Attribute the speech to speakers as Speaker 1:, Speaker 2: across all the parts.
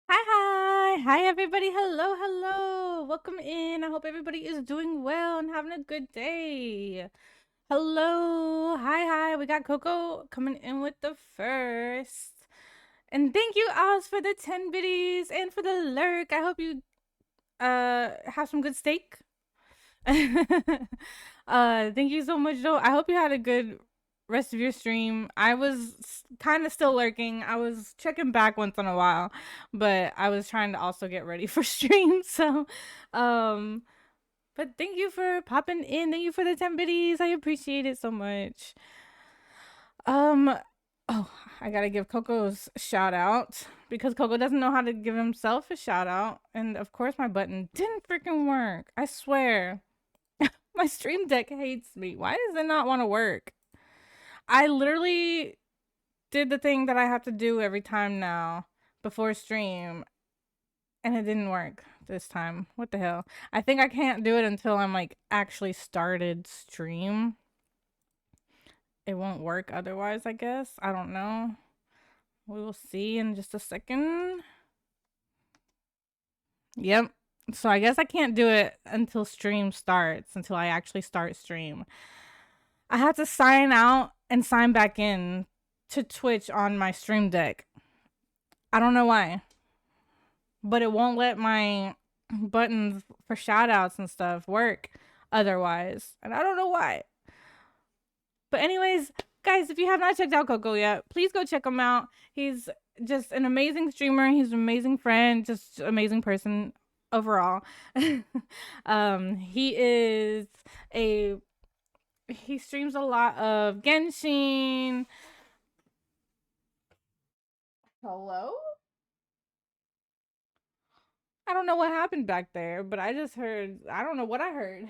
Speaker 1: Hi everybody. Hello. Welcome in. I hope everybody is doing well and having a good day. Hello. Hi. We got Coco coming in with the first. And thank you, Oz, for the 10 biddies and for the lurk. I hope you have some good steak. Thank you so much, Joe. I hope you had a good rest of your stream. I was kind of still lurking. I was checking back once in a while, but I was trying to also get ready for stream. So, um, but thank you for popping in. Thank you for the 10 biddies. I appreciate it so much. Um, oh, I gotta give Coco's shout out because Coco doesn't know how to give himself a shout out. And of course, my button didn't freaking work. I swear. My stream deck hates me. Why does it not want to work? I literally did the thing that I have to do every time now before stream, and it didn't work this time. What the hell? I think I can't do it until I'm like actually started stream. It won't work otherwise, I guess. I don't know. We will see in just a second. Yep. So I guess I can't do it until stream starts, until I actually start stream. I had to sign out and sign back in to Twitch on my stream deck. I don't know why, but it won't let my buttons for shoutouts and stuff work otherwise. And I don't know why. But anyways, guys, if you have not checked out Coco yet, please go check him out. He's just an amazing streamer. He's an amazing friend, just amazing person overall. He is a he streams a lot of Genshin. Hello? I don't know what happened back there, but I just heard, I don't know what I heard.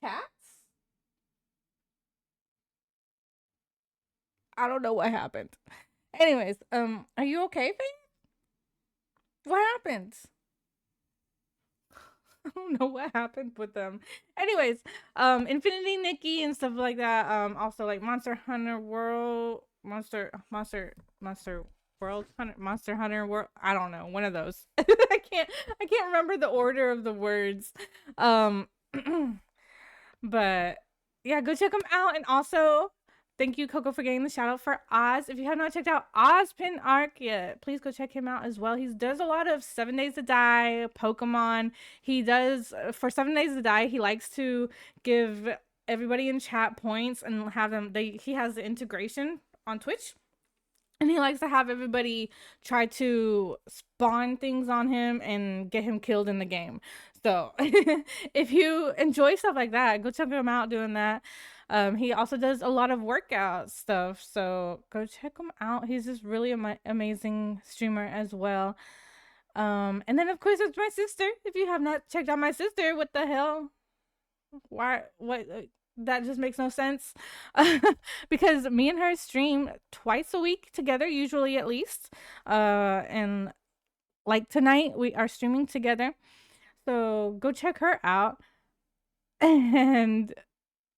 Speaker 1: Cats? I don't know what happened. Anyways, are you okay, Faith? What happened? I don't know what happened with them. Anyways, Infinity Nikki and stuff like that. Also like Monster Hunter World, Monster World Hunter, Monster Hunter World. I don't know, one of those. I can't remember the order of the words. Um, but yeah, go check them out. And also, thank you, Coco, for getting the shout out for Oz. If you have not checked out Ozpin Arc yet, please go check him out as well. He does a lot of 7 Days to Die, Pokemon. He does, for 7 Days to Die, he likes to give everybody in chat points and have them, he has the integration on Twitch. And he likes to have everybody try to spawn things on him and get him killed in the game. So if you enjoy stuff like that, go check him out doing that. He also does a lot of workout stuff. So go check him out. He's just really amazing streamer as well. And then of course it's my sister. If you have not checked out my sister, what the hell? Why? What? That just makes no sense. Because me and her stream twice a week together, usually at least. And like tonight, we are streaming together. So go check her out. And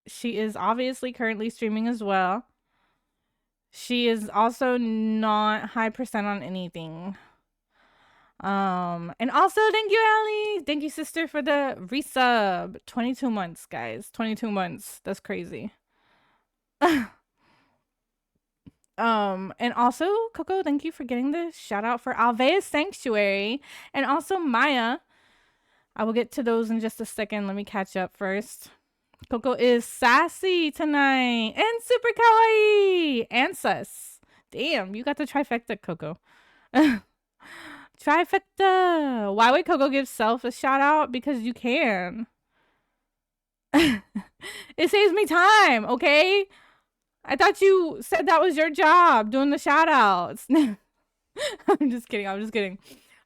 Speaker 1: she is obviously currently streaming as well. She is also not high percent on anything. And also thank you, Allie. Thank you, sister, for the resub. 22 months, guys. 22 months. That's crazy. And also, Coco, thank you for getting the shout out for Alveus Sanctuary. And also Maya. I will get to those in just a second. Let me catch up first. Coco is sassy tonight and super kawaii and sus. Damn, you got the trifecta, Coco. Trifecta. Why would Coco give self a shout out? Because you can. It saves me time, okay? I thought you said that was your job, doing the shout outs. I'm just kidding.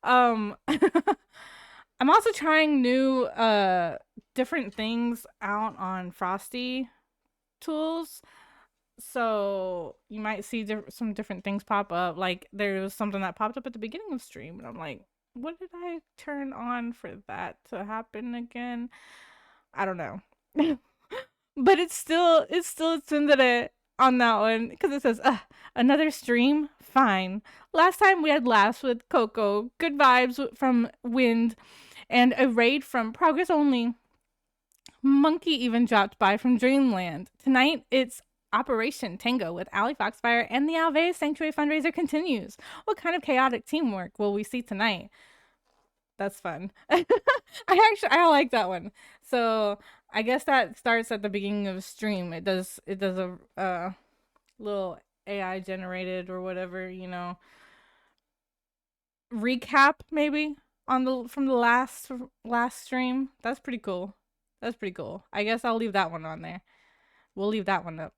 Speaker 1: I'm also trying new different things out on Frosty tools. So you might see some different things pop up. Like there was something that popped up at the beginning of stream, and I'm like, what did I turn on for that to happen again? I don't know. But it's still a tsundere. on that one because it says, another stream? Fine. Last time we had laughs with Coco, good vibes from Wind, and a raid from Progress Only. Monkey even dropped by from Dreamland. Tonight, it's Operation Tango with Ali Foxfire, and the Alveus Sanctuary fundraiser continues. What kind of chaotic teamwork will we see tonight? That's fun. I like that one. So I guess that starts at the beginning of a stream. It does a little AI generated or whatever, recap maybe on the from the last stream. That's pretty cool. That's pretty cool. I guess I'll leave that one on there. We'll leave that one up.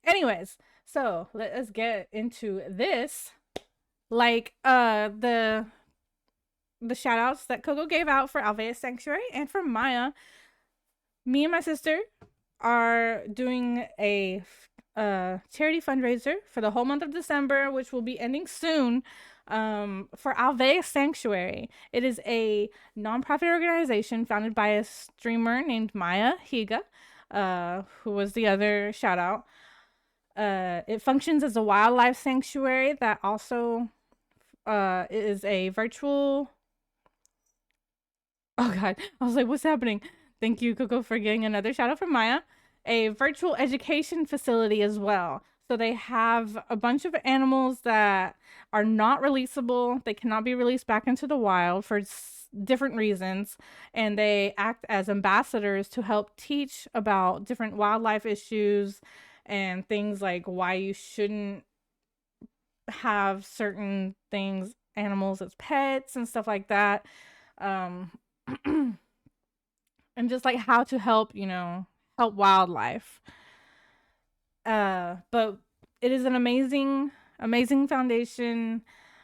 Speaker 1: Anyways, so let us get into this. Like the shout outs that Coco gave out for Alveus Sanctuary and for Maya. Me and my sister are doing a charity fundraiser for the whole month of December, which will be ending soon, for Alveus Sanctuary. It is a nonprofit organization founded by a streamer named Maya Higa, who was the other shout out. It functions as a wildlife sanctuary that also is a virtual. Oh god, I was like, what's happening? Thank you, Coco, for getting another shout out from Maya. A virtual education facility as well. So they have a bunch of animals that are not releasable. They cannot be released back into the wild for different reasons. And they act as ambassadors to help teach about different wildlife issues and things like why you shouldn't have certain animals as pets and stuff like that. And just like how to help wildlife. But it is an amazing foundation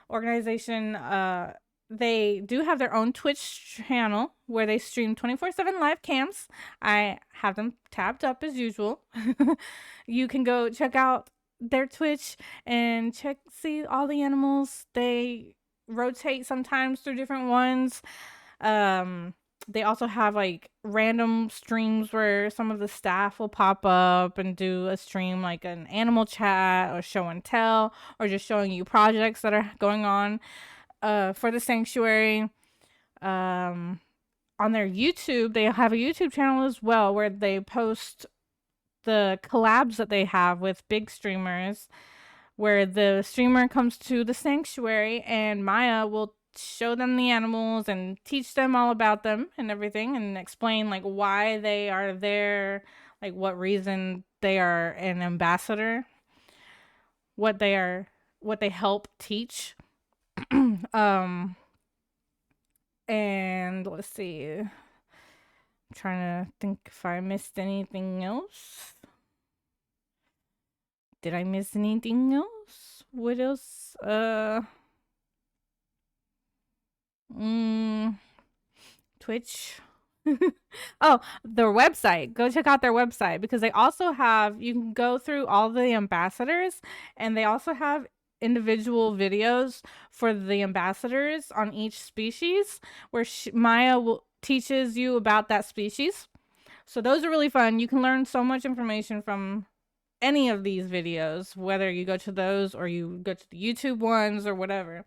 Speaker 1: organization. They do have their own Twitch channel where they stream 24/7 live cams. I have them tabbed up as usual. You can go check out their Twitch and see all the animals. They rotate sometimes through different ones. They also have like random streams where some of the staff will pop up and do a stream like an animal chat or show and tell, or just showing you projects that are going on for the sanctuary. On their YouTube, they have a YouTube channel as well where they post the collabs that they have with big streamers, where the streamer comes to the sanctuary and Maya will show them the animals and teach them all about them and everything, and explain like why they are there, like what reason they are an ambassador, what they help teach. And let's see, I'm trying to think if I missed anything else. Did I miss anything else? What else? Twitch. Oh, their website. Go check out their website because they also have, you can go through all the ambassadors, and they also have individual videos for the ambassadors on each species where Maya teaches you about that species. So those are really fun. You can learn so much information from any of these videos, whether you go to those or you go to the YouTube ones or whatever.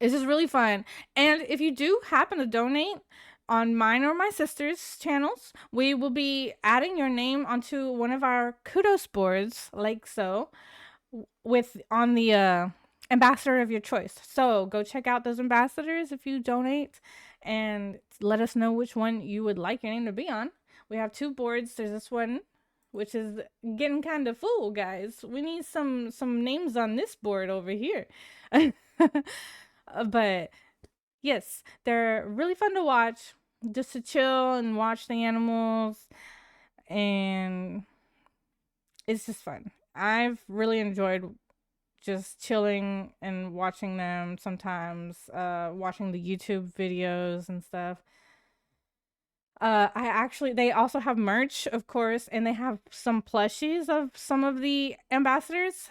Speaker 1: It's just really fun. And if you do happen to donate on mine or my sister's channels, we will be adding your name onto one of our kudos boards, like so, on the ambassador of your choice. So go check out those ambassadors if you donate, and let us know which one you would like your name to be on. We have 2 boards. There's this one, which is getting kind of full, guys. We need some names on this board over here. But yes, they're really fun to watch, just to chill and watch the animals, and it's just fun. I've really enjoyed just chilling and watching them sometimes, watching the YouTube videos and stuff. They also have merch, of course, and they have some plushies of some of the ambassadors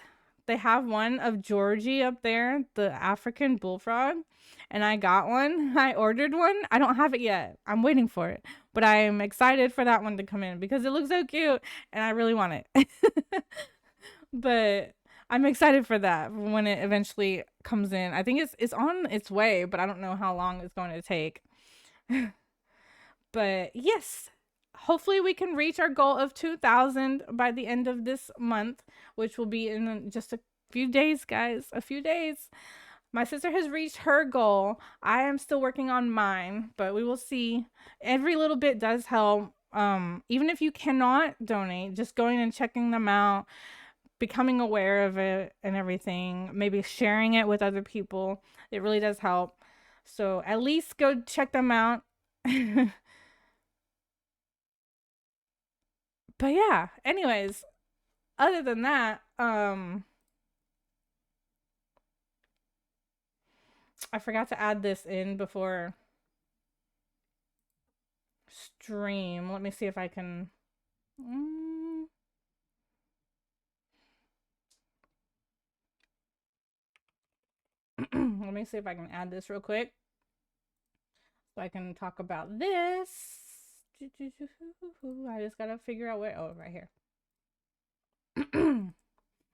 Speaker 1: They have one of Georgie up there, the African bullfrog, and I got one. I ordered one. I don't have it yet. I'm waiting for it, but I am excited for that one to come in because it looks so cute and I really want it. But I'm excited for that when it eventually comes in. I think it's on its way, but I don't know how long it's going to take. But yes, hopefully we can reach our goal of 2,000 by the end of this month, which will be in just a few days, guys. A few days. My sister has reached her goal. I am still working on mine, but we will see. Every little bit does help. Even if you cannot donate, just going and checking them out, becoming aware of it and everything, maybe sharing it with other people, it really does help. So at least go check them out. But yeah, anyways, other than that, I forgot to add this in before stream. Let me see if I can. Let me see if I can add this real quick so I can talk about this. I just gotta figure out where. Oh, right here.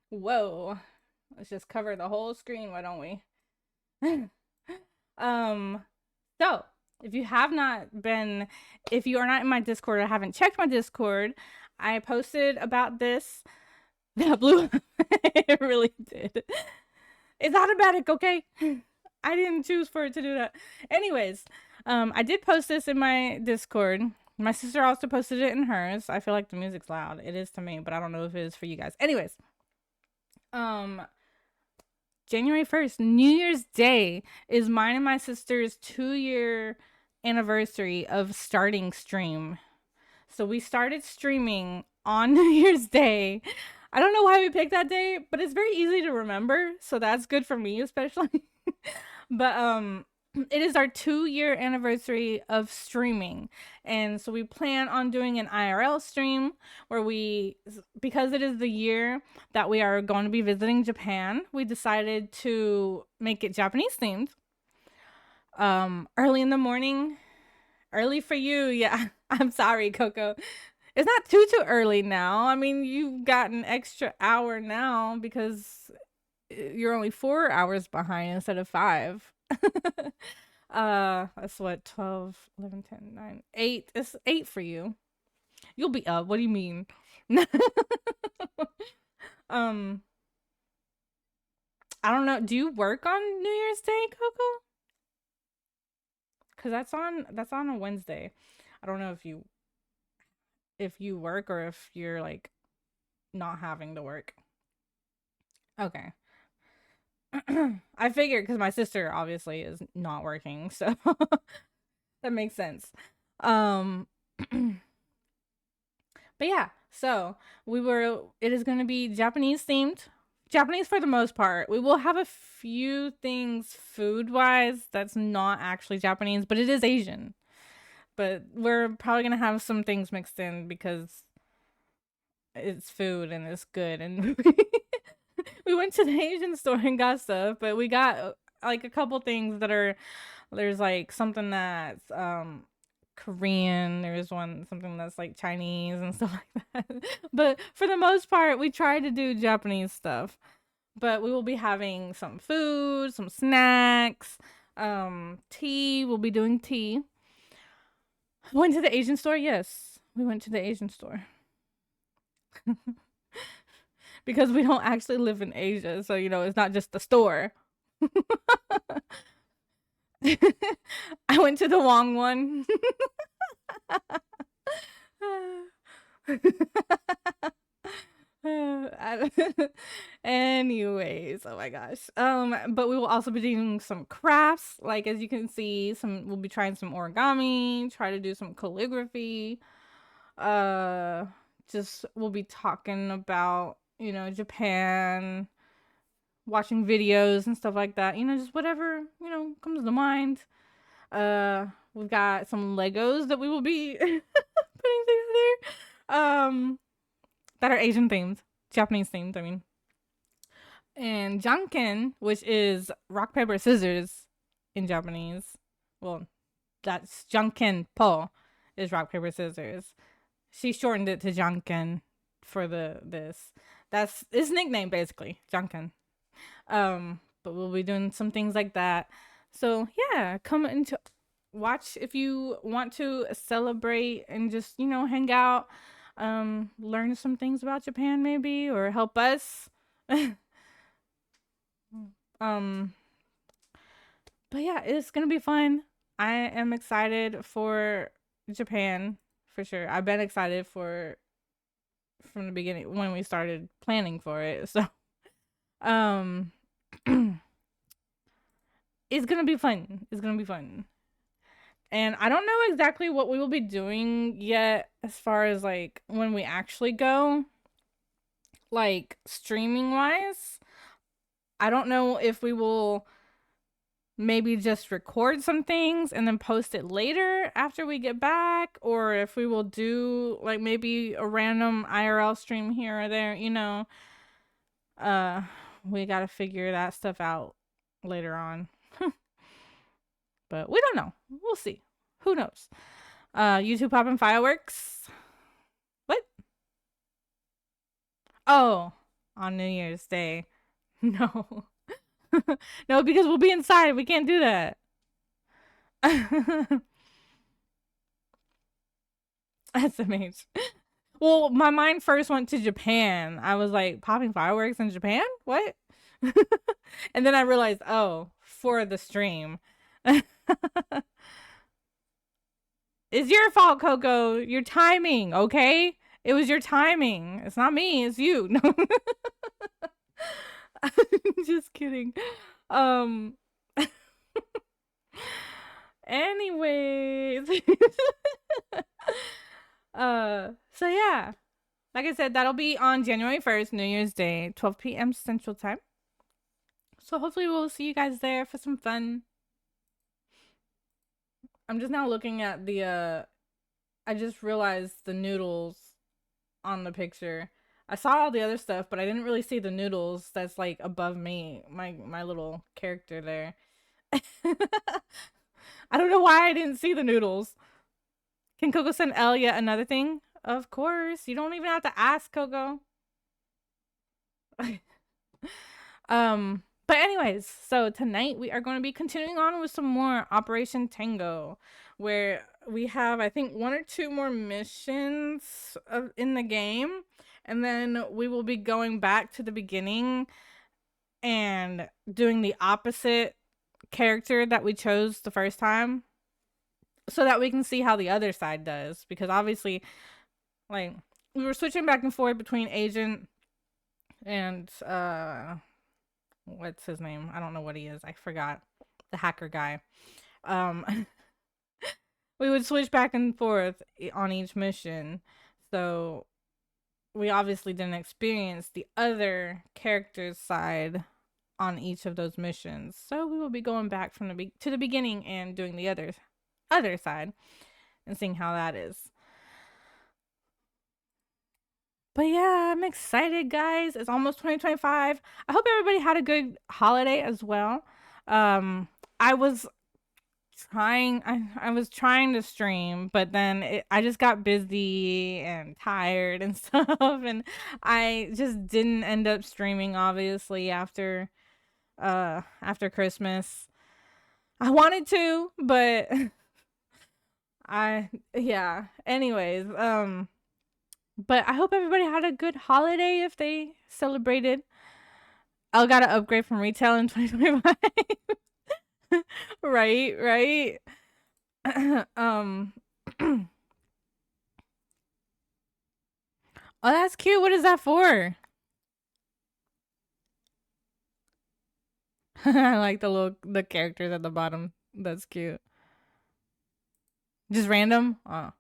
Speaker 1: Whoa. Let's just cover the whole screen, why don't we? So if you have not been, if you are not in my Discord or haven't checked my Discord, I posted about this. That blew up. It really did. It's automatic, okay? I didn't choose for it to do that. Anyways, I did post this in my Discord. My sister also posted it in hers. I feel like the music's loud. It is to me, but I don't know if it is for you guys. Anyways, January 1st, New Year's Day, is mine and my sister's 2-year anniversary of starting stream. So we started streaming on New Year's Day. I don't know why we picked that day, but it's very easy to remember, so that's good for me especially. But it is our 2-year anniversary of streaming, and so we plan on doing an IRL stream where because it is the year that we are going to be visiting Japan, we decided to make it Japanese themed. Early in the morning. Early for you, yeah. I'm sorry, Coco. It's not too early now. I mean, you've got an extra hour now because you're only 4 hours behind instead of 5. That's what, 12, 11, 10, 9, 8. It's 8 for you. You'll be up. What do you mean? I don't know. Do you work on New Year's Day, Coco? Cause that's on a Wednesday. I don't know if you work or if you're like not having to work. Okay. I figured because my sister obviously is not working, so that makes sense. But yeah, so it is going to be Japanese themed. Japanese for the most part. We will have a few things food wise that's not actually Japanese, but it is Asian. But we're probably going to have some things mixed in because it's food and it's good. And we went to the Asian store and got stuff, but we got like a couple things there's like something that's Korean, there's something that's like Chinese and stuff like that. But for the most part, we try to do Japanese stuff. But we will be having some food, some snacks, tea. We'll be doing tea. Went to the Asian store? Yes, we went to the Asian store. Because we don't actually live in Asia, so it's not just the store. I went to the Wong one. Anyways, oh my gosh. But we will also be doing some crafts. Like as you can see, we'll be trying some origami, try to do some calligraphy. Just we'll be talking about, Japan, watching videos and stuff like that. Just whatever, comes to mind. We've got some Legos that we will be putting together. That are Asian themed, Japanese themed, I mean. And janken, which is rock paper scissors in Japanese. Well, that's janken po is rock paper scissors. She shortened it to janken for this. That's his nickname basically, janken. But we'll be doing some things like that. So yeah, come into watch if you want to celebrate and just hang out, learn some things about Japan maybe or help us. um, but yeah, it's gonna be fun. I am excited for Japan for sure. I've been excited for from the beginning when we started planning for it. So um it's gonna be fun. It's gonna be fun. And I don't know exactly what we will be doing yet as far as like when we actually go, like streaming wise. I don't know if we will maybe just record some things and then post it later after we get back, or if we will do like maybe a random IRL stream here or there. Uh, we got to figure that stuff out later on. But we don't know. We'll see. Who knows? YouTube popping fireworks. What? Oh, on New Year's Day. No. No, because we'll be inside. We can't do that. SMH. Well, my mind first went to Japan. I was like, popping fireworks in Japan? What? And then I realized, oh, for the stream. It's your fault, Coco. Your timing, okay? It was your timing. It's not me, it's you. No. Just kidding. Um anyways. So yeah. Like I said, that'll be on January 1st, New Year's Day, 12 p.m. Central Time. So hopefully we'll see you guys there for some fun. I'm just now looking at the I just realized the noodles on the picture. I saw all the other stuff, but I didn't really see the noodles that's like above me, my little character there. I don't know why I didn't see the noodles. Can Coco send Elle yet another thing? Of course. You don't even have to ask, Coco. But anyways, so tonight we are going to be continuing on with some more Operation Tango, where we have I think one or two more missions in the game, and then we will be going back to the beginning and doing the opposite character that we chose the first time, so that we can see how the other side does, because obviously like we were switching back and forth between agent and what's his name? I don't know what he is. I forgot. The hacker guy. Um we would switch back and forth on each mission. So we obviously didn't experience the other character's side on each of those missions. So we will be going back from to the beginning and doing the other side and seeing how that is. But yeah, I'm excited, guys. It's almost 2025. I hope everybody had a good holiday as well. I was I was trying to stream, but then I just got busy and tired and stuff, and I just didn't end up streaming obviously after Christmas. I wanted to, but yeah. Anyways, but I hope everybody had a good holiday if they celebrated. I got an upgrade from retail in 2025. Right, right. Oh, that's cute. What is that for? I like the characters at the bottom. That's cute. Just random? Oh.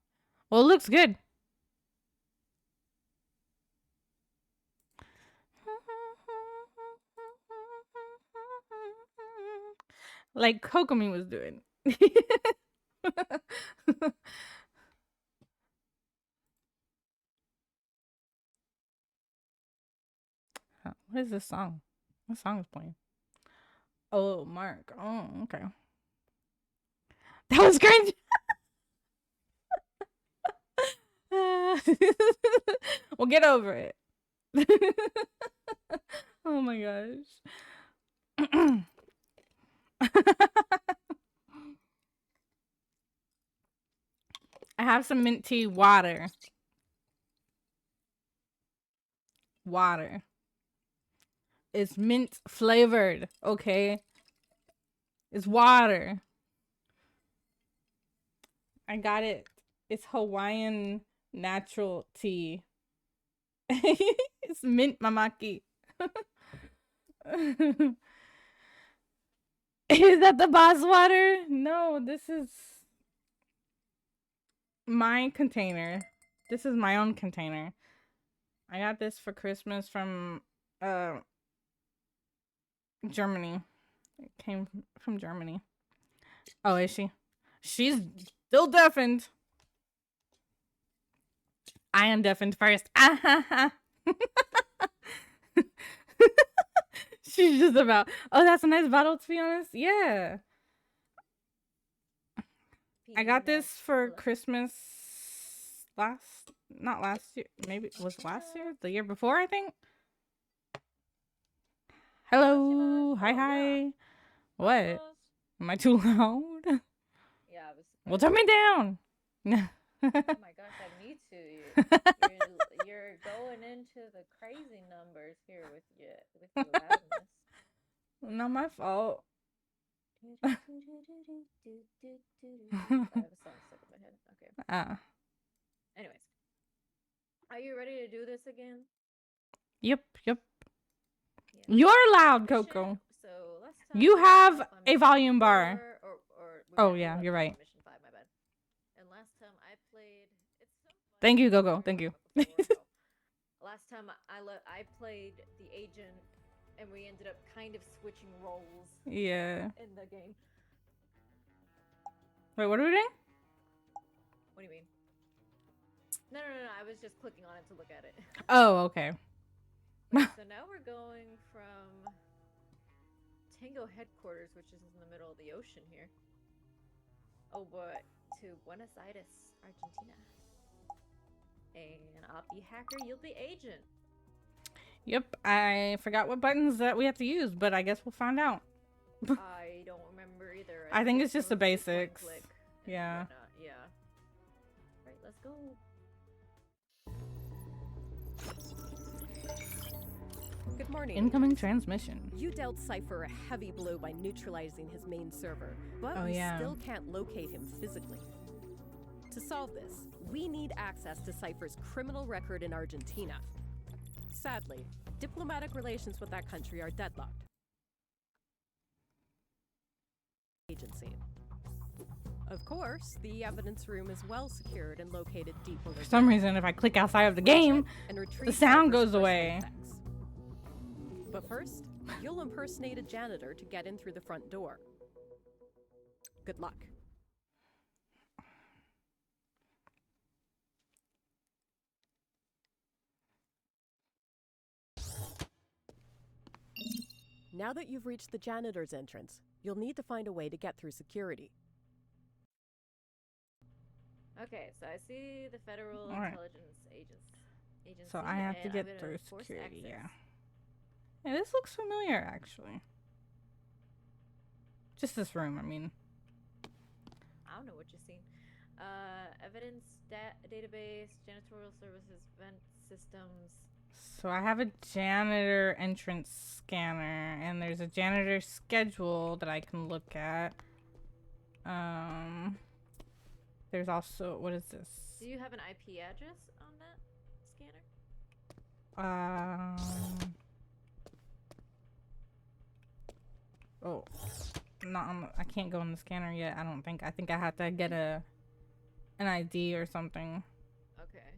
Speaker 1: Well, it looks good. Like Kokomi was doing. What is this song? What song is playing? Oh, Mark. Oh, okay. That was cringe. Well, get over it. Oh my gosh. I have some mint tea water. Water. It's mint flavored, okay? It's water. I got it. It's Hawaiian natural tea. It's mint mamaki. Is that the boss water? No, this is my container. This is my own container. I got this for Christmas from Germany. It came from Germany. Oh, is she? She's still deafened. I am deafened first. She's just about. Oh, that's a nice bottle, to be honest. Yeah. I got this for Christmas not last year. Maybe it was last year? The year before, I think. Hello. Hi. What? Am I too loud?
Speaker 2: Yeah, I was.
Speaker 1: Well, turn me down.
Speaker 2: Oh my gosh, I need to. You're going into the crazy numbers here with your loudness.
Speaker 1: Not my fault.
Speaker 2: I have a song stuck in my head. Okay. Anyways, are you ready to do this again?
Speaker 1: Yep.
Speaker 2: Yeah.
Speaker 1: You're loud, Coco.
Speaker 2: So last time
Speaker 1: You have a volume bar. Oh yeah, you're right.
Speaker 2: Mission 5, my bad. And last time I played, it's so funny.
Speaker 1: Thank you, Coco. Thank you.
Speaker 2: Last time I played the agent, and we ended up kind of switching roles.
Speaker 1: Yeah.
Speaker 2: In the game.
Speaker 1: Wait, what are we doing?
Speaker 2: What do you mean? No. I was just clicking on it to look at it.
Speaker 1: Oh, okay.
Speaker 2: So now we're going from Tango headquarters, which is in the middle of the ocean here. Oh, but to Buenos Aires, Argentina. And I'll be hacker, you'll be agent.
Speaker 1: Yep, I forgot what buttons that we have to use, but I guess we'll find out.
Speaker 2: I don't remember either.
Speaker 1: I think it's just the basics. Yeah.
Speaker 2: Yeah. Right, let's go.
Speaker 3: Good morning.
Speaker 1: Incoming transmission.
Speaker 3: You dealt Cypher a heavy blow by neutralizing his main server, but we still can't locate him physically. To solve this, we need access to Cypher's criminal record in Argentina. Sadly, diplomatic relations with that country are deadlocked. Agency. Of course, the evidence room is well secured and located deep below.
Speaker 1: For some reason, if I click outside of the game, the sound goes away.
Speaker 3: But first, you'll impersonate a janitor to get in through the front door. Good luck. Now that you've reached the janitor's entrance, you'll need to find a way to get through security.
Speaker 2: Okay, so I see the Federal Intelligence Agency.
Speaker 1: So I have to get through security, yeah. Yeah, this looks familiar, actually. Just this room, I mean.
Speaker 2: I don't know what you've seen. Evidence database, janitorial services, vent systems.
Speaker 1: So I have a janitor entrance scanner, and there's a janitor schedule that I can look at. There's also, what is this?
Speaker 2: Do you have an IP address on that scanner?
Speaker 1: Oh, I can't go in the scanner yet. I don't think. I think I have to get an ID or something.
Speaker 2: Okay.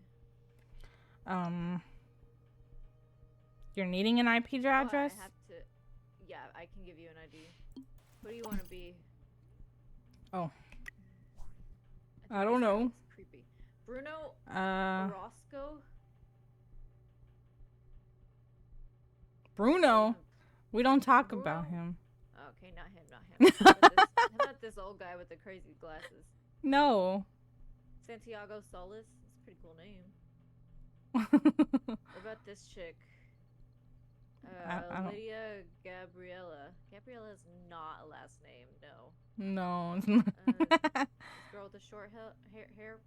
Speaker 1: You're needing an IP address?
Speaker 2: I have to. Yeah, I can give you an ID. Who do you want to be?
Speaker 1: Oh. I don't know.
Speaker 2: Creepy. Bruno Orozco.
Speaker 1: Bruno? We don't talk about him.
Speaker 2: Okay, not him, not him. How about this old guy with the crazy glasses?
Speaker 1: No.
Speaker 2: Santiago Solis? That's a pretty cool name. What about this chick? Lydia Gabriella. Gabriella is not a last name, no.
Speaker 1: No.
Speaker 2: This girl with the short hair.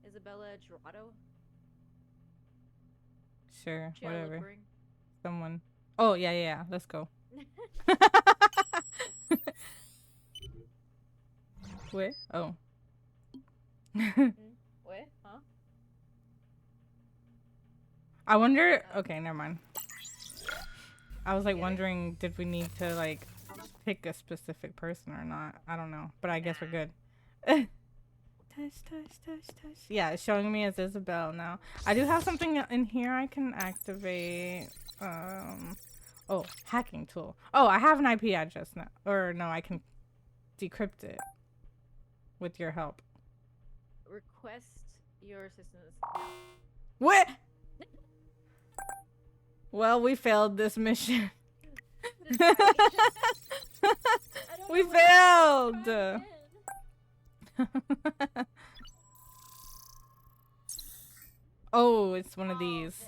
Speaker 2: Isabella Gerardo?
Speaker 1: Sure,
Speaker 2: Chia
Speaker 1: whatever.
Speaker 2: Lippering?
Speaker 1: Someone. Oh, yeah. Let's go. Wait. Oh.
Speaker 2: What? Huh?
Speaker 1: I wonder. Okay, never mind. I was like wondering, did we need to like pick a specific person or not? I don't know, but I guess we're good. Touch. Yeah, it's showing me as Isabel now. I do have something in here I can activate. Oh, hacking tool. Oh, I have an IP address now. Or no, I can decrypt it with your help.
Speaker 2: Request your assistance.
Speaker 1: What? Well, we failed this mission. We failed. Oh, it's one of these.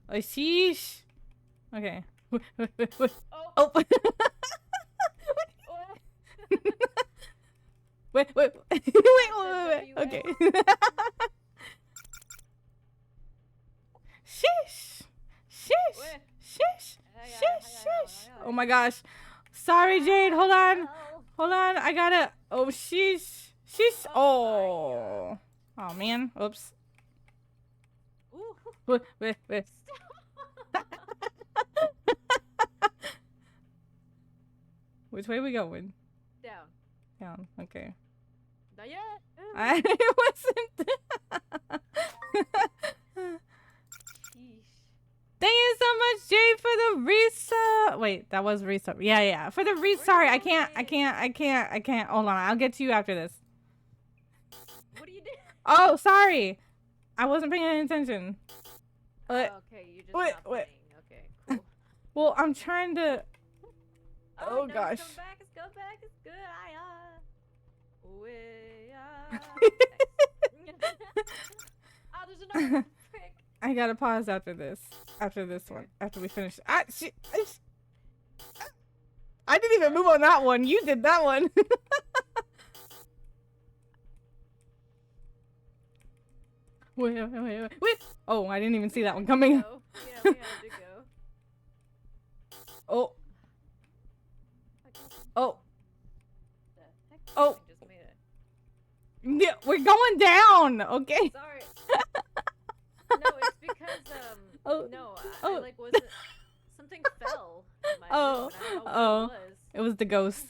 Speaker 1: Oh, sheesh. Okay. Oh. Wait. Okay. Sheesh. Oh my gosh. Sorry, Jade. Hold on. I gotta. Oh, sheesh. Oh. Oh, man. Oops. Wait. Which way we going? Down. Okay.
Speaker 2: Not yet.
Speaker 1: I wasn't. Thank you so much, Jay, for the resub. Wait, that was resub. Yeah. For the Sorry, I can't. Hold on. I'll get to you after this.
Speaker 2: What are you doing?
Speaker 1: Oh, sorry. I wasn't paying any attention.
Speaker 2: Okay, you just not playing. Okay, cool.
Speaker 1: Well, I'm trying to. Oh
Speaker 2: no,
Speaker 1: gosh.
Speaker 2: Come back. It's good. There's another prick.
Speaker 1: I gotta pause after this. After this one. After we finish. I didn't even move on that one. You did that one. Wait. Oh, I didn't even see that one coming.
Speaker 2: Yeah, we had to go.
Speaker 1: Oh.
Speaker 2: The heck?
Speaker 1: Oh.
Speaker 2: I just made it.
Speaker 1: Yeah, we're going down. Okay.
Speaker 2: Sorry. No, it's because I like wasn't. Something fell in my room, and I don't know what it was.
Speaker 1: It was the ghost.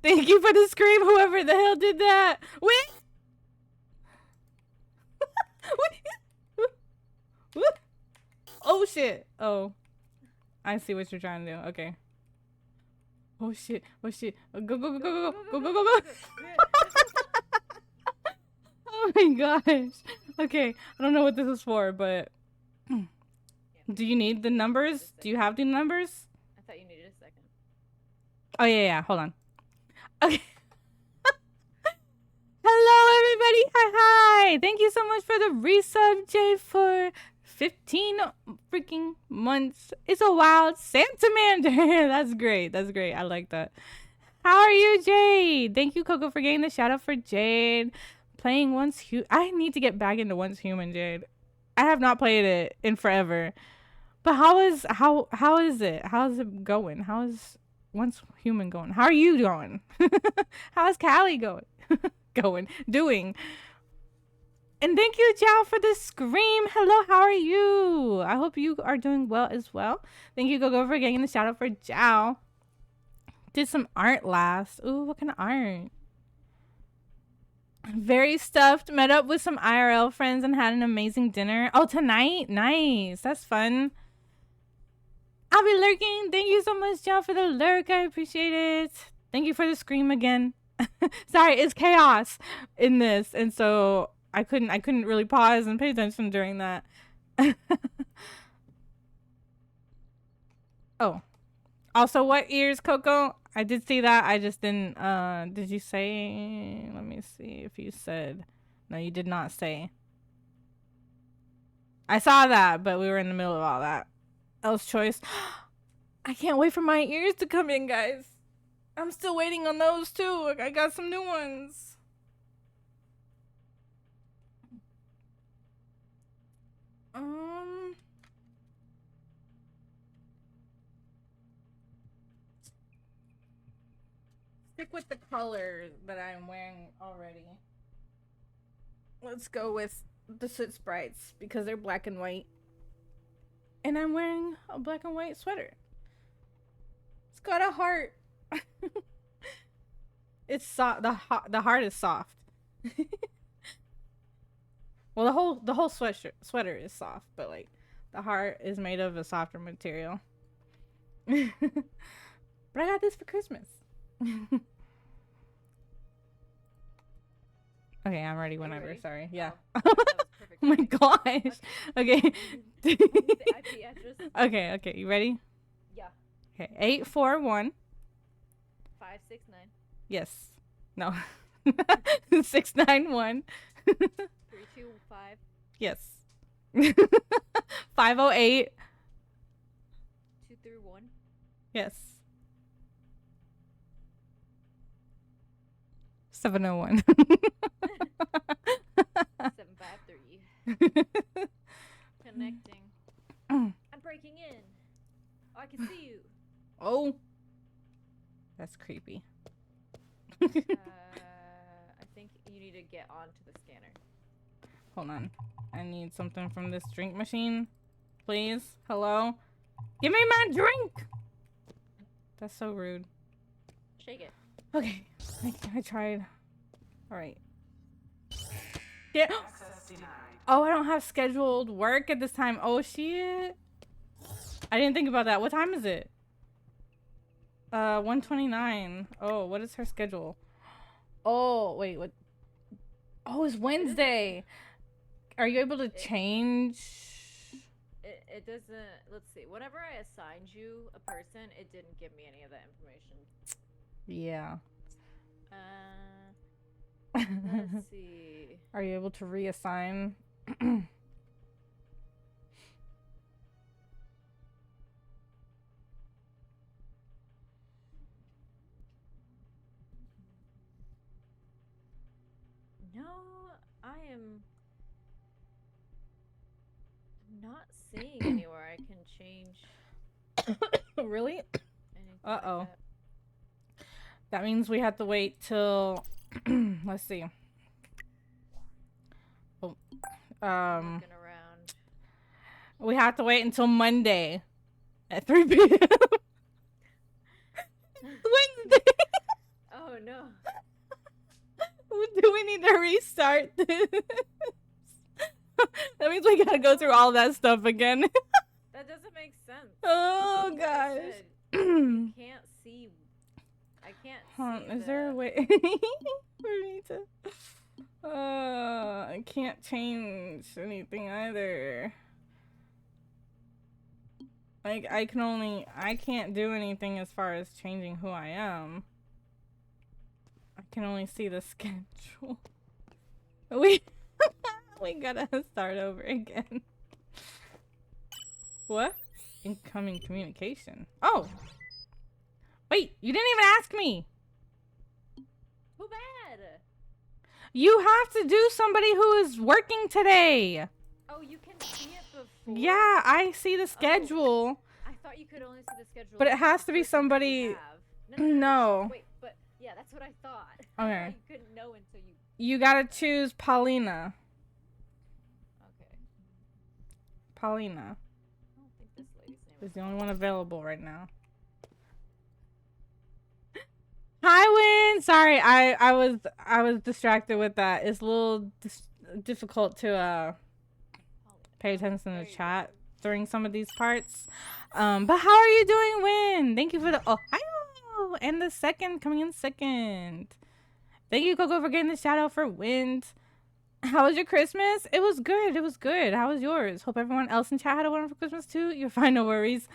Speaker 1: Thank you for the scream, whoever the hell did that. Wait. Oh shit. Oh. I see what you're trying to do. Okay. Oh shit. Go. Oh my gosh. Okay. I don't know what this is for, but do you need the numbers? Do you have the numbers?
Speaker 2: I thought you needed a second.
Speaker 1: Oh yeah. Hold on. Okay. Hello everybody. Hi. Thank you so much for the resub, Jay, for 15 freaking months. It's a wild Santamander. That's great. I like that. How are you, Jade? Thank you, Coco, for getting the shout out for Jade. Playing Once Human. I need to get back into Once Human, Jade. I have not played it in forever. But how is it? How's it going? How is Once Human going? How are you going? How's Callie going? Doing. And thank you, Jao, for the scream. Hello, how are you? I hope you are doing well as well. Thank you, Gogo, for getting the shout out for Jao. Did some art last. Ooh, what kind of art? Very stuffed. Met up with some IRL friends and had an amazing dinner. Oh, tonight? Nice. That's fun. I'll be lurking. Thank you so much, Jao, for the lurk. I appreciate it. Thank you for the scream again. Sorry, it's chaos in this, and so I couldn't really pause and pay attention during that. Oh. Also, what ears, Coco? I did see that. I just didn't, did you say? Let me see if you said. No, you did not say. I saw that, but we were in the middle of all that. Elle's choice. I can't wait for my ears to come in, guys. I'm still waiting on those, too. I got some new ones. Stick with the color that I'm wearing already. Let's go with the Soot Sprites because they're black and white. And I'm wearing a black and white sweater. It's got a heart. It's soft. The heart is soft. Well, the whole sweater is soft, but like the heart is made of a softer material. But I got this for Christmas. Okay, I'm ready whenever. Ready? Sorry. Yeah. Oh, oh my gosh. Okay. Okay. You ready?
Speaker 2: Yeah.
Speaker 1: Okay. 841.
Speaker 2: 569.
Speaker 1: Yes. No. 691.
Speaker 2: 325.
Speaker 1: Yes. 508.
Speaker 2: 231.
Speaker 1: Yes. 701.
Speaker 2: 753. Connecting. I'm breaking in. Oh, I can see you.
Speaker 1: Oh. That's creepy.
Speaker 2: I think you need to get onto the scanner.
Speaker 1: Hold on. I need something from this drink machine. Please. Hello? Give me my drink! That's so rude.
Speaker 2: Shake it.
Speaker 1: Okay. I tried. Alright. Yeah. Oh, I don't have scheduled work at this time. Oh, shit. I didn't think about that. What time is it? 1:29. Oh, what is her schedule? Oh, wait, what? Oh, it's Wednesday. Are you able to change?
Speaker 2: It doesn't. Let's see. Whenever I assigned you a person, it didn't give me any of that information.
Speaker 1: Yeah.
Speaker 2: Let's see.
Speaker 1: Are you able to reassign?
Speaker 2: No, I am not seeing anywhere I can change.
Speaker 1: Really? Uh-oh.
Speaker 2: Like
Speaker 1: that means we have to wait till let's see. Oh,
Speaker 2: looking around.
Speaker 1: We have to wait until Monday at 3 p.m. Wednesday.
Speaker 2: Oh no.
Speaker 1: Do we need to restart this? That means we gotta go through all that stuff again.
Speaker 2: That doesn't make sense.
Speaker 1: Oh gosh.
Speaker 2: You can't see. I can't see.
Speaker 1: Is there a way for me to? I can't change anything either. Like I can't do anything as far as changing who I am. I can only see the schedule. We gotta start over again. What? Incoming communication. Oh! Wait, you didn't even ask me!
Speaker 2: Who bad?
Speaker 1: You have to do somebody who is working today!
Speaker 2: Oh, you can see it before?
Speaker 1: Yeah, I see the schedule.
Speaker 2: I thought you could only see the schedule.
Speaker 1: But it has to be somebody... No.
Speaker 2: Wait, but yeah, that's what I thought.
Speaker 1: Okay.
Speaker 2: You couldn't know until you...
Speaker 1: You gotta choose Paulina.
Speaker 2: Okay.
Speaker 1: Paulina.
Speaker 2: I don't think this lady's name
Speaker 1: is the only one available right now. Hi, Win. Sorry, I was distracted with that. It's a little difficult to pay attention to the chat during some of these parts. But how are you doing, Win? Thank you for the Ohio and the second coming in second. Thank you, Coco, for getting the shout out for Wind. How was your Christmas? It was good. It was good. How was yours? Hope everyone else in chat had a wonderful Christmas too. You're fine, no worries.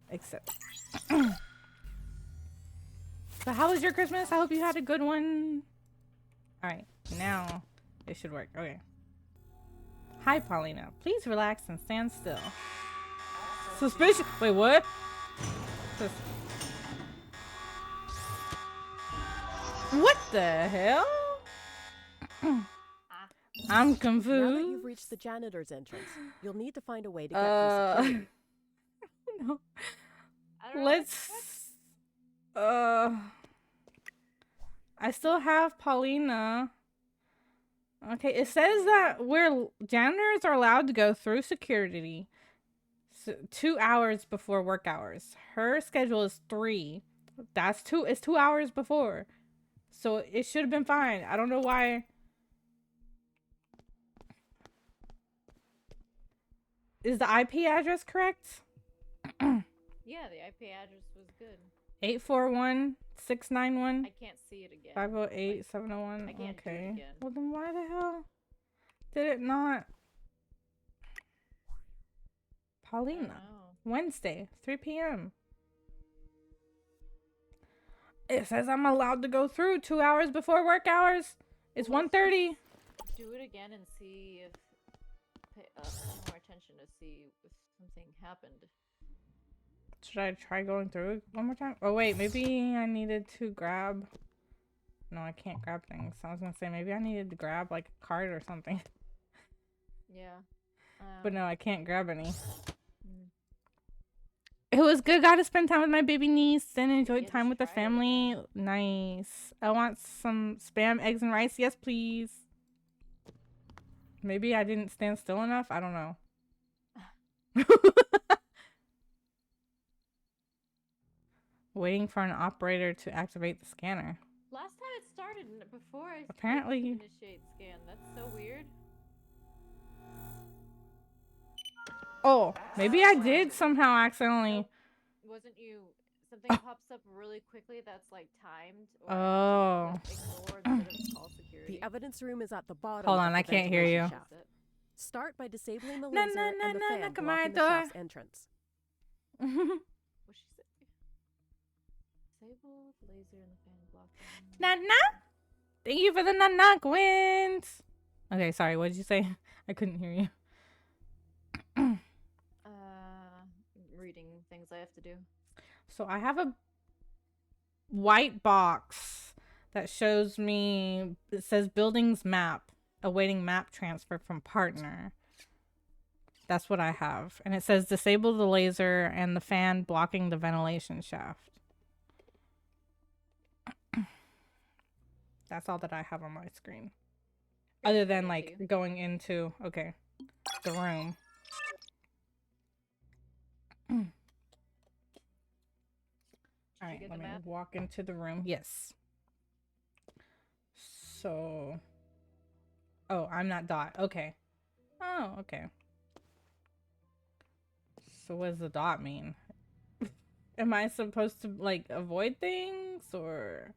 Speaker 1: Except. So how was your Christmas? I hope you had a good one. All right, now it should work. Okay. Hi, Paulina. Please relax and stand still. Suspicious. Wait, what? What the hell? I'm confused.
Speaker 3: Now that you've reached the janitor's entrance, you'll need to find a way to get through security.
Speaker 1: No.
Speaker 2: Let's.
Speaker 1: I still have Paulina. Okay, it says that janitors are allowed to go through security 2 hours before work hours. Her schedule is 3. It's 2 hours before. So it should have been fine. I don't know why. Is the IP address correct?
Speaker 2: Yeah, the IP address was good.
Speaker 1: 841-691.
Speaker 2: I can't see it again.
Speaker 1: 508-701.
Speaker 2: I can't do it
Speaker 1: Okay.
Speaker 2: again.
Speaker 1: Well, then why the hell did it not? Paulina. Wednesday, 3 p.m. It says I'm allowed to go through 2 hours before work hours. It's 1:30.
Speaker 2: Do it again and see if pay more attention to see if something happened.
Speaker 1: Should I try going through it one more time? Oh wait, maybe I needed to grab. No, I can't grab things. I was gonna say maybe I needed to grab like a card or something.
Speaker 2: Yeah.
Speaker 1: But no, I can't grab any. It was good. Got to spend time with my baby niece and enjoyed time with the family. Nice. I want some Spam, eggs, and rice. Yes, please. Maybe I didn't stand still enough. I don't know. Waiting for an operator to activate the scanner.
Speaker 2: Last time it started before I
Speaker 1: Apparently.
Speaker 2: initiate scan. That's so weird.
Speaker 1: Oh, maybe I did somehow accidentally.
Speaker 2: Wasn't you? Something pops up really quickly that's like timed. Or
Speaker 1: Oh.
Speaker 2: ignored instead of call security.
Speaker 3: The evidence room is at the bottom.
Speaker 1: Hold on,
Speaker 3: of the
Speaker 1: I can't hear you.
Speaker 3: ventilation shaft. Start by disabling the laser and the fan
Speaker 1: come on,
Speaker 3: blocking the
Speaker 1: door.
Speaker 3: shaft's entrance.
Speaker 2: What'd she say? Disable the laser and the fan blocking.
Speaker 1: Nah. Thank you for the knock wins. Okay, sorry. What did you say? I couldn't hear you.
Speaker 2: Reading things I have to do.
Speaker 1: So I have a white box that shows me, it says buildings map, awaiting map transfer from partner. That's what I have. And it says disable the laser and the fan blocking the ventilation shaft. That's all that I have on my screen. Other than like going into, okay, the room. All right, let me walk into the room. Yes. So, oh, I'm not Dot. Okay. Oh, okay. So what does the dot mean? Am I supposed to like avoid things or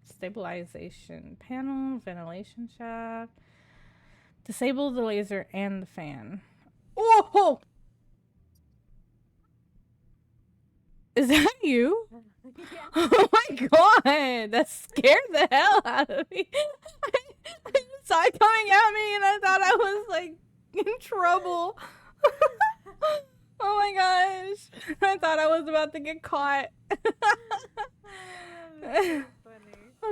Speaker 1: stabilization panel, ventilation shaft, disable the laser and the fan. Oh! Is that you?
Speaker 2: Yeah.
Speaker 1: Oh my god! That scared the hell out of me. I saw it coming at me and I thought I was like in trouble. Oh my gosh. I thought I was about to get caught.
Speaker 2: Funny.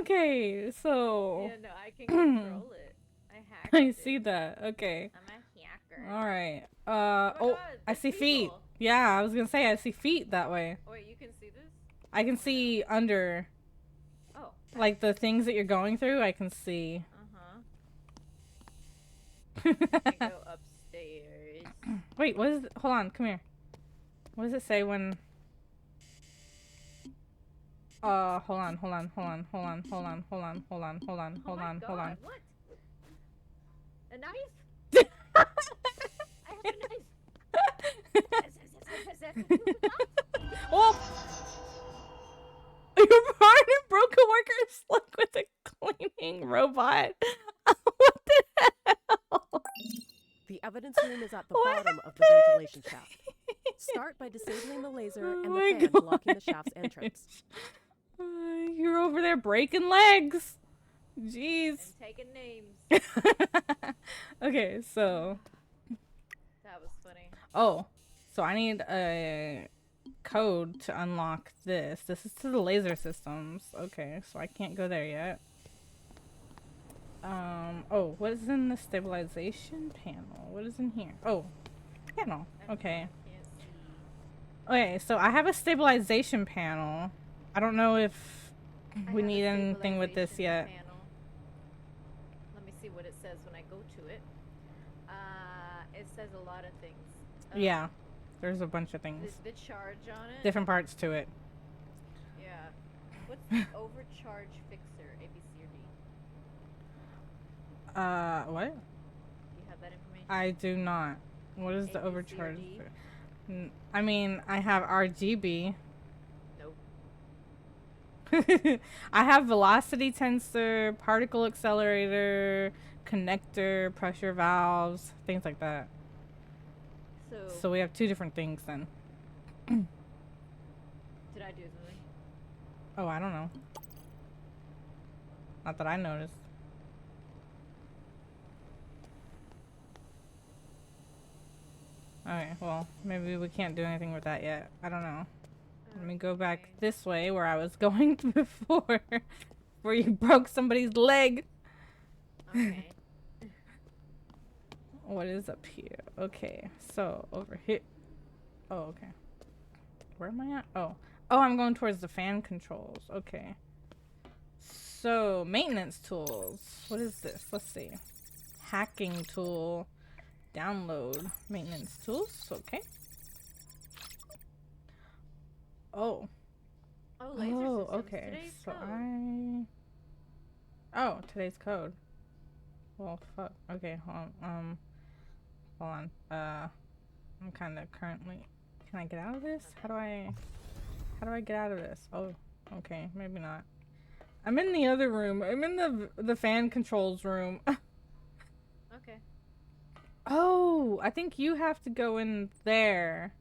Speaker 1: Okay, so.
Speaker 2: Yeah, no, I can control it. I hacked
Speaker 1: I
Speaker 2: it.
Speaker 1: see that. Okay.
Speaker 2: I'm a hacker.
Speaker 1: Alright.
Speaker 2: Oh my God,
Speaker 1: I see
Speaker 2: there's
Speaker 1: feet.
Speaker 2: people.
Speaker 1: Yeah, I was gonna say I see feet that way.
Speaker 2: Oh, wait, you can see this?
Speaker 1: I can see under,
Speaker 2: Oh.
Speaker 1: like the things that you're going through, I can see.
Speaker 2: I go upstairs.
Speaker 1: Wait, what is it? Hold on, come here. What does it say when... hold on.
Speaker 2: Oh my
Speaker 1: Hold on.
Speaker 2: God, what? A knife? I have a knife.
Speaker 1: Oh! Your partner broke a worker's leg with a cleaning robot. What the hell?
Speaker 3: The evidence room is at the bottom of the ventilation shaft. Start by disabling the laser and
Speaker 1: my
Speaker 3: the fan blocking the shaft's entrance.
Speaker 1: You're over there breaking legs. Jeez.
Speaker 2: And taking names.
Speaker 1: Okay, so.
Speaker 2: That was funny.
Speaker 1: Oh, so I need a code to unlock this. This is to the laser systems. Okay, so I can't go there yet. Oh, what is in the stabilization panel? What is in here? Oh, panel. Okay. Okay, so I have a stabilization panel. I don't know if we need anything with this yet.
Speaker 2: Panel. Let me see what it says when I go to it. It says a lot of things.
Speaker 1: Yeah, there's a bunch of things.
Speaker 2: The charge on it.
Speaker 1: Different parts to it.
Speaker 2: Yeah. What's the overcharge fixer? A, B, C, or D?
Speaker 1: What?
Speaker 2: Do you have that information?
Speaker 1: I do not. What is
Speaker 2: A,
Speaker 1: the
Speaker 2: B, C, or
Speaker 1: overcharge?
Speaker 2: D?
Speaker 1: I mean, I have RGB.
Speaker 2: Nope.
Speaker 1: I have velocity tensor, particle accelerator, connector, pressure valves, things like that. So we have two different things then.
Speaker 2: Did I do something?
Speaker 1: Oh, I don't know. Not that I noticed. Okay, well, maybe we can't do anything with that yet. I don't know. Let me go back this way where I was going before. Where you broke somebody's leg.
Speaker 2: Okay.
Speaker 1: What is up here? Okay, so over here. Oh, okay. Where am I at? Oh. Oh, I'm going towards the fan controls. Okay. So, maintenance tools. What is this? Let's see. Hacking tool. Download. Maintenance tools. Okay. Oh.
Speaker 2: Oh, laser
Speaker 1: Oh,
Speaker 2: systems.
Speaker 1: okay.
Speaker 2: Today's
Speaker 1: So
Speaker 2: code.
Speaker 1: Oh, today's code. Well, fuck. Okay, hold on. Hold on. I'm kind of currently. Can I get out of this? How do I get out of this? Oh, okay. Maybe not. I'm in the other room. I'm in the fan controls room.
Speaker 2: Okay.
Speaker 1: Oh, I think you have to go in there.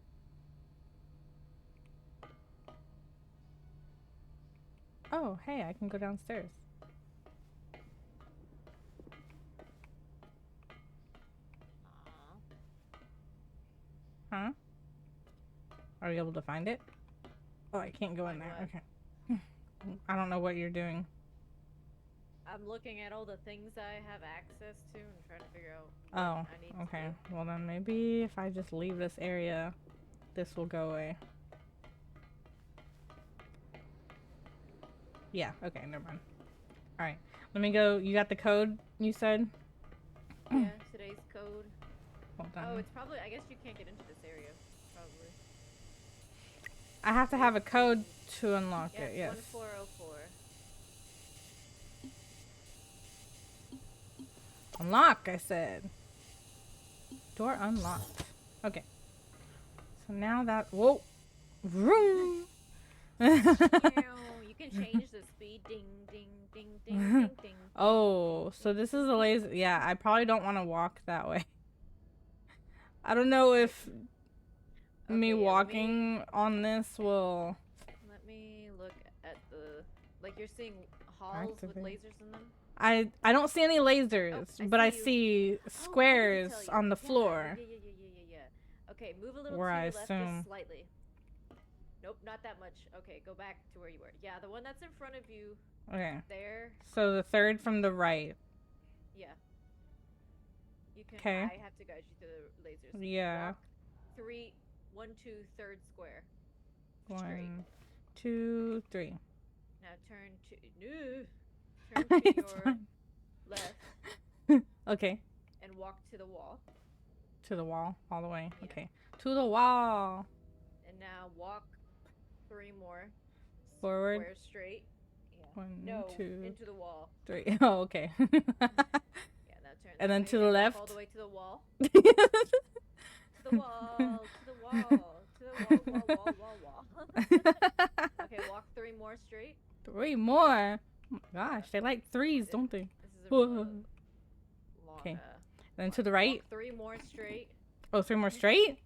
Speaker 1: Oh, hey, I can go downstairs. Huh? Are you able to find it? Oh, I can't go in there. Okay. I don't know what you're doing.
Speaker 2: I'm looking at all the things I have access to and trying to figure out
Speaker 1: Oh,
Speaker 2: what I need
Speaker 1: okay.
Speaker 2: to do.
Speaker 1: Well then maybe if I just leave this area, this will go away. Yeah, okay, never mind. Alright, let me go. You got the code you said?
Speaker 2: Yeah, today's code.
Speaker 1: Hold on.
Speaker 2: Oh, it's probably, I guess you can't get into this area. Probably.
Speaker 1: I have to have a code to unlock
Speaker 2: Yeah,
Speaker 1: it, yes.
Speaker 2: 1404.
Speaker 1: Unlock, I said. Door unlocked. Okay. So now that. Whoa! Vroom!
Speaker 2: You can change the speed. Ding, ding, ding, ding, ding, ding.
Speaker 1: Oh, so this is a laser. Yeah, I probably don't want to walk that way. I don't know if me walking on this will.
Speaker 2: Let me look at the. Like you're seeing halls with lasers in them?
Speaker 1: I don't see any lasers, but I see squares on the floor.
Speaker 2: Yeah. Okay, move a little
Speaker 1: Where
Speaker 2: to
Speaker 1: I
Speaker 2: the left
Speaker 1: assume.
Speaker 2: just slightly. Nope, not that much. Okay, go back to where you were. Yeah, the one that's in front of you.
Speaker 1: Okay.
Speaker 2: There.
Speaker 1: So the third from the right.
Speaker 2: Yeah. You can.
Speaker 1: Okay.
Speaker 2: I have to guide you through the lasers.
Speaker 1: Yeah.
Speaker 2: Walk 3, 1, 2, third square. Straight.
Speaker 1: 1, 2, 3.
Speaker 2: Now turn to. No. Turn to your left
Speaker 1: Okay.
Speaker 2: and walk to the wall.
Speaker 1: To the wall, all the way.
Speaker 2: Yeah.
Speaker 1: Okay. To the wall.
Speaker 2: And now walk 3 more.
Speaker 1: Forward.
Speaker 2: Square straight. Yeah.
Speaker 1: 1,
Speaker 2: No,
Speaker 1: 2,
Speaker 2: into the wall.
Speaker 1: 3. Oh, okay.
Speaker 2: Yeah, now turn.
Speaker 1: And then
Speaker 2: this
Speaker 1: to
Speaker 2: way
Speaker 1: the
Speaker 2: and walk
Speaker 1: left.
Speaker 2: all the way to the wall. To the wall. To the wall. To the wall. Okay, walk 3 more straight.
Speaker 1: 3 more. Oh my gosh, they like threes, don't they?
Speaker 2: This is a long.
Speaker 1: Okay. Then to the right.
Speaker 2: Walk 3 more straight.
Speaker 1: Oh, 3 more straight?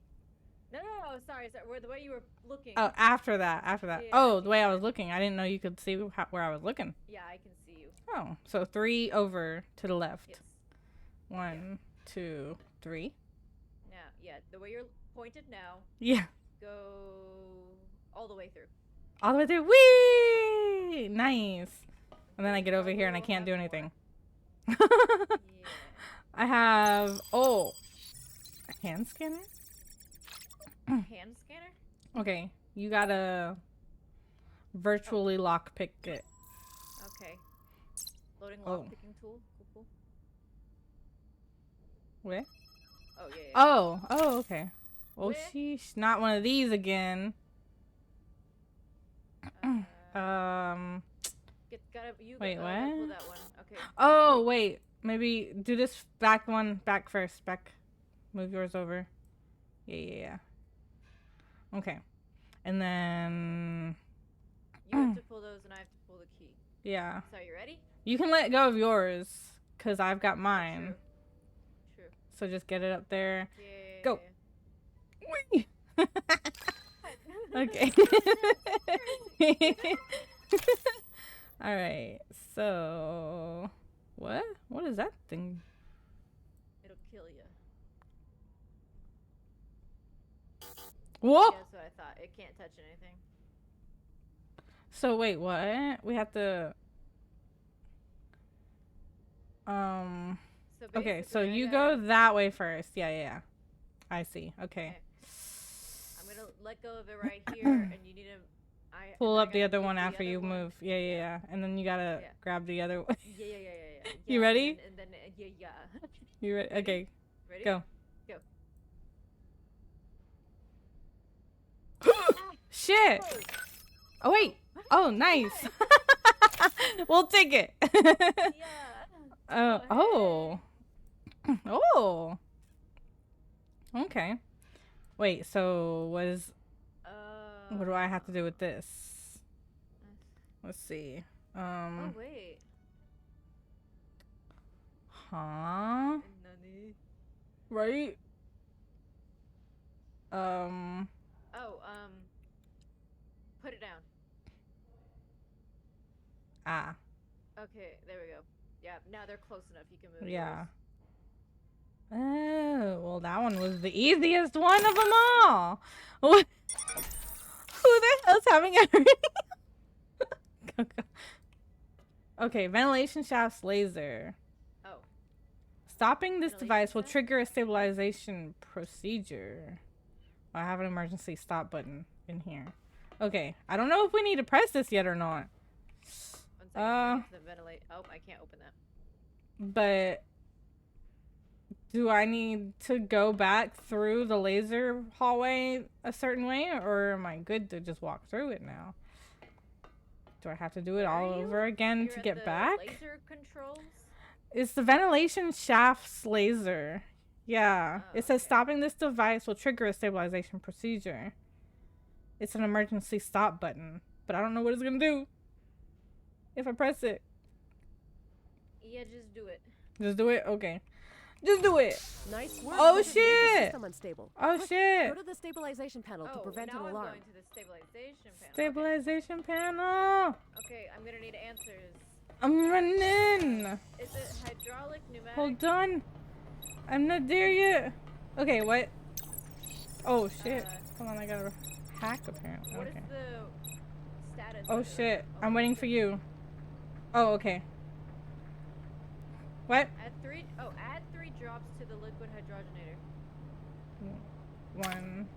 Speaker 2: No, sorry. Where the way you were looking.
Speaker 1: Oh, after that.
Speaker 2: Yeah,
Speaker 1: Oh, the way I was looking. I didn't know you could see where I was looking.
Speaker 2: Yeah, I can see you.
Speaker 1: Oh, so 3 over to the left.
Speaker 2: Yes.
Speaker 1: 1, 2, 3.
Speaker 2: Now, yeah, the way you're pointed now.
Speaker 1: Yeah.
Speaker 2: Go all the way through.
Speaker 1: All the way through. Whee! Nice. And then I get over here and I can't do anything.
Speaker 2: Yeah.
Speaker 1: I have, a hand scanner?
Speaker 2: Hand scanner?
Speaker 1: Okay, you gotta virtually lockpick it.
Speaker 2: Okay. Loading
Speaker 1: Oh.
Speaker 2: lockpicking tool. Cool.
Speaker 1: Where?
Speaker 2: Oh, yeah.
Speaker 1: Oh, okay. Oh,
Speaker 2: Where?
Speaker 1: sheesh. Not one of these again. Wait, what?
Speaker 2: Pull that one. Okay.
Speaker 1: Oh, wait. Maybe do this back one back first. Back. Move yours over. Yeah. Okay. And then...
Speaker 2: You have to pull those and I have to pull the key.
Speaker 1: Yeah.
Speaker 2: So, you ready?
Speaker 1: You can let go of yours, because I've got mine.
Speaker 2: True.
Speaker 1: So just get it up there.
Speaker 2: Yeah.
Speaker 1: Go. Whee! Okay. Alright, so... What? What is that thing?
Speaker 2: It'll kill you.
Speaker 1: Whoa!
Speaker 2: Yeah, that's what I thought. It can't touch anything.
Speaker 1: So wait, what? We have to...
Speaker 2: So
Speaker 1: Okay, so
Speaker 2: basically,
Speaker 1: you
Speaker 2: I
Speaker 1: go
Speaker 2: gotta-
Speaker 1: that way first. Yeah. I see. Okay.
Speaker 2: I'm gonna let go of it right here, and you need to
Speaker 1: Pull
Speaker 2: I
Speaker 1: up the
Speaker 2: gotta
Speaker 1: other
Speaker 2: move
Speaker 1: one
Speaker 2: the
Speaker 1: after
Speaker 2: other
Speaker 1: you
Speaker 2: one.
Speaker 1: move. Yeah. And then you gotta
Speaker 2: Yeah.
Speaker 1: grab the other one.
Speaker 2: Yeah.
Speaker 1: You ready?
Speaker 2: And then yeah.
Speaker 1: You ready? Okay,
Speaker 2: Ready?
Speaker 1: go.
Speaker 2: Go.
Speaker 1: Shit! Oh, wait. Oh, nice. We'll take it.
Speaker 2: Yeah.
Speaker 1: Oh. Okay. Wait, so what do I have to do with this? Let's see.
Speaker 2: Oh wait.
Speaker 1: Huh?
Speaker 2: Nani?
Speaker 1: Right?
Speaker 2: Put it down.
Speaker 1: Ah.
Speaker 2: Okay, there we go. Yeah, now they're close enough. You can move.
Speaker 1: Yeah.
Speaker 2: yours.
Speaker 1: Oh, well, that one was the easiest one of them all. What? Who the hell's having a... Okay, ventilation shafts laser.
Speaker 2: Oh.
Speaker 1: Stopping this
Speaker 2: Ventilation
Speaker 1: device will
Speaker 2: shaft?
Speaker 1: trigger a stabilization procedure. I have an emergency stop button in here. Okay, I don't know if we need to press this yet or not.
Speaker 2: 1 second. I have to ventilate. Oh, I can't open that.
Speaker 1: But do I need to go back through the laser hallway a certain way, or am I good to just walk through it now? Do I have to do it all over again to get back?
Speaker 2: Laser controls.
Speaker 1: It's the ventilation shafts laser. Yeah.
Speaker 2: Oh,
Speaker 1: It says
Speaker 2: okay.
Speaker 1: stopping this device will trigger a stabilization procedure. It's an emergency stop button, but I don't know what it's gonna do if I press it.
Speaker 2: Yeah, just do it.
Speaker 1: Just do it? Okay. Just do it!
Speaker 3: Nice work.
Speaker 1: Oh,
Speaker 3: Look at me, the
Speaker 1: shit.
Speaker 3: system unstable.
Speaker 1: Oh,
Speaker 3: Quick,
Speaker 1: shit!
Speaker 3: Go to the stabilization panel to prevent
Speaker 2: now
Speaker 3: an
Speaker 2: I'm
Speaker 3: alarm.
Speaker 2: going to the stabilization panel.
Speaker 1: Stabilization panel!
Speaker 2: Okay, I'm gonna need answers.
Speaker 1: I'm running!
Speaker 2: Is it hydraulic, pneumatic?
Speaker 1: Hold on. I'm not there yet. Okay, what? Oh, shit. Hold on, I gotta hack apparently.
Speaker 2: What
Speaker 1: Okay.
Speaker 2: is the status?
Speaker 1: Oh,
Speaker 2: of it?
Speaker 1: shit.
Speaker 2: Oh,
Speaker 1: I'm waiting for you. Oh, okay. What?
Speaker 2: Add 3 drops to the liquid hydrogenator.
Speaker 1: 1,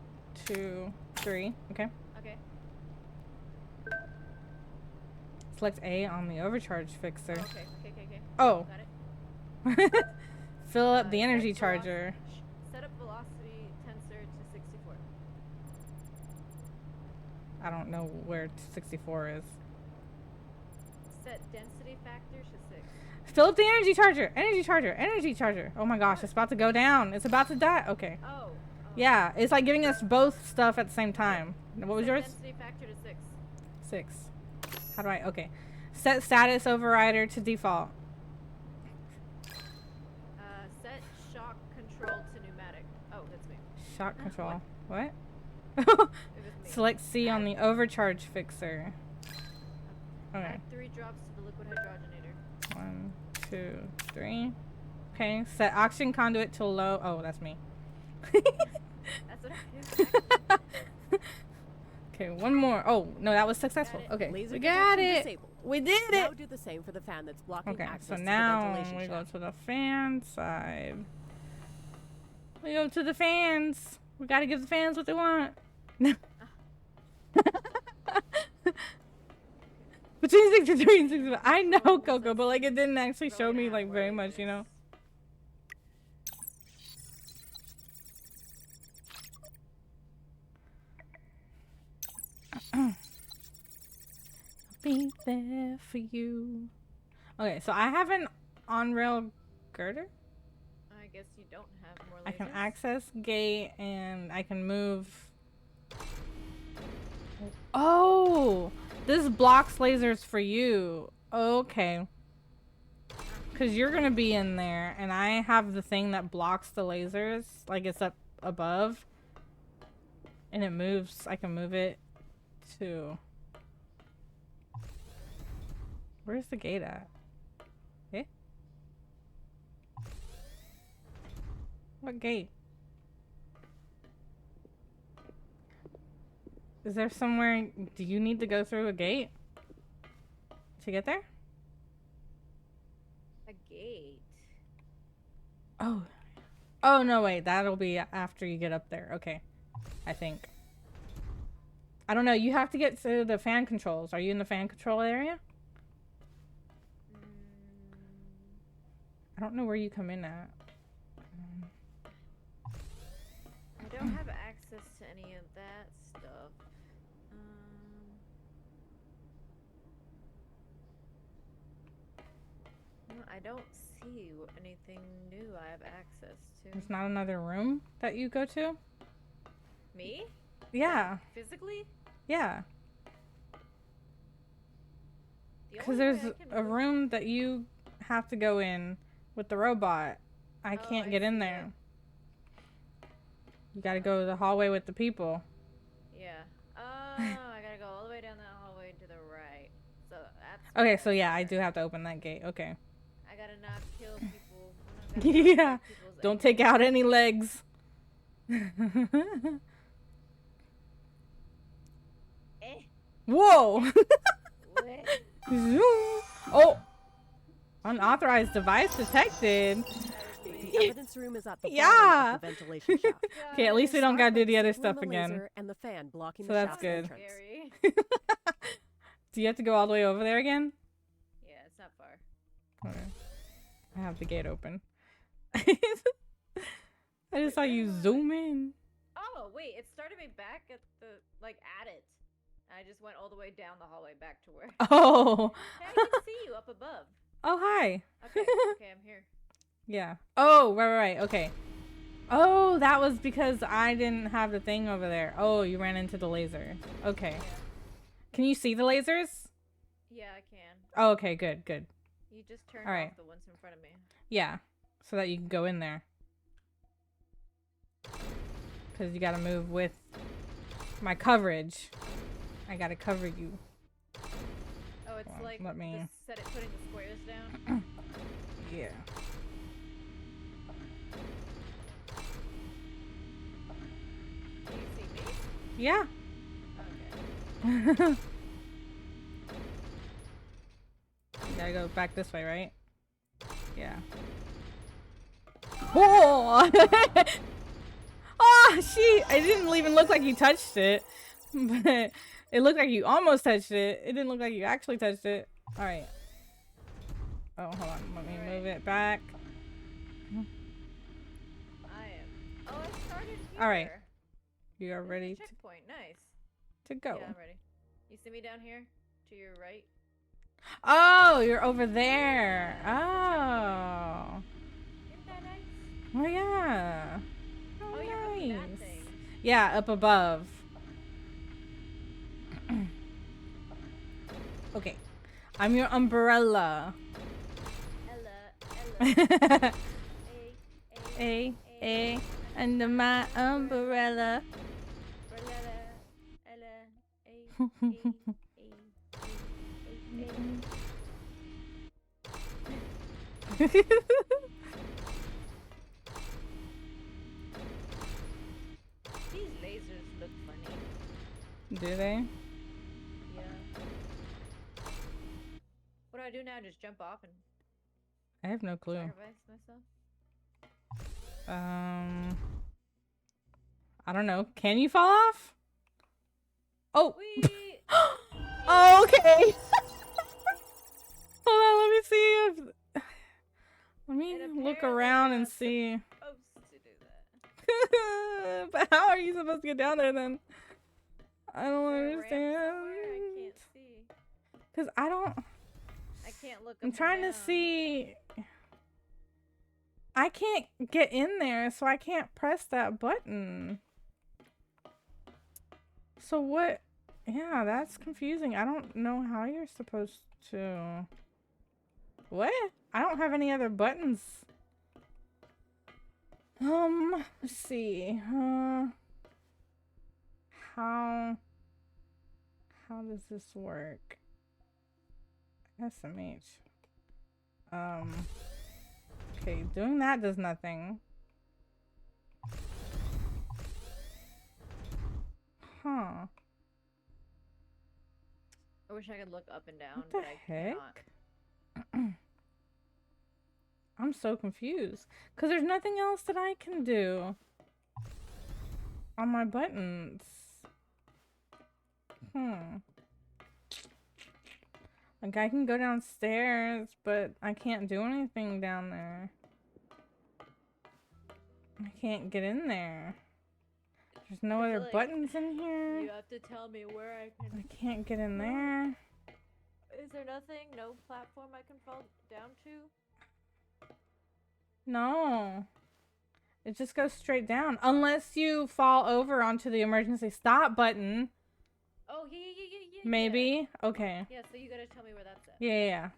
Speaker 1: 2, 3. Okay.
Speaker 2: Okay.
Speaker 1: Select A on the overcharge fixer.
Speaker 2: Okay.
Speaker 1: Oh.
Speaker 2: Got it.
Speaker 1: Fill up the
Speaker 2: Set
Speaker 1: energy
Speaker 2: veloc-
Speaker 1: charger.
Speaker 2: Set up velocity tensor to 64.
Speaker 1: I don't know where 64 is.
Speaker 2: Set density factor to 6.
Speaker 1: Fill up the energy charger. Energy charger. Oh my gosh, it's about to go down. It's about to die. Okay.
Speaker 2: Oh.
Speaker 1: Yeah, it's like giving us both stuff at the same time. What was
Speaker 2: Set
Speaker 1: yours?
Speaker 2: Density factor to 6.
Speaker 1: 6. How do I? Okay. Set status overrider to default.
Speaker 2: Set shock control to pneumatic. Oh, that's me.
Speaker 1: Shock control. What? Select C on the overcharge fixer. Okay.
Speaker 2: Add 3 drops to the liquid hydrogenator.
Speaker 1: 1, 2, 3. Okay. Set oxygen conduit to low. Oh, that's me.
Speaker 2: That's what I do.
Speaker 1: Okay, one more. Oh, no, that was successful. Okay,
Speaker 3: Laser
Speaker 1: we got
Speaker 3: detection
Speaker 1: it.
Speaker 3: disabled.
Speaker 1: We did
Speaker 3: Now
Speaker 1: it.
Speaker 3: do the same for the fan that's blocking
Speaker 1: Okay,
Speaker 3: access
Speaker 1: so
Speaker 3: to the
Speaker 1: now
Speaker 3: ventilation
Speaker 1: we go
Speaker 3: shaft.
Speaker 1: to the fan side. We go to the fans. We gotta give the fans what they want. Between 63 and 65. I know, Coco, but like it didn't actually show me like very much, you know. I'll be there for you. Okay, so I have an on-rail girder.
Speaker 2: I guess you don't have more lasers.
Speaker 1: I can access gate and I can move. Oh, this blocks lasers for you. Okay. Because you're going to be in there and I have the thing that blocks the lasers. Like it's up above. And it moves. I can move it to... Where's the gate at? Eh? What gate? Is there somewhere... Do you need to go through a gate to get there?
Speaker 2: A gate.
Speaker 1: Oh. Oh, no, wait. That'll be after you get up there. Okay. I think. I don't know. You have to get to the fan controls. Are you in the fan control area? I don't know where you come in at.
Speaker 2: I don't have access to any of that stuff. No, I don't see anything new I have access to.
Speaker 1: There's not another room that you go to?
Speaker 2: Me?
Speaker 1: Yeah.
Speaker 2: Physically?
Speaker 1: Yeah.
Speaker 2: The
Speaker 1: Because
Speaker 2: only way
Speaker 1: there's
Speaker 2: I can
Speaker 1: a
Speaker 2: move-
Speaker 1: room that you have to go in with the robot. I
Speaker 2: Oh,
Speaker 1: can't
Speaker 2: I
Speaker 1: get in
Speaker 2: see
Speaker 1: there. You gotta go to the hallway with the people.
Speaker 2: Yeah. Oh, I gotta go all the way down that hallway to the right. So that's.
Speaker 1: Okay, so yeah, I do have to open that gate. Okay.
Speaker 2: I gotta not kill people. I gotta not
Speaker 1: Yeah.
Speaker 2: break people's
Speaker 1: Don't take out any legs.
Speaker 2: Eh.
Speaker 1: Whoa!
Speaker 2: What?
Speaker 1: Zoom. Oh! Unauthorized device detected.
Speaker 3: The evidence room is at the
Speaker 1: Yeah.
Speaker 3: bottom of the ventilation shaft.
Speaker 1: Okay, at least we don't gotta do the other
Speaker 3: Starbucks,
Speaker 1: stuff
Speaker 3: room
Speaker 1: again.
Speaker 3: laser, and the fan blocking
Speaker 1: So
Speaker 3: the
Speaker 1: that's
Speaker 3: shaft's
Speaker 1: good.
Speaker 3: entrance.
Speaker 2: Scary.
Speaker 1: Do you have to go all the way over there again?
Speaker 2: Yeah, it's not far.
Speaker 1: Okay. I have the gate open. I just saw you zoom in.
Speaker 2: Oh wait, it started me back at the at it. I just went all the way down the hallway back to where.
Speaker 1: Oh.
Speaker 2: Hey, I can see you up above.
Speaker 1: Oh, hi.
Speaker 2: Okay, okay, I'm here.
Speaker 1: Yeah. Oh, right. Okay. Oh, that was because I didn't have the thing over there. Oh, you ran into the laser. Okay.
Speaker 2: Yeah.
Speaker 1: Can you see the lasers?
Speaker 2: Yeah, I can.
Speaker 1: Oh, okay. Good.
Speaker 2: You just turned
Speaker 1: All right.
Speaker 2: off the ones in front of me.
Speaker 1: Yeah. So that you can go in there. Because you got to move with my coverage. I got to cover you.
Speaker 2: Oh, it's
Speaker 1: Hold on,
Speaker 2: like
Speaker 1: let me-
Speaker 2: putting the squares down.
Speaker 1: Yeah.
Speaker 2: Do you see me?
Speaker 1: Yeah.
Speaker 2: Okay.
Speaker 1: Gotta go back this way, right? Yeah. Oh! Oh, she! It didn't even look like you touched it. But it looked like you almost touched it. It didn't look like you actually touched it. Alright. Oh, hold on. Let me move it back.
Speaker 2: I am. Oh, I started here.
Speaker 1: All right. You are
Speaker 2: There's a
Speaker 1: ready
Speaker 2: checkpoint. Nice.
Speaker 1: to go.
Speaker 2: Yeah, I'm ready. You see me down here? To your right?
Speaker 1: Oh, you're over there. Oh.
Speaker 2: Isn't that nice?
Speaker 1: Oh, yeah.
Speaker 2: Oh, you're moving that
Speaker 1: nice.
Speaker 2: thing.
Speaker 1: Yeah, up above. Okay. I'm your umbrella.
Speaker 2: Ella.
Speaker 1: A, under my umbrella.
Speaker 2: These lasers look funny.
Speaker 1: Do they?
Speaker 2: Yeah. What do I do now? Just jump off and
Speaker 1: I have no clue.
Speaker 2: sacrifice myself?
Speaker 1: I don't know. Can you fall off? Oh.
Speaker 2: Wee!
Speaker 1: Oh, okay. Hold on, let me see if. Let me
Speaker 2: And
Speaker 1: look
Speaker 2: apparently
Speaker 1: around
Speaker 2: we're
Speaker 1: and
Speaker 2: not
Speaker 1: see.
Speaker 2: Supposed to do that.
Speaker 1: But how are you supposed to get down there then? I don't
Speaker 2: Is there a ramp
Speaker 1: understand.
Speaker 2: somewhere? I can't see.
Speaker 1: Cause I don't.
Speaker 2: I can't look.
Speaker 1: I'm
Speaker 2: up
Speaker 1: trying
Speaker 2: and
Speaker 1: to
Speaker 2: down.
Speaker 1: see. I can't get in there, so I can't press that button. So what? Yeah, that's confusing. I don't know how you're supposed to. What? I don't have any other buttons. Let's see. How does this work? SMH. Okay, doing that does nothing. Huh.
Speaker 2: I wish I could look up and down,
Speaker 1: What the
Speaker 2: but I
Speaker 1: heck?
Speaker 2: cannot.
Speaker 1: I'm so confused. Because there's nothing else that I can do on my buttons. Like, I can go downstairs, but I can't do anything down there. I can't get in there. There's no
Speaker 2: I
Speaker 1: other
Speaker 2: feel like
Speaker 1: buttons in here.
Speaker 2: You have to tell me where I can.
Speaker 1: I can't get in there.
Speaker 2: Is there nothing? No platform I can fall down to?
Speaker 1: No. It just goes straight down. Unless you fall over onto the emergency stop button.
Speaker 2: Oh, yeah.
Speaker 1: Maybe? Okay.
Speaker 2: Yeah, so you gotta tell me where that's at.
Speaker 1: Yeah.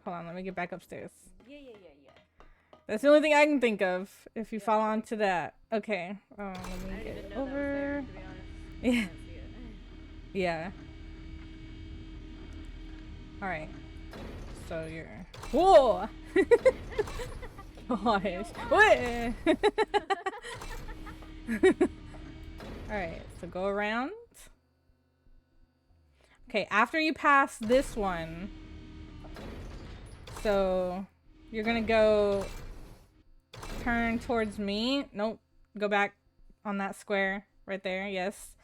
Speaker 1: Hold on, let me get back upstairs.
Speaker 2: Yeah.
Speaker 1: That's the only thing I can think of if you
Speaker 2: Yeah,
Speaker 1: fall
Speaker 2: okay.
Speaker 1: onto that. Okay. Let
Speaker 2: I
Speaker 1: me
Speaker 2: didn't
Speaker 1: get
Speaker 2: even know
Speaker 1: over.
Speaker 2: that was there, to be honest.
Speaker 1: Yeah.
Speaker 2: I can't see it.
Speaker 1: Yeah. Alright. So you're. Whoa! Gosh. What? Alright, so go around. Okay, after you pass this one, so you're gonna go turn towards me. Nope. Go back on that square right there. Yes.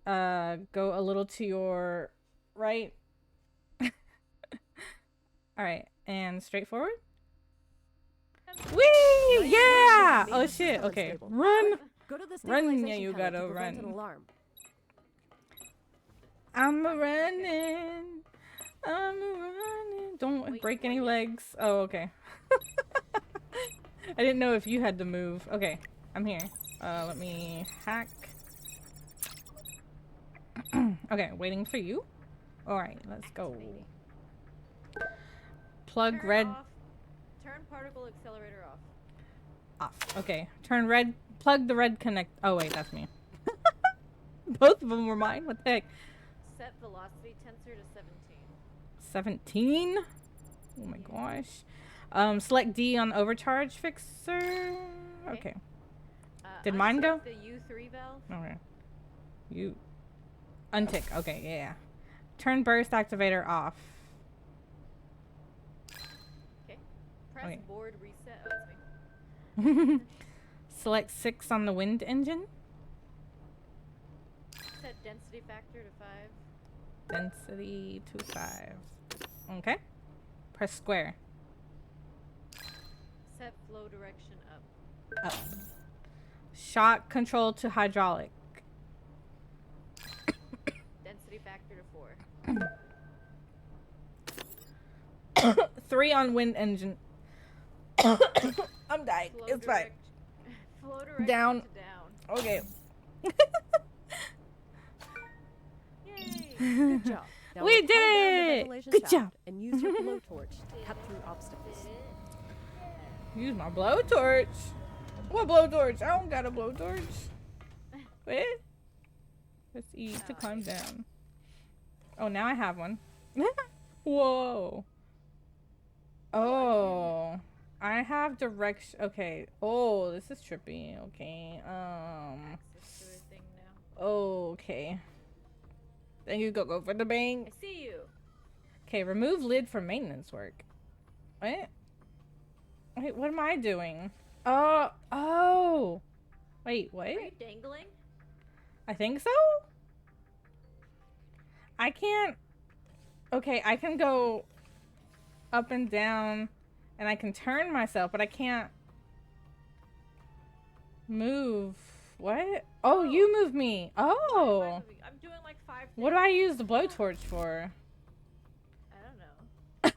Speaker 1: Go a little to your right. Alright, and straight forward. Whee! Yeah! Oh shit, okay. Run!
Speaker 3: Go to the
Speaker 1: Run, yeah,
Speaker 3: stabilization
Speaker 1: you
Speaker 3: panel
Speaker 1: gotta
Speaker 3: to prevent
Speaker 1: run.
Speaker 3: an alarm.
Speaker 1: I'm a running. Don't break any legs. Oh, okay. I didn't know if you had to move. Okay, I'm here. Let me hack. Okay, waiting for you. Alright, let's go. Plug
Speaker 2: Turn
Speaker 1: red
Speaker 2: off. Turn particle accelerator off.
Speaker 1: off. Okay, turn red. Plug the red connect. Oh, wait, that's me. Both of them were mine. What the heck?
Speaker 2: Set velocity tensor to
Speaker 1: 17?
Speaker 2: 17.
Speaker 1: Oh my gosh. Select D on overcharge fixer. Okay. Did mine go?
Speaker 2: The U3 valve.
Speaker 1: Okay. You. Untick. Okay, yeah. Turn burst activator off.
Speaker 2: Okay. Press
Speaker 1: Okay.
Speaker 2: board reset. Oh, that's me.
Speaker 1: Select 6 on the wind engine.
Speaker 2: Set density factor to 5.
Speaker 1: Density to 5. Okay. Press square.
Speaker 2: Set flow direction up.
Speaker 1: Up. Shock control to hydraulic.
Speaker 2: Density factor to 4.
Speaker 1: 3 on wind engine. I'm dying.
Speaker 2: Flow
Speaker 1: It's fine.
Speaker 2: Flow direction
Speaker 1: Down.
Speaker 2: to down.
Speaker 1: Okay.
Speaker 2: Yay!
Speaker 3: Good job. Now
Speaker 1: We
Speaker 3: rappel down the
Speaker 1: did it!
Speaker 3: ventilation
Speaker 1: Good
Speaker 3: shaft
Speaker 1: job.
Speaker 3: And use your blowtorch to cut through obstacles.
Speaker 1: Use my blowtorch. What blowtorch? I don't got a blowtorch. Wait. Press E to
Speaker 2: Oh,
Speaker 1: climb
Speaker 2: there you go.
Speaker 1: down. Oh, now I have one. Whoa. Oh. I have direction. Okay. Oh, this is trippy. Okay.
Speaker 2: Access to a thing now.
Speaker 1: Okay. Thank you, Coco, for the bang.
Speaker 2: I see you.
Speaker 1: Okay, remove lid for maintenance work. What? Wait, what am I doing? Oh. Wait, what?
Speaker 2: Are you dangling?
Speaker 1: I think so? I can't. Okay, I can go up and down and I can turn myself, but I can't move. What? Oh, you move me.
Speaker 2: Why am I
Speaker 1: Oh.
Speaker 2: moving? I'm doing like 5 things.
Speaker 1: What do I use the blowtorch for?
Speaker 2: I don't know.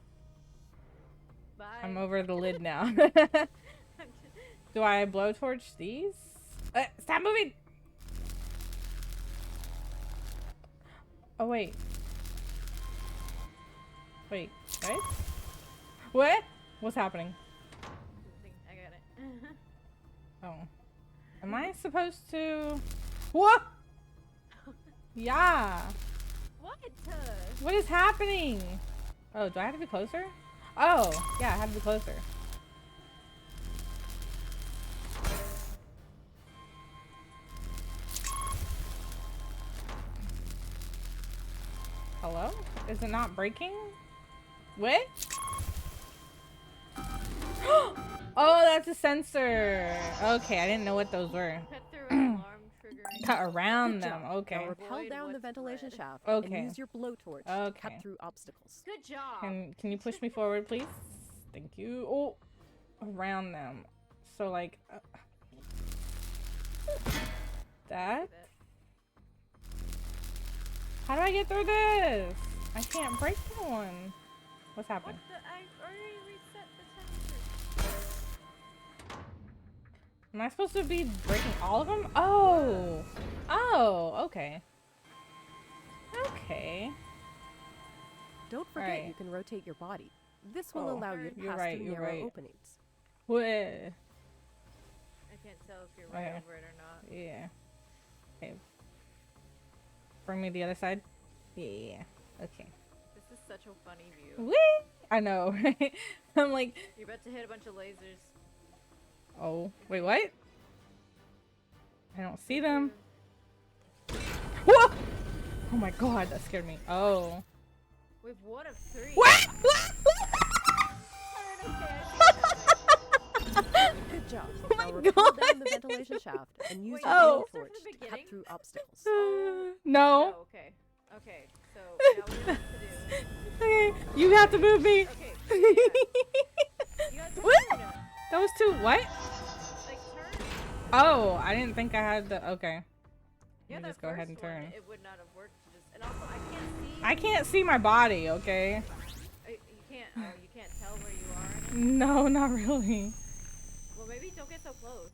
Speaker 2: Bye.
Speaker 1: I'm over the lid now.
Speaker 2: I'm just-
Speaker 1: Do I blowtorch these? Stop moving! Oh, wait. Wait, what? What? What's happening?
Speaker 2: I got it.
Speaker 1: Oh. Am I supposed to... What? Yeah.
Speaker 2: What?
Speaker 1: What is happening? Oh, do I have to be closer? Oh, yeah, I have to be closer. Hello? Is it not breaking? What? Oh, that's a sensor. Okay, I didn't know what those were.
Speaker 2: Cut through an alarm triggering.
Speaker 1: Cut around
Speaker 3: Good
Speaker 1: them.
Speaker 3: job.
Speaker 1: Okay.
Speaker 3: Now rappel
Speaker 2: Avoid
Speaker 3: down the
Speaker 2: what's
Speaker 3: ventilation
Speaker 2: red.
Speaker 3: shaft
Speaker 1: Okay.
Speaker 3: and use your blowtorch to
Speaker 1: Okay.
Speaker 3: cut through obstacles.
Speaker 2: Good job.
Speaker 1: Can you push me forward, please? Thank you. Oh, around them. So like that. How do I get through this? I can't break that one. What's
Speaker 2: What
Speaker 1: happening?
Speaker 2: the? I already reset the temperature.
Speaker 1: Am I supposed to be breaking all of them? Oh. Oh, okay. Okay.
Speaker 3: Don't forget
Speaker 1: Right.
Speaker 3: you can rotate your body. This will
Speaker 1: Oh,
Speaker 3: allow you to
Speaker 1: you're
Speaker 3: pass
Speaker 1: right,
Speaker 3: through
Speaker 1: you're
Speaker 3: narrow
Speaker 1: right.
Speaker 3: openings.
Speaker 1: What?
Speaker 2: I can't tell if you're right
Speaker 1: Okay.
Speaker 2: over it or not.
Speaker 1: Yeah. Okay. Bring me the other side. Yeah. Okay.
Speaker 2: This is such a funny view.
Speaker 1: Whee! I know, right? I'm like,
Speaker 2: You're about to hit a bunch of lasers.
Speaker 1: oh, wait, what? I don't see them. Whoa! Oh my god, that scared me. Oh.
Speaker 2: We've one of 3.
Speaker 1: What?
Speaker 3: Good job.
Speaker 1: Oh my
Speaker 3: now rappel
Speaker 1: God.
Speaker 3: down the ventilation shaft and use
Speaker 2: Wait,
Speaker 3: your
Speaker 1: Oh.
Speaker 3: blowtorch
Speaker 2: start from the
Speaker 3: to cut
Speaker 2: beginning?
Speaker 3: through obstacles.
Speaker 1: No.
Speaker 2: Oh, okay. Okay, so now what do you want to do?
Speaker 1: Okay, you have to move me.
Speaker 2: Okay, yeah, yeah. You gotta turn
Speaker 1: What?
Speaker 2: or no?
Speaker 1: That was too what?
Speaker 2: Like turn?
Speaker 1: Oh, I didn't think I had the. Okay.
Speaker 2: Yeah,
Speaker 1: Let me
Speaker 2: that
Speaker 1: just go ahead
Speaker 2: first
Speaker 1: and
Speaker 2: one,
Speaker 1: turn.
Speaker 2: it would not have worked to just. And also, I can't see.
Speaker 1: I can't see my body. Okay.
Speaker 2: You can't. Oh, you can't tell where you are.
Speaker 1: No, not really.
Speaker 2: Well, maybe don't get so close.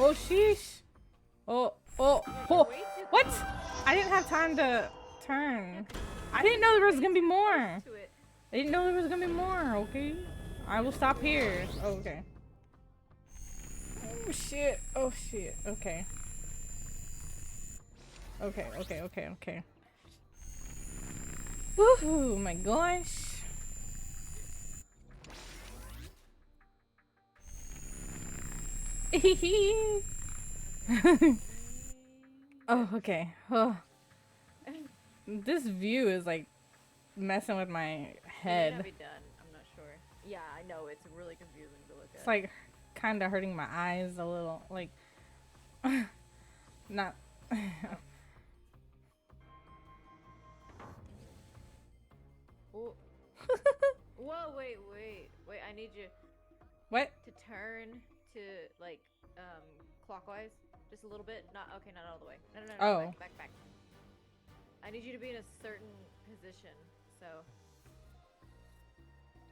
Speaker 1: Oh sheesh. Oh.
Speaker 2: You're
Speaker 1: Oh.
Speaker 2: way too
Speaker 1: What?
Speaker 2: close.
Speaker 1: I didn't have time to turn. I didn't know there was gonna be more.
Speaker 2: To it.
Speaker 1: I didn't know there was gonna be more. Okay. I will stop here. Oh, okay. Oh shit. Oh shit. Okay. Okay. Okay. Okay. Okay. Woohoo! My gosh. Oh, okay. Oh. This view is like messing with my
Speaker 2: It may not
Speaker 1: head.
Speaker 2: be done. I'm not sure. Yeah, I know it's really confusing to look at.
Speaker 1: It's like kind of hurting my eyes a little. Like, not.
Speaker 2: Oh. Whoa! Wait! I need you
Speaker 1: What?
Speaker 2: to turn to like clockwise, just a little bit. Not okay. Not all the way. No.
Speaker 1: Oh.
Speaker 2: Back. I need you to be in a certain position. So.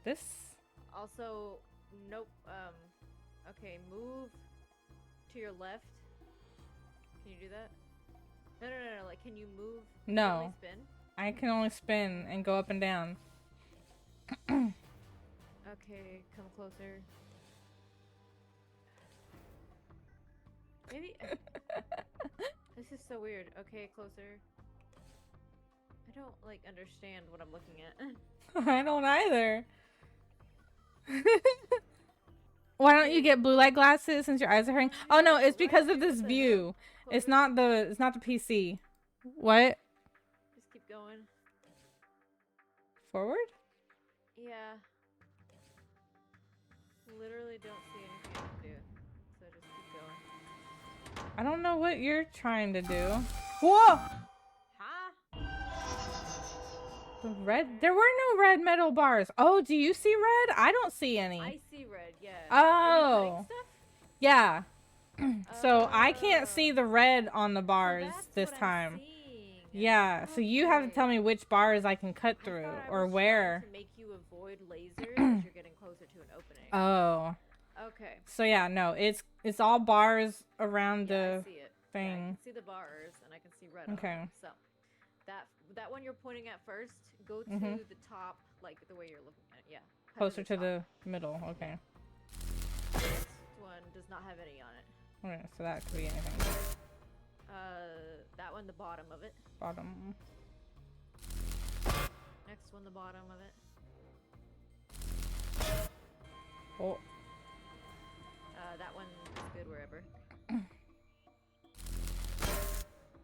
Speaker 1: This?
Speaker 2: Also, nope. Okay, move to your left. Can you do that? No. Like, can you move? Can you only
Speaker 1: No.
Speaker 2: spin?
Speaker 1: I can only spin and go up and down.
Speaker 2: Okay, come closer. Maybe. This is so weird. Okay, closer. I don't like understand what I'm looking at.
Speaker 1: I don't either. Why don't you get blue light glasses since your eyes are hurting? Oh no, it's because of this view. It's not the PC. What?
Speaker 2: Just keep going.
Speaker 1: Forward?
Speaker 2: Yeah. Literally don't see anything to do. So just keep going.
Speaker 1: I don't know what you're trying to do. Whoa!
Speaker 2: Huh?
Speaker 1: The red? There were no red metal bars. Oh, do you see red? I don't see any.
Speaker 2: I see red, yeah.
Speaker 1: Oh.
Speaker 2: Are you cutting stuff?
Speaker 1: Yeah. So I can't see the red on the bars this time. Yeah, so you have to tell me which bars I can cut through or where.
Speaker 2: To make you avoid lasers as you're getting closer to an opening.
Speaker 1: Oh.
Speaker 2: Okay.
Speaker 1: So yeah, no, it's all bars around
Speaker 2: Yeah,
Speaker 1: the
Speaker 2: I see it.
Speaker 1: thing.
Speaker 2: Yeah, I can see the bars and I can see red.
Speaker 1: Okay.
Speaker 2: On it. So that one you're pointing at first. Go to the top, like the way you're looking at it. Yeah.
Speaker 1: Closer to the middle. Okay.
Speaker 2: This one does not have any on it.
Speaker 1: Okay, so that could be anything.
Speaker 2: That one, the bottom of it.
Speaker 1: Bottom.
Speaker 2: Next one, the bottom of it.
Speaker 1: Oh.
Speaker 2: That one is good wherever.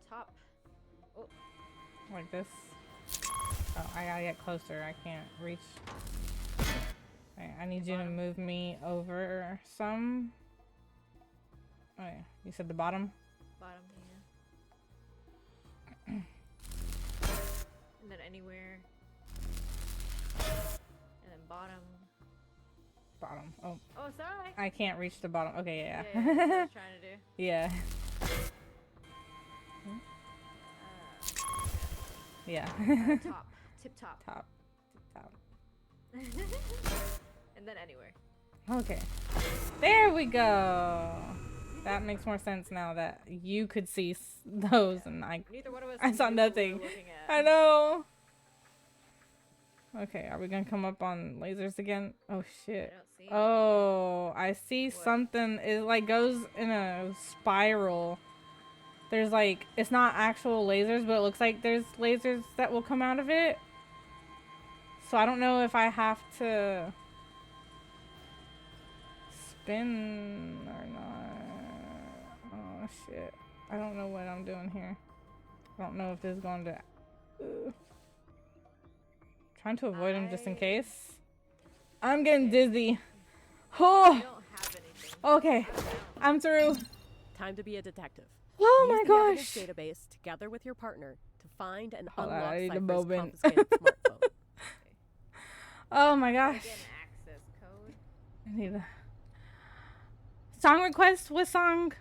Speaker 2: Top. Oh.
Speaker 1: Like this. Oh, I gotta get closer. I can't reach. Okay, I need you to move me over some. Oh yeah, you said the bottom?
Speaker 2: Bottom, yeah. And then anywhere. And then bottom.
Speaker 1: Bottom. Oh.
Speaker 2: Oh, sorry.
Speaker 1: I can't reach the bottom. Okay, yeah.
Speaker 2: Yeah, that's what I was trying to do.
Speaker 1: Yeah. Yeah.
Speaker 2: Top. Tip top.
Speaker 1: Top. Top.
Speaker 2: And then anywhere.
Speaker 1: Okay. There we go. That makes more sense now that you could see those and
Speaker 2: Neither one of us
Speaker 1: I saw
Speaker 2: knew what we
Speaker 1: nothing.
Speaker 2: were looking at.
Speaker 1: I know. Okay, are we gonna come up on lasers again? Oh shit.
Speaker 2: I don't see
Speaker 1: Oh, I see
Speaker 2: What?
Speaker 1: something. It like goes in a spiral. There's like, it's not actual lasers, but it looks like there's lasers that will come out of it. So I don't know if I have to spin or not. Oh shit. I don't know what I'm doing here. I don't know if this is going to... Trying to avoid him just in case. I'm getting dizzy. Oh!
Speaker 2: I don't have anything.
Speaker 1: Okay. I'm through.
Speaker 3: Time to be a detective.
Speaker 1: Oh
Speaker 3: Use
Speaker 1: my
Speaker 3: the evidence
Speaker 1: gosh.
Speaker 3: database together with your partner to find and
Speaker 1: Hold on,
Speaker 3: unlock
Speaker 1: I need a
Speaker 3: Cypher's
Speaker 1: moment.
Speaker 3: confiscated smartphone.
Speaker 1: Oh my
Speaker 2: Gotta
Speaker 1: gosh.
Speaker 2: get an access code.
Speaker 1: I need a song request. What song?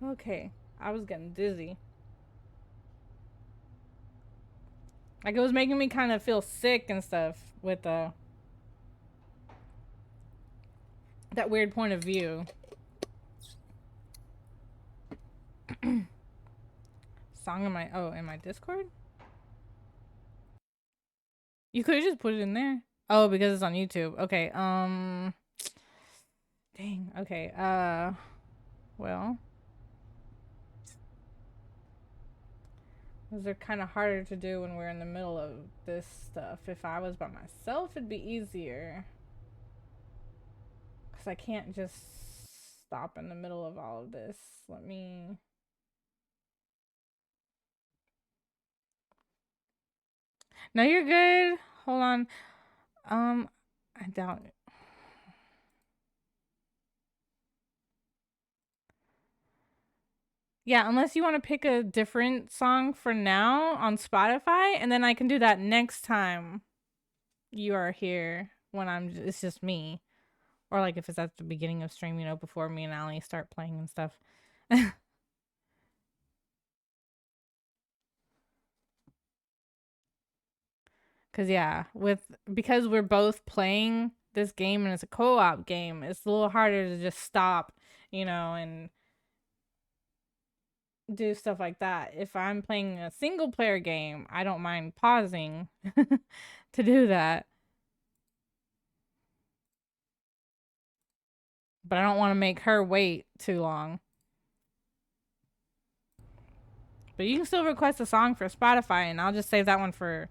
Speaker 1: Okay, I was getting dizzy. Like it was making me kind of feel sick and stuff with that weird point of view. Song in my Discord? You could have just put it in there. Oh, because it's on YouTube. Okay, dang, okay, well. Those are kind of harder to do when we're in the middle of this stuff. If I was by myself, it'd be easier. Because I can't just stop in the middle of all of this. Let me... No, you're good. Hold on. I doubt it. Yeah, unless you want to pick a different song for now on Spotify, and then I can do that next time you are here when it's just me. Or like if it's at the beginning of stream, you know, before me and Allie start playing and stuff. Cause yeah, because we're both playing this game and it's a co-op game, it's a little harder to just stop, you know, and do stuff like that. If I'm playing a single player game, I don't mind pausing to do that. But I don't want to make her wait too long. But you can still request a song for Spotify, and I'll just save that one for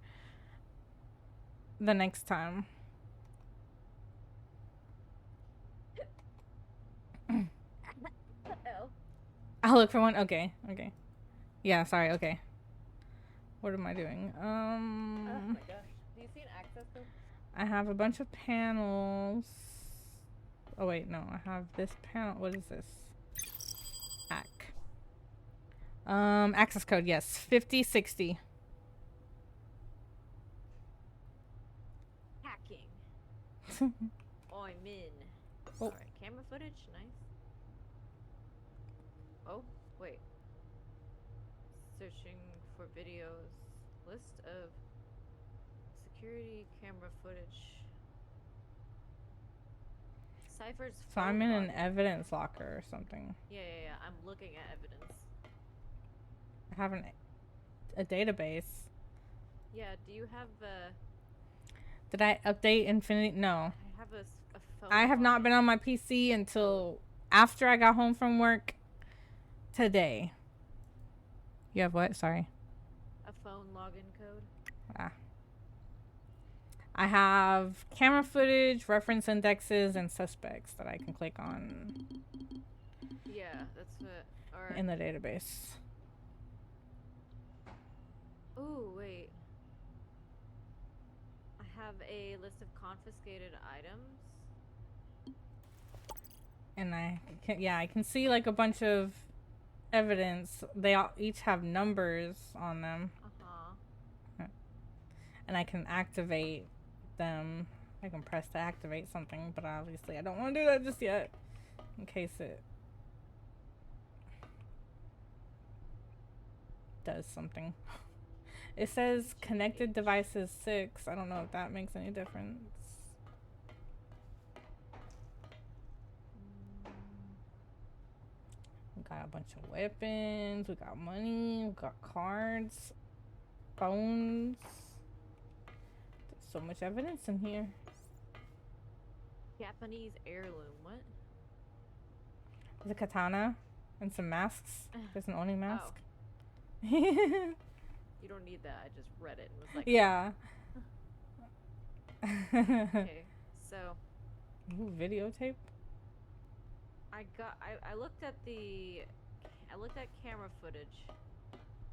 Speaker 1: the next time. I'll look for one. Okay. Yeah, sorry. Okay. What am I doing?
Speaker 2: Oh my gosh. Do you see an access code?
Speaker 1: I have a bunch of panels. Oh wait, no. I have this panel. What is this? Hack. Access code. Yes, 5060.
Speaker 2: Hacking. Oh, I'm in.
Speaker 1: Oh.
Speaker 2: Alright, camera footage. Nice. Oh, wait. Searching for videos. List of security camera footage. Cypher's
Speaker 1: So I'm
Speaker 2: phone
Speaker 1: in an
Speaker 2: login.
Speaker 1: evidence locker or something.
Speaker 2: Yeah. I'm looking at evidence.
Speaker 1: I have a database.
Speaker 2: Yeah, do you have
Speaker 1: Did I update Infinity? No.
Speaker 2: I have a phone
Speaker 1: I have not
Speaker 2: login.
Speaker 1: been on my PC until after I got home from work today. You have what? Sorry.
Speaker 2: A phone login code?
Speaker 1: Ah. I have camera footage, reference indexes, and suspects that I can click on
Speaker 2: Yeah, that's what. Or
Speaker 1: in the database.
Speaker 2: ooh, wait. I have a list of confiscated items.
Speaker 1: And I can see like a bunch of evidence. They all each have numbers on them. And I can activate them. I can press to activate something, but obviously I don't want to do that just yet. In case it does something. It says connected devices 6. I don't know if that makes any difference. We got a bunch of weapons. We got money. We got cards. Phones. There's so much evidence in here.
Speaker 2: Japanese heirloom. What?
Speaker 1: There's a katana and some masks. There's an Oni mask.
Speaker 2: You don't need that. I just read it and was like,
Speaker 1: Yeah.
Speaker 2: okay, so
Speaker 1: Ooh, videotape.
Speaker 2: I looked at camera footage.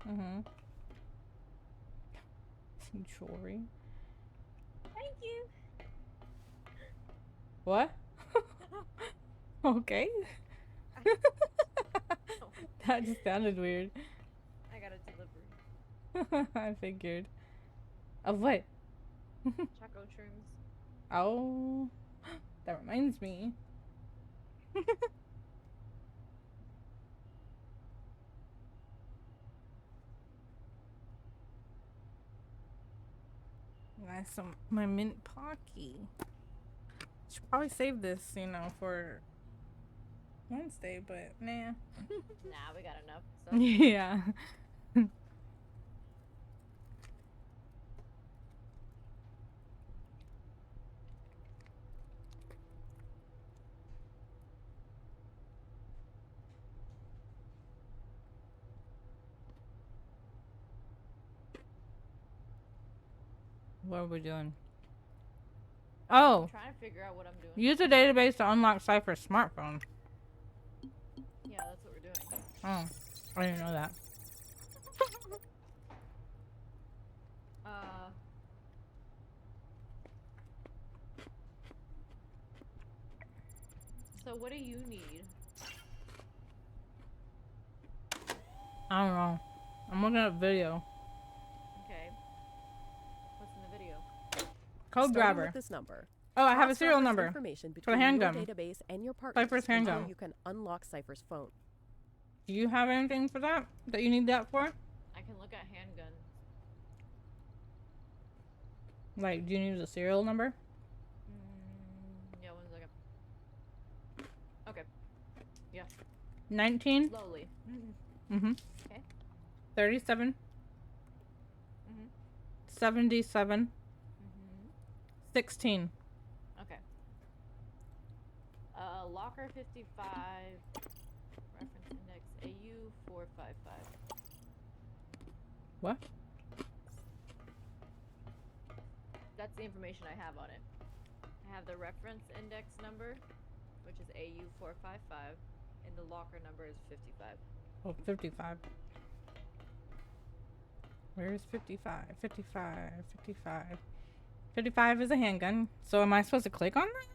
Speaker 1: Mm-hmm. Some jewelry.
Speaker 2: Thank you.
Speaker 1: What? Okay. That just sounded weird.
Speaker 2: I got a delivery.
Speaker 1: I figured. Of what?
Speaker 2: Choco shrooms.
Speaker 1: Oh, that reminds me. Got some my mint pocky. Should probably save this, for Wednesday, but nah.
Speaker 2: Nah, we got enough. So.
Speaker 1: Yeah. What are we doing? Oh.
Speaker 2: I'm trying to figure out what I'm doing.
Speaker 1: Use the database to unlock Cypher's smartphone.
Speaker 2: Yeah, that's what we're doing.
Speaker 1: Oh. I didn't know that.
Speaker 2: So what do you need?
Speaker 1: I don't know. I'm looking at video.
Speaker 2: Okay. What's in the video?
Speaker 1: Code grabber.
Speaker 3: With this number.
Speaker 1: Oh, I have a serial number
Speaker 3: Information
Speaker 1: for the
Speaker 3: between
Speaker 1: handgun.
Speaker 3: your database and your partners
Speaker 1: Cypher's handgun.
Speaker 3: until you can unlock Cypher's phone.
Speaker 1: Do you have anything for that? That you need that for?
Speaker 2: I can look at handguns.
Speaker 1: Like, do you need the serial number?
Speaker 2: Yeah, 1 second. Okay. Yeah.
Speaker 1: 19.
Speaker 2: Slowly.
Speaker 1: Mm-hmm.
Speaker 2: Okay.
Speaker 1: 37.
Speaker 2: Mm-hmm.
Speaker 1: 77.
Speaker 2: Mm-hmm.
Speaker 1: 16.
Speaker 2: Okay. Locker 55. Reference index AU455.
Speaker 1: 455. What?
Speaker 2: That's the information I have on it. I have the reference index number, which is AU455, and the locker number is 55.
Speaker 1: Oh, 55. Where is 55? 55, 55. 55 is a handgun. So am I supposed to click on that?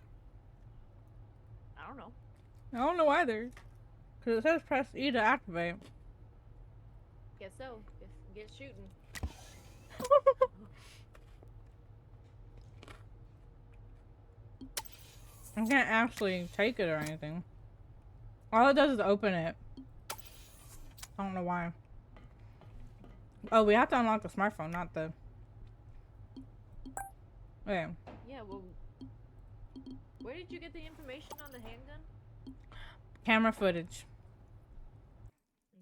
Speaker 2: I don't know.
Speaker 1: I don't know either. Because it says press E to activate.
Speaker 2: Guess so. Get shooting.
Speaker 1: I can't actually take it or anything. All it does is open it. I don't know why. Oh, we have to unlock the smartphone, not the... Okay.
Speaker 2: Yeah, well... Where did you get the information on the handgun?
Speaker 1: Camera footage.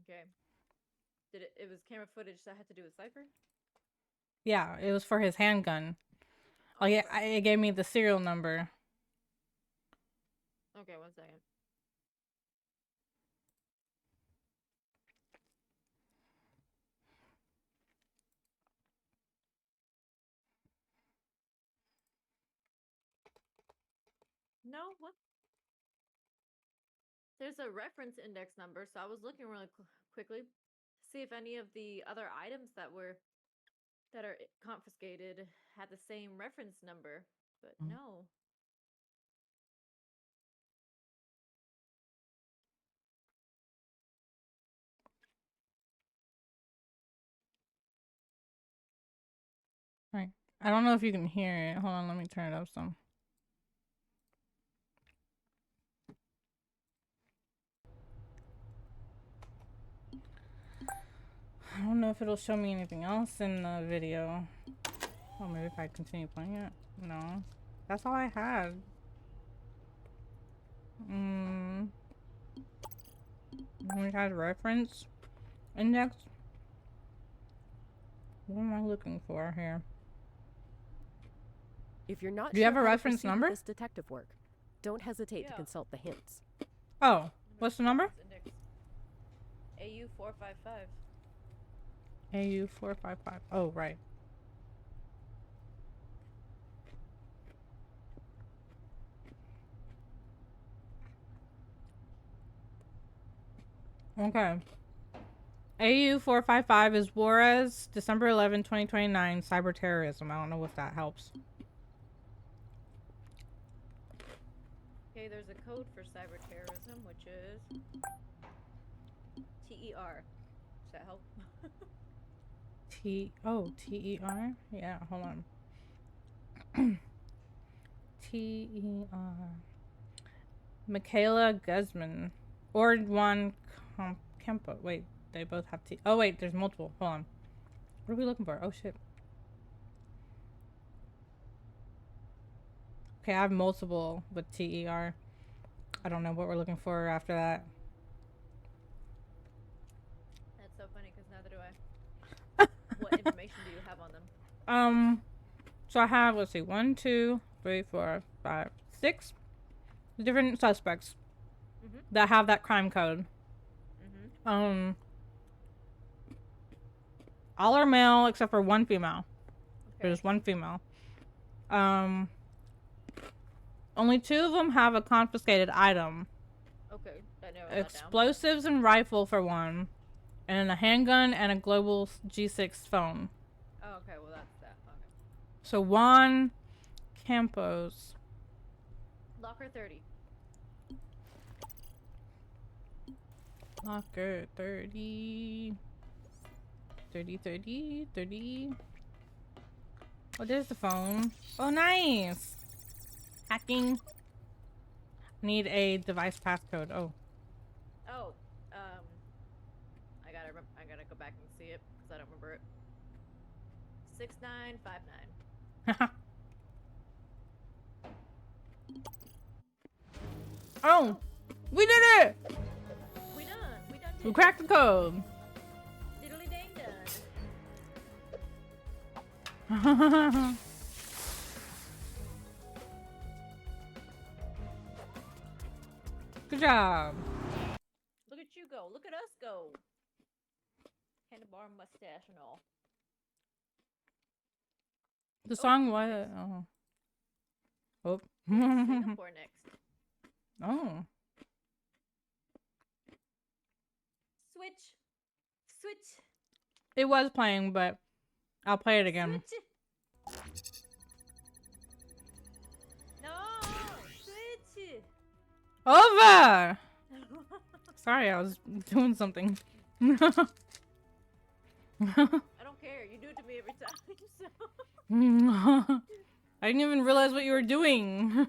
Speaker 2: Okay. It was camera footage that had to do with Cypher?
Speaker 1: Yeah, it was for his handgun. Oh yeah, it gave me the serial number.
Speaker 2: Okay, 1 second. No, what? There's a reference index number, so I was looking really quickly to see if any of the other items that are confiscated had the same reference number, but no.
Speaker 1: Right. I don't know if you can hear it. Hold on, let me turn it up some. I don't know if it'll show me anything else in the video. Oh, maybe if I continue playing it? No. That's all I had. We had reference index. What am I looking for here?
Speaker 3: If you're not
Speaker 1: Do you
Speaker 3: sure
Speaker 1: have a
Speaker 3: how to
Speaker 1: reference
Speaker 3: proceed with
Speaker 1: number?
Speaker 3: this detective work, don't hesitate to consult the hints.
Speaker 1: Oh, what's the number?
Speaker 2: AU455.
Speaker 1: AU455. Oh, right. Okay. AU455 is Juarez, December 11, 2029, cyber terrorism. I don't know if that helps.
Speaker 2: Okay, there's a code for cyber terrorism, which is TER. Does that help?
Speaker 1: TER? Yeah, hold on. TER. Michaela Guzman. Or Juan Campo. Wait, they both have T. Oh, wait, there's multiple. Hold on. What are we looking for? Oh, shit. Okay, I have multiple with TER. I don't know what we're looking for after that.
Speaker 2: That's so funny because neither do I. What information do you have on them?
Speaker 1: So I have, let's see, 1, 2, 3, 4, 5, 6 different suspects that have that crime code. All are male except for one female. Okay. There's one female. Only 2 of them have a confiscated item.
Speaker 2: Okay, I know.
Speaker 1: Explosives and rifle for one, and a handgun and a global G6 phone.
Speaker 2: Oh, okay. Well, that's that. Okay.
Speaker 1: So Juan Campos.
Speaker 2: Locker 30.
Speaker 1: Locker 30. 30. Oh, there's the phone. Oh, nice. Hacking. Need a device passcode. Oh.
Speaker 2: Oh, I gotta go back and see it because I don't remember it. 6959.
Speaker 1: Oh, we did it!
Speaker 2: We done.
Speaker 1: We cracked the code.
Speaker 2: Diddly dang done.
Speaker 1: Good job.
Speaker 2: Look at you go. Look at us go. handlebar mustache and all.
Speaker 1: The song was. Oh. Oh.
Speaker 2: Singapore next.
Speaker 1: Oh.
Speaker 2: Switch.
Speaker 1: It was playing, but I'll play it again.
Speaker 2: Switch. No, switch.
Speaker 1: Over. Sorry, I was doing something.
Speaker 2: I don't care. You do it to me every time. So.
Speaker 1: I didn't even realize what you were doing.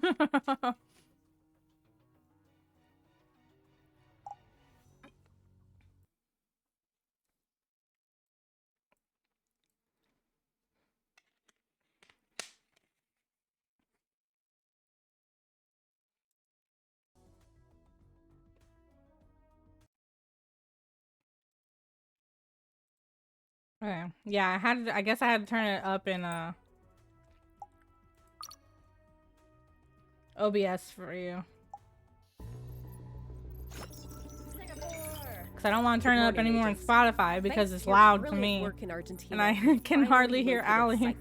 Speaker 1: Okay. Yeah, I guess I had to turn it up in OBS for you. Because I don't want to turn it up anymore on Spotify because it's loud to me. And I can hardly hear Allie.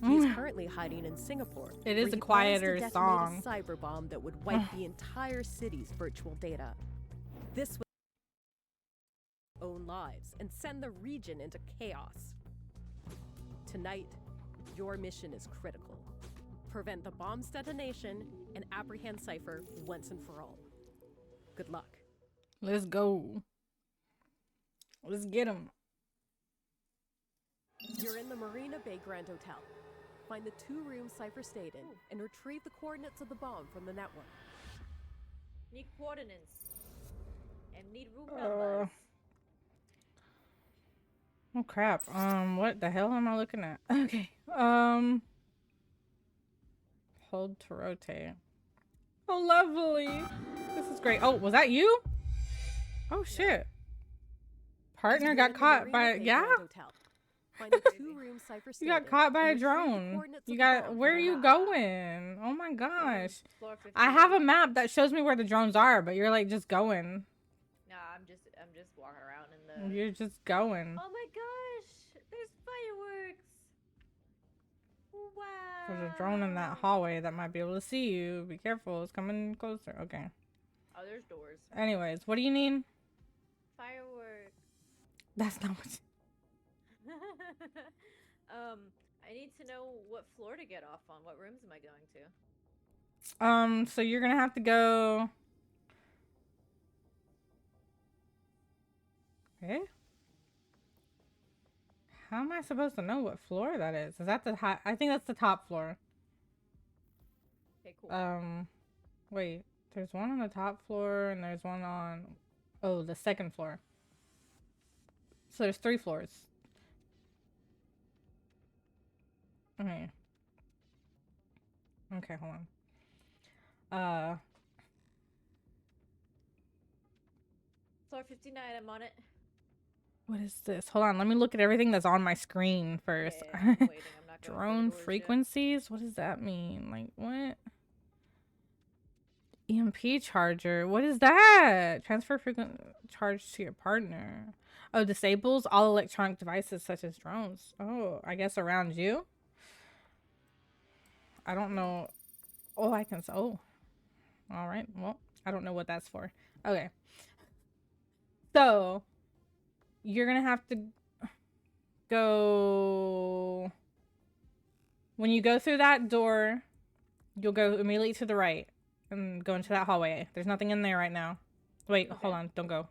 Speaker 3: He's currently hiding in Singapore.
Speaker 1: It is a quieter song.
Speaker 3: A cyber bomb that would wipe the entire city's virtual data. This would own lives and send the region into chaos. Tonight, your mission is critical. Prevent the bomb's detonation and apprehend Cypher once and for all. Good luck.
Speaker 1: Let's go. Let's get him.
Speaker 3: You're in the Marina Bay Grand Hotel. Find the 2-room Cypher stayed in and retrieve the coordinates of the bomb from the network.
Speaker 2: Need coordinates. And need room numbers.
Speaker 1: Oh crap. What the hell am I looking at? Okay. Hold to rotate. Oh, lovely. This is great. Oh, was that you? Oh shit. Partner got caught by You got caught by a drone. You got where are you going? Oh my gosh. I have a map that shows me where the drones are, but you're like just going.
Speaker 2: Nah, I'm just walking around in the
Speaker 1: You're just going.
Speaker 2: Oh my gosh! There's fireworks! Wow.
Speaker 1: There's a drone in that hallway that might be able to see you. Be careful, it's coming closer. Okay.
Speaker 2: Oh, there's doors.
Speaker 1: Anyways, what do you need?
Speaker 2: Fireworks.
Speaker 1: That's not what
Speaker 2: I need to know what floor to get off on. What rooms am I going to?
Speaker 1: So you're gonna have to go. Okay. How am I supposed to know what floor that is? Is that the high? I think that's the top floor.
Speaker 2: Okay, cool.
Speaker 1: Wait. There's one on the top floor and there's one on, oh, the second floor. So there's 3 floors. Okay. Okay, hold on.
Speaker 2: Floor 59, I'm on it.
Speaker 1: What is this? Hold on, let me look at everything that's on my screen first.
Speaker 2: Yeah, I'm waiting. I'm not going
Speaker 1: Drone frequencies? What does that mean? Like, what? EMP charger. What is that? Transfer frequent charge to your partner. Oh, disables all electronic devices such as drones. Oh, I guess around you? I don't know. Oh, I can. Oh, all right. Well, I don't know what that's for. Okay. So, you're going to have to go. When you go through that door, you'll go immediately to the right and go into that hallway. There's nothing in there right now. Wait, okay. Hold on. Don't go.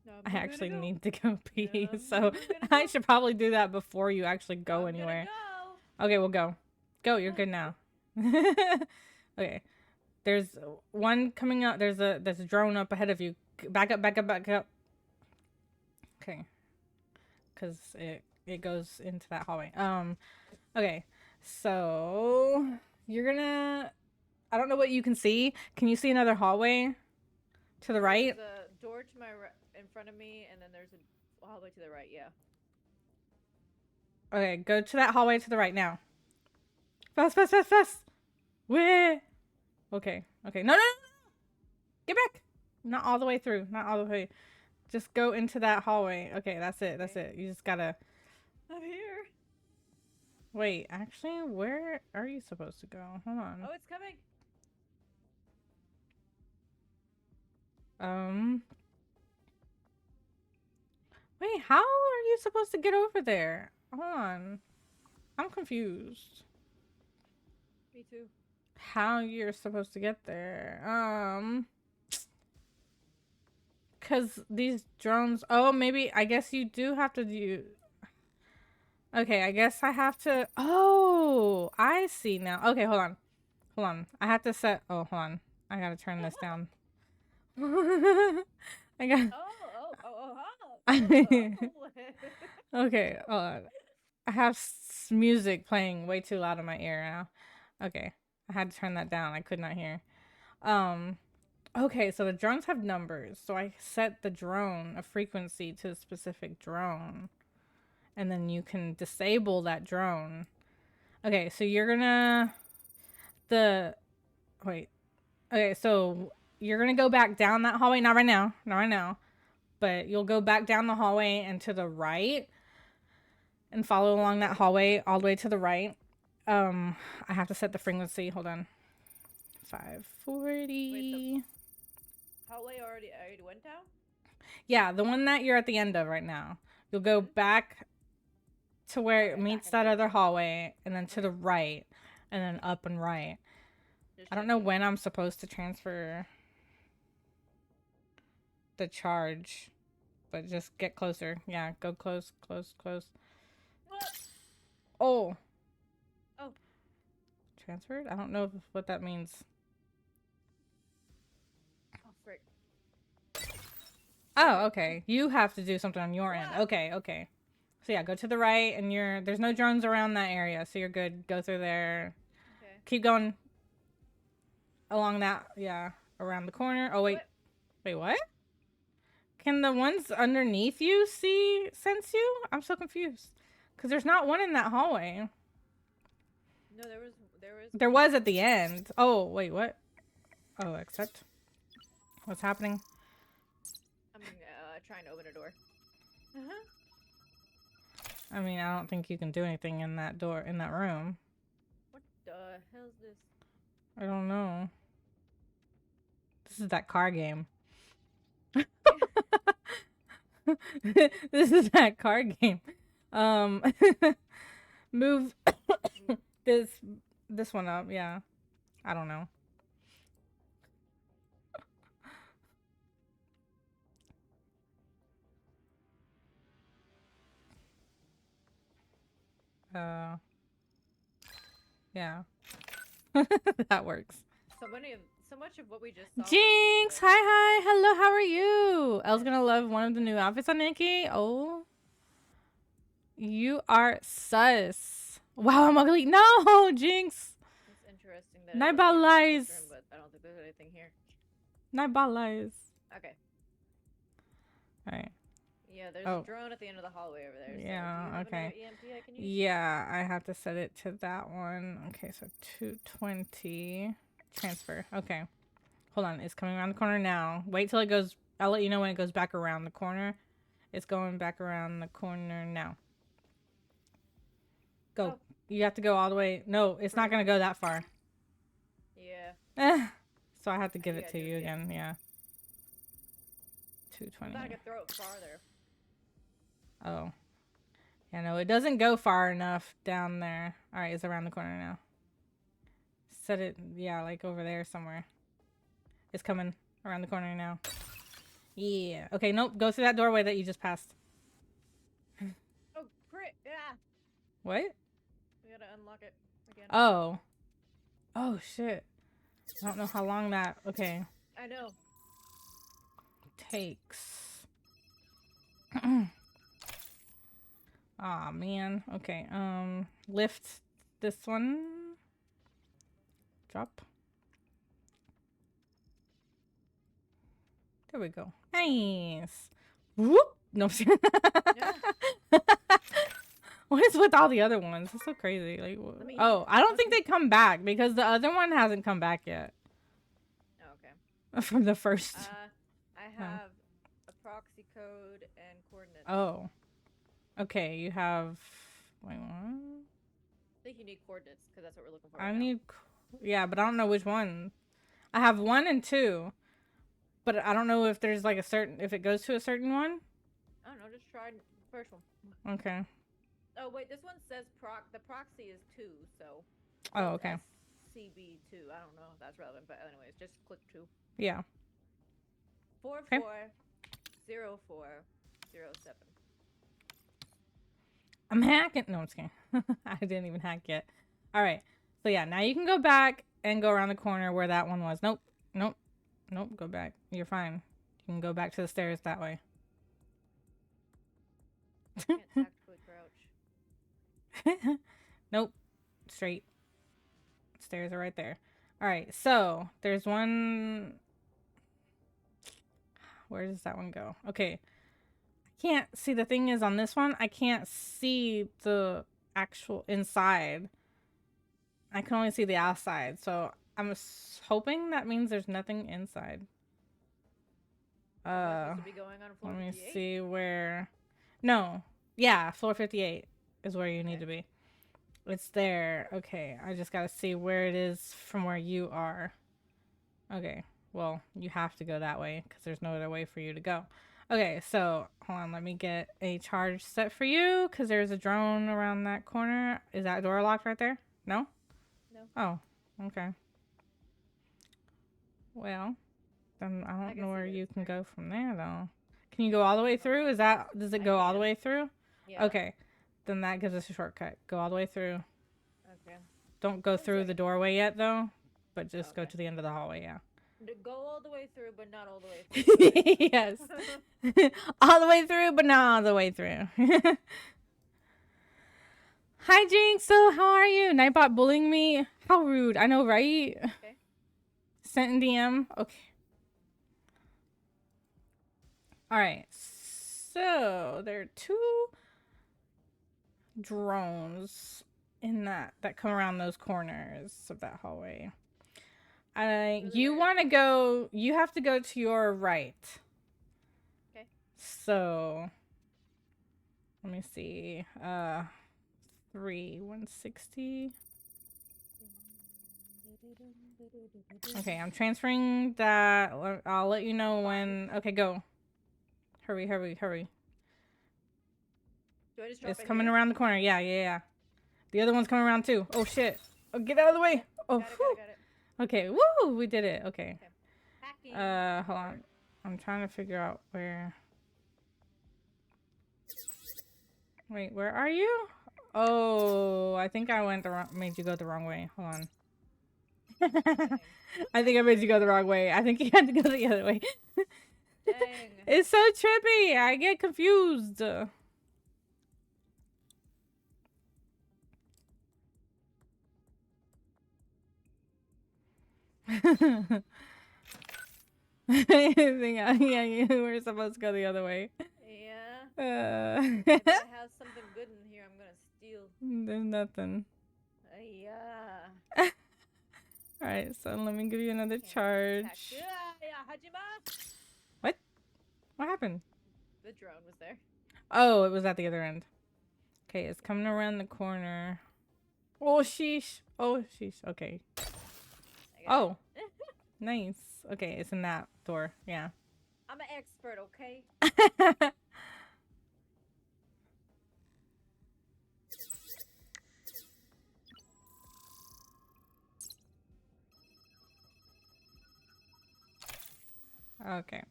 Speaker 1: No, I actually need to go pee, so I should probably do that before you actually go anywhere. Okay, we'll go. Go, you're good now. Okay. There's one coming out. There's a drone up ahead of you. Back up, back up, back up. Okay. Because it goes into that hallway. Okay. So you're gonna, I don't know what you can see. Can you see another hallway to the right?
Speaker 2: There's a door to my in front of me, and then there's a hallway to the right. Yeah.
Speaker 1: Okay, go to that hallway to the right now. Fast, fast, fast, fast. Where? Okay. Okay. No, no, no, no. Get back. Not all the way through. Not all the way. Just go into that hallway. Okay, that's it. That's it. You just gotta...
Speaker 2: I'm here.
Speaker 1: Wait, actually, where are you supposed to go? Hold on.
Speaker 2: Oh, it's coming.
Speaker 1: Wait, how are you supposed to get over there? Hold on. I'm confused.
Speaker 2: Me too.
Speaker 1: How you're supposed to get there. Cause these drones, oh, maybe, I guess you do have to do, okay, I guess I have to, oh, I see now. Okay, hold on. Hold on. I have to set, oh, hold on. I gotta turn this down. I got, okay, hold on. I have music playing way too loud in my ear now. Okay, I had to turn that down. I could not hear. Okay, so the drones have numbers. So I set the drone, a frequency to a specific drone. And then you can disable that drone. Okay, so you're gonna... Wait. Okay, so you're gonna go back down that hallway. Not right now. Not right now. But you'll go back down the hallway and to the right. And follow along that hallway all the way to the right. I have to set the frequency. Hold on. 540.
Speaker 2: Wait, hallway already went down?
Speaker 1: Yeah, the one that you're at the end of right now. You'll go back to where it meets that other hallway, and then to the right, and then up and right. I don't know when I'm supposed to transfer the charge, but just get closer. Yeah, go close, close, close. Oh.
Speaker 2: Oh.
Speaker 1: Transferred? I don't know what that means.
Speaker 2: Oh, frick.
Speaker 1: Oh, okay. You have to do something on your end. Okay, okay. So yeah, go to the right, and there's no drones around that area, so you're good. Go through there.
Speaker 2: Okay.
Speaker 1: Keep going along that, yeah, around the corner. Oh, wait.
Speaker 2: What?
Speaker 1: Wait, what? Can the ones underneath you sense you? I'm so confused. Because there's not one in that hallway.
Speaker 2: No, there was.
Speaker 1: There was at the end. Oh, wait, what? Oh, accept. What's happening?
Speaker 2: I'm trying to open a door.
Speaker 1: I mean, I don't think you can do anything in that door, in that room.
Speaker 2: What the hell is this?
Speaker 1: I don't know. This is that car game. This is that card game. Move this one up, yeah. I don't know. Yeah. That works.
Speaker 2: So much of what we just saw.
Speaker 1: Jinx! Hi, hello, how are you? Elle's gonna love one of the new outfits on Nikki. Oh. You are sus. Wow, I'm ugly. No, Jinx!
Speaker 2: It's interesting that
Speaker 1: Nightbot lies.
Speaker 2: Room, but I don't think there's anything here.
Speaker 1: Nightbot lies.
Speaker 2: Okay.
Speaker 1: Alright.
Speaker 2: Yeah, there's a drone at the end of the hallway over there.
Speaker 1: Yeah,
Speaker 2: so
Speaker 1: okay.
Speaker 2: EMP I can use?
Speaker 1: Yeah, I have to set it to that one. Okay, so 220. Transfer. Okay. Hold on. It's coming around the corner now. Wait till it goes. I'll let you know when it goes back around the corner. It's going back around the corner now. Go. Oh. You have to go all the way. No, it's not going to go that far.
Speaker 2: Yeah.
Speaker 1: So I have to give it to you again. Yeah. 220.
Speaker 2: I thought I could throw it farther.
Speaker 1: Oh. Yeah, no, it doesn't go far enough down there. All right, it's around the corner now. Set it, yeah, like over there somewhere. It's coming around the corner now. Yeah. Okay, nope. Go through that doorway that you just passed.
Speaker 2: Oh, crit. Yeah.
Speaker 1: What?
Speaker 2: We gotta unlock it again.
Speaker 1: Oh. Oh, shit. I don't know how long that... Okay.
Speaker 2: I know.
Speaker 1: Takes. Aw, man. Okay, lift this one. Drop. There we go. Nice. Whoop. No. What is with all the other ones? It's so crazy. Like, oh, I don't think they come back because the other one hasn't come back yet.
Speaker 2: Oh, okay.
Speaker 1: From the first.
Speaker 2: I have a proxy code and coordinates.
Speaker 1: Oh. Okay, you have... Wait, what?
Speaker 2: I think you need coordinates because that's what we're looking for.
Speaker 1: I
Speaker 2: right
Speaker 1: need... Yeah, but I don't know which one. I have 1 and 2. But I don't know if there's like a certain... If it goes to a certain one.
Speaker 2: I don't know. Just try the first one.
Speaker 1: Okay.
Speaker 2: Oh, wait. This one says the proxy is 2, so...
Speaker 1: Oh, okay.
Speaker 2: CB2. I don't know if that's relevant, but anyways, just click 2.
Speaker 1: Yeah.
Speaker 2: 440407.
Speaker 1: I'm hacking. No, I'm just kidding. I didn't even hack yet. All right. So yeah, now you can go back and go around the corner where that one was. Nope. Nope. Nope. Go back. You're fine. You can go back to the stairs that way.
Speaker 2: Can't tactically crouch.
Speaker 1: Nope. Straight. Stairs are right there. All right. So there's one. Where does that one go? Okay. I can't see. The thing is, on this one, I can't see the actual inside. I can only see the outside. So I'm hoping that means there's nothing inside.
Speaker 2: Supposed to be going on floor
Speaker 1: Let me
Speaker 2: 58?
Speaker 1: see where. No. Yeah, floor 58 is where you need to be. It's there. Okay, I just gotta see where it is from where you are. Okay, well, you have to go that way because there's no other way for you to go. Okay, so hold on, let me get a charge set for you because there's a drone around that corner. Is that door locked right there? No?
Speaker 2: No.
Speaker 1: Oh, okay. Well, then I don't know where you can go from there though. Can you go all the way through? Does it go all the way through?
Speaker 2: Yeah.
Speaker 1: Okay. Then that gives us a shortcut. Go all the way through.
Speaker 2: Okay.
Speaker 1: Don't go through the doorway yet though, but just go to the end of the hallway, yeah.
Speaker 2: Go all the way through, but not all the way through.
Speaker 1: Yes. All the way through, but not all the way through. Hi, Jinx. So, how are you? Nightbot bullying me? How rude. I know, right?
Speaker 2: Okay.
Speaker 1: Sent in DM. Okay. All right. So, there are 2 drones in that come around those corners of that hallway. You want to go, you have to go to your right.
Speaker 2: Okay.
Speaker 1: So, let me see. 160. Okay, I'm transferring that. I'll let you know when. Okay, go. Hurry, hurry, hurry.
Speaker 2: Do I just drop
Speaker 1: It's
Speaker 2: it
Speaker 1: coming
Speaker 2: here?
Speaker 1: around the corner. Yeah, yeah, yeah. The other one's coming around too. Oh, shit. Oh, get out of the way. Oh,
Speaker 2: Got it.
Speaker 1: okay, woo! We did it. Okay.
Speaker 2: Hacking.
Speaker 1: Hold on. I'm trying to figure out where. Wait, where are you? Oh, I think I made you go the wrong way. Hold on. I think I made you go the wrong way. I think you had to go the other way.
Speaker 2: Dang.
Speaker 1: It's so trippy. I get confused. I think yeah, you were supposed to go the other way.
Speaker 2: Yeah.
Speaker 1: If
Speaker 2: If I have something good in here, I'm gonna steal.
Speaker 1: There's nothing.
Speaker 2: Yeah.
Speaker 1: Alright, so let me give you another charge. What? What happened?
Speaker 2: The drone was there.
Speaker 1: Oh, it was at the other end. Okay, it's coming around the corner. Oh, sheesh. Oh, sheesh. Okay. Oh. Nice. Okay, it's in that door. Yeah.
Speaker 2: I'm an expert, okay?
Speaker 1: Okay.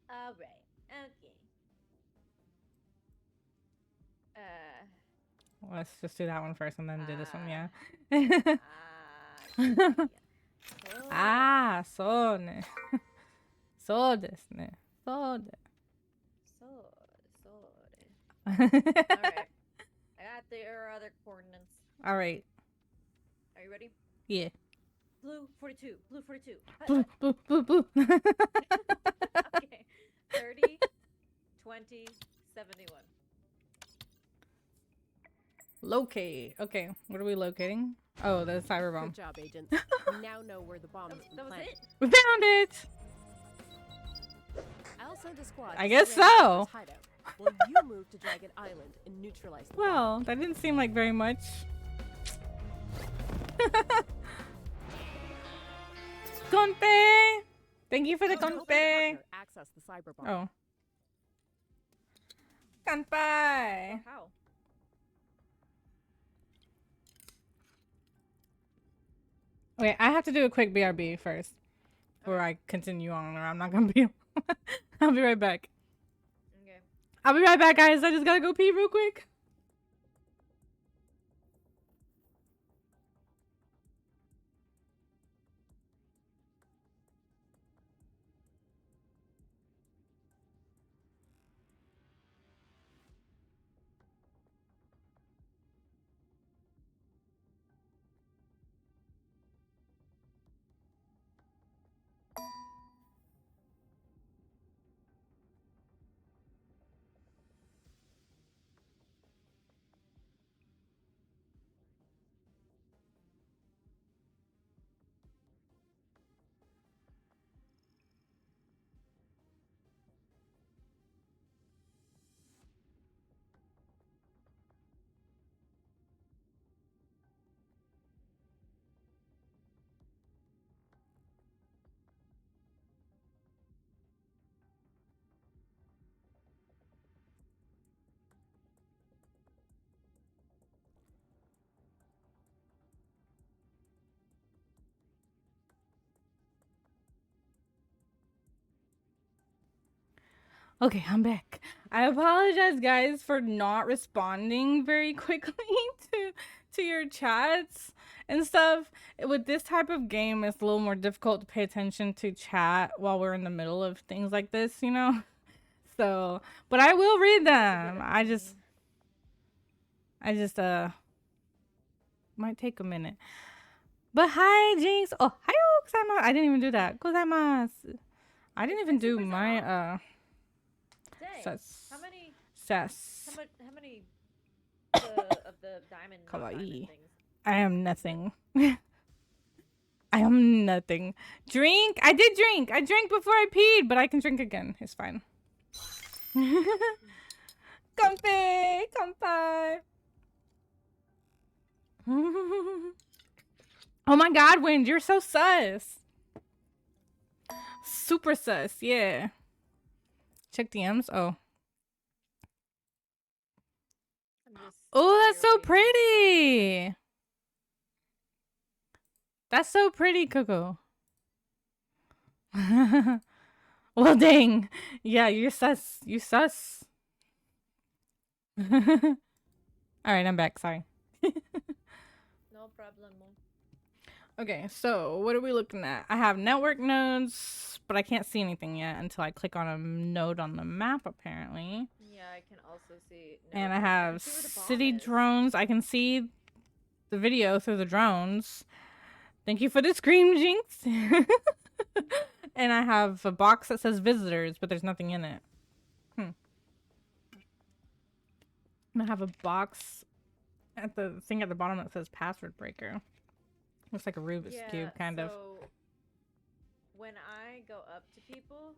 Speaker 2: All right. Okay.
Speaker 1: Let's just do that one first and then do this one, yeah. Ah, so ne. So desu ne. So de.
Speaker 2: Alright. I got their other coordinates.
Speaker 1: Alright.
Speaker 2: Are you ready?
Speaker 1: Yeah.
Speaker 2: Blue 42. Blue 42.
Speaker 1: Blue, blue, blue, blue.
Speaker 2: Okay. 30, 20, 71.
Speaker 1: Locate. Okay, what are we locating? Oh, the cyber bomb.
Speaker 3: Good job, agents. We now know where the bomb has been
Speaker 2: That was
Speaker 3: planted.
Speaker 2: it.
Speaker 1: We found it!
Speaker 3: also the squad.
Speaker 1: I guess so.
Speaker 3: Well, you move to Dragon Island and neutralize the
Speaker 1: Well, that didn't seem like very much. Conte! Thank you for the Conte!
Speaker 3: Access the cyber bomb.
Speaker 1: Oh. Kanpai!
Speaker 2: How?
Speaker 1: Okay, I have to do a quick BRB first before I continue on, or I'm not gonna be. I'll be right back.
Speaker 2: Okay.
Speaker 1: I'll be right back, guys. I just gotta go pee real quick. Okay, I'm back. I apologize, guys, for not responding very quickly to your chats and stuff. With this type of game, it's a little more difficult to pay attention to chat while we're in the middle of things like this, you know? So, but I will read them. I just might take a minute. But hi, Jinx. Oh, hi, gozaimasu. I didn't even do that. Gozaimasu. I didn't even do my,
Speaker 2: Dang. How many of the diamond
Speaker 1: Kawaii.
Speaker 2: things?
Speaker 1: I am nothing. I am nothing. Drink? I did drink. I drank before I peed, but I can drink again. It's fine. Comfy! Comfy! Oh my god, Wind, you're so sus. Super sus, yeah. Check DMs. Oh. Oh, that's so pretty. That's so pretty, Coco. Well, dang. Yeah, you're sus. You sus. All right, I'm back. Sorry.
Speaker 2: No problem.
Speaker 1: Okay, so what are we looking at? I have network nodes, but I can't see anything yet until I click on a node on the map, apparently.
Speaker 2: Yeah, I can also see.
Speaker 1: And I have city drones. I can see the video through the drones. Thank you for the scream, Jinx. And I have a box that says visitors, but there's nothing in it. And I have a box at the thing at the bottom that says password breaker. Looks like a Rubik's Cube, kind of.
Speaker 2: When I go up to people...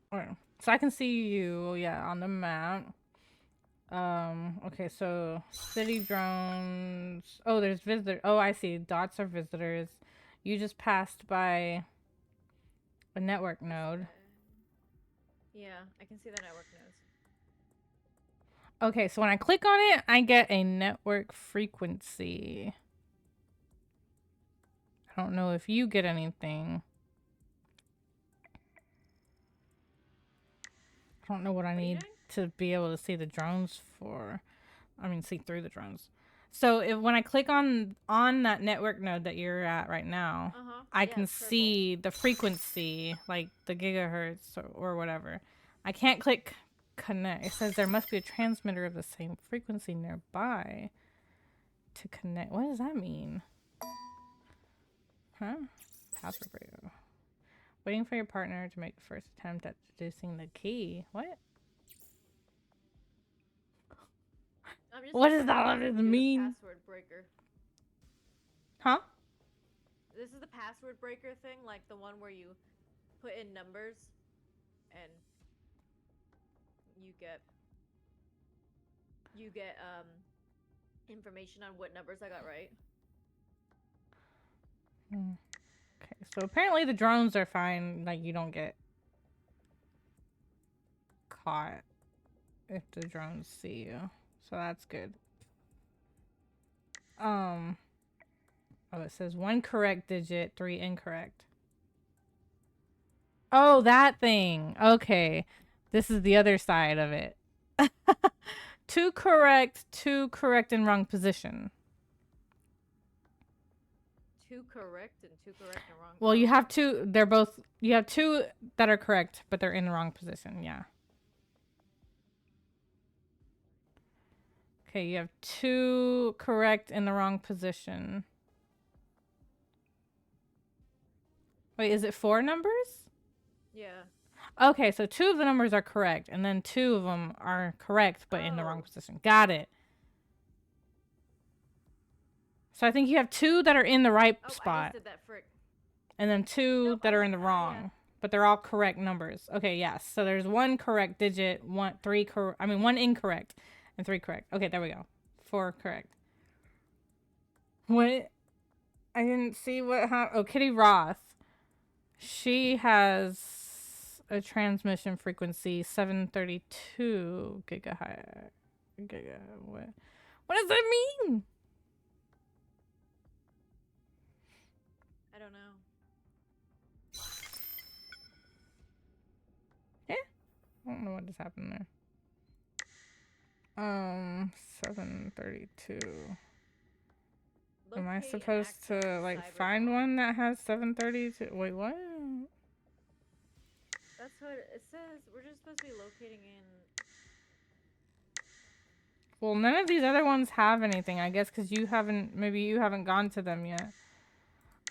Speaker 1: So I can see you, yeah, on the map. Okay, so city drones. Oh, there's visitors. Oh, I see. Dots are visitors. You just passed by a network node.
Speaker 2: Yeah, I can see the network nodes.
Speaker 1: Okay, so when I click on it, I get a network frequency. I don't know if you get anything. I don't know what I need to be able to see the drones for. I mean, see through the drones. So when I click on that network node that you're at right now, I can see the frequency, like the gigahertz or whatever. I can't click connect. It says there must be a transmitter of the same frequency nearby to connect. What does that mean? Huh? Password breaker. Waiting for your partner to make the first attempt at deducing the key. What? What does all of this mean?
Speaker 2: Password breaker.
Speaker 1: Huh?
Speaker 2: This is the password breaker thing, like the one where you put in numbers and you get information on what numbers I got right.
Speaker 1: Okay, so apparently the drones are fine. Like, you don't get caught if the drones see you. So that's good. Oh, it says 1 correct digit, 3 incorrect. Oh, that thing. Okay. This is the other side of it. 2 correct, 2 correct in wrong position.
Speaker 2: 2 correct and 2 correct and wrong.
Speaker 1: Well, you have 2. They're both. You have 2 that are correct, but they're in the wrong position. Yeah. Okay, you have 2 correct in the wrong position. Wait, is it 4 numbers?
Speaker 2: Yeah.
Speaker 1: Okay, so 2 of the numbers are correct, and then 2 of them are correct, but in the wrong position. Got it. So I think you have 2 that are in the right spot.
Speaker 2: I just did that, frick.
Speaker 1: And then 2 that are in the wrong, but they're all correct numbers. Okay, yes. So there's 1 correct digit, 1 incorrect, and 3 correct. Okay, there we go. 4 correct. What? I didn't see what happened. Oh, Kitty Roth. She has a transmission frequency 732 gigahertz. What does that mean?
Speaker 2: I don't know.
Speaker 1: Yeah? I don't know what just happened there. 732. Am I supposed to like find one that has 732? Wait, what?
Speaker 2: That's what it says. We're just supposed to be locating in.
Speaker 1: Well, none of these other ones have anything, I guess, because maybe you haven't gone to them yet.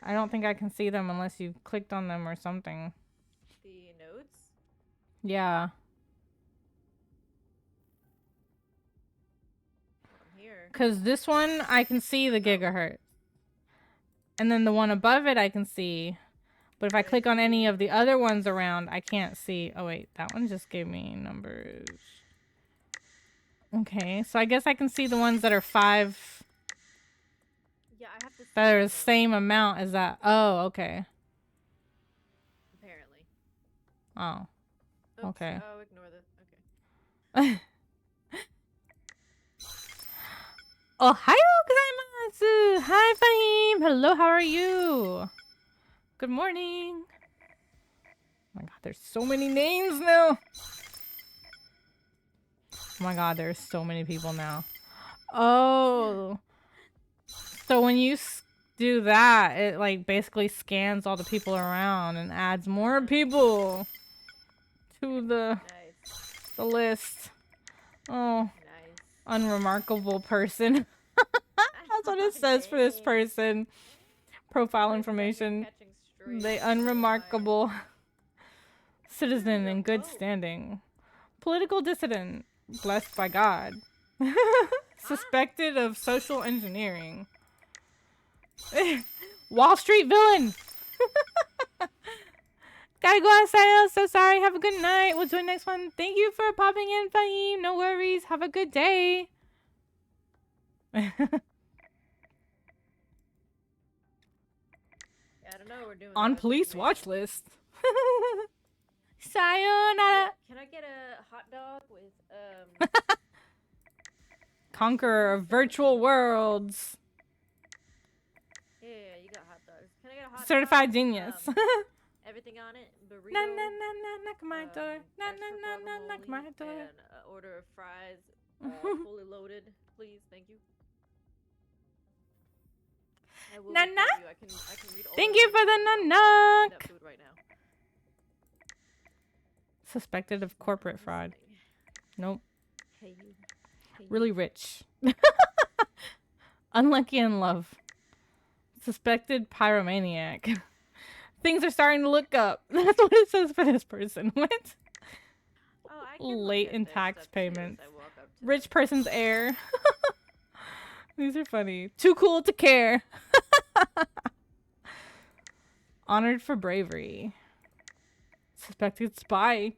Speaker 1: I don't think I can see them unless you've clicked on them or something.
Speaker 2: The nodes?
Speaker 1: Yeah.
Speaker 2: Here.
Speaker 1: Because this one, I can see the gigahertz. And then the one above it, I can see. But if I click on any of the other ones around, I can't see. Oh, wait. That one just gave me numbers. Okay. So I guess I can see the ones that are 5.
Speaker 2: Yeah, I have to see
Speaker 1: that are the same amount as that. Oh, okay.
Speaker 2: Apparently.
Speaker 1: Oh.
Speaker 2: Oops.
Speaker 1: Okay.
Speaker 2: Oh, ignore the... Okay.
Speaker 1: Ohio gozaimasu! Hi, Fahim! Hello, how are you? Good morning. Oh my god, there's so many names now. Oh my god, there's so many people now. Oh. So when you do that, it like basically scans all the people around and adds more people to the list. Oh. Unremarkable person. That's what it says for this person. Profile information. They unremarkable citizen in good standing. Political dissident. Blessed by God. Suspected of social engineering. Wall Street villain. Gotta go outside. So sorry. Have a good night. We'll join next one. Thank you for popping in, Fahim. No worries. Have a good day.
Speaker 2: I don't know. We're doing
Speaker 1: on police watch list. Sayonara.
Speaker 2: Can I get a hot dog with
Speaker 1: Conqueror of virtual worlds.
Speaker 2: Yeah, you got hot dogs. Can I get a hot
Speaker 1: Certified
Speaker 2: dog?
Speaker 1: genius.
Speaker 2: Everything on it. Burrito.
Speaker 1: Na na na na, knock my door. Na na na na, knock my door.
Speaker 2: And order of fries, fully loaded, please. Thank you.
Speaker 1: Na na.
Speaker 2: I can read all
Speaker 1: Thank you for the knock.
Speaker 2: Food right now.
Speaker 1: Suspected of corporate fraud. Nope.
Speaker 2: Hey, you.
Speaker 1: Really rich. Unlucky in love. Suspected pyromaniac. Things are starting to look up. That's what it says for this person. What?
Speaker 2: Oh, I
Speaker 1: late in tax payments. Rich person's heir. These are funny. Too cool to care. Honored for bravery. Suspected spy.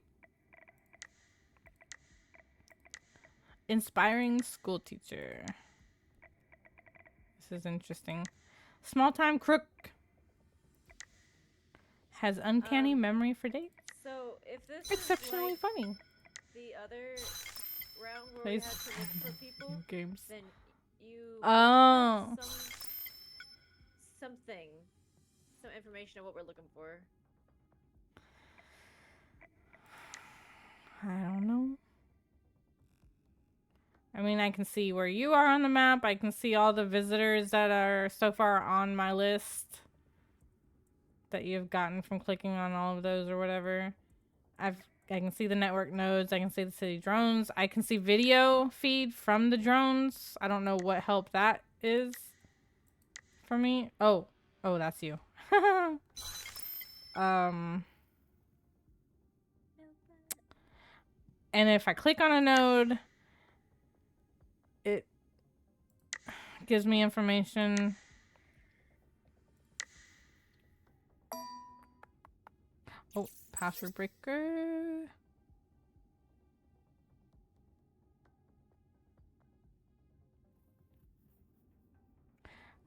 Speaker 1: Inspiring school teacher. This is interesting. Small time crook. Has uncanny memory for dates.
Speaker 2: So if this
Speaker 1: Exceptionally
Speaker 2: is like
Speaker 1: funny.
Speaker 2: the other round where we had to look for people,
Speaker 1: games.
Speaker 2: then you
Speaker 1: Oh.
Speaker 2: have some information of what we're looking for.
Speaker 1: I don't know. I mean, I can see where you are on the map. I can see all the visitors that are so far on my list that you've gotten from clicking on all of those or whatever. I can see the network nodes. I can see the city drones. I can see video feed from the drones. I don't know what help that is for me. Oh, that's you. And if I click on a node, it gives me information. Oh, password breaker.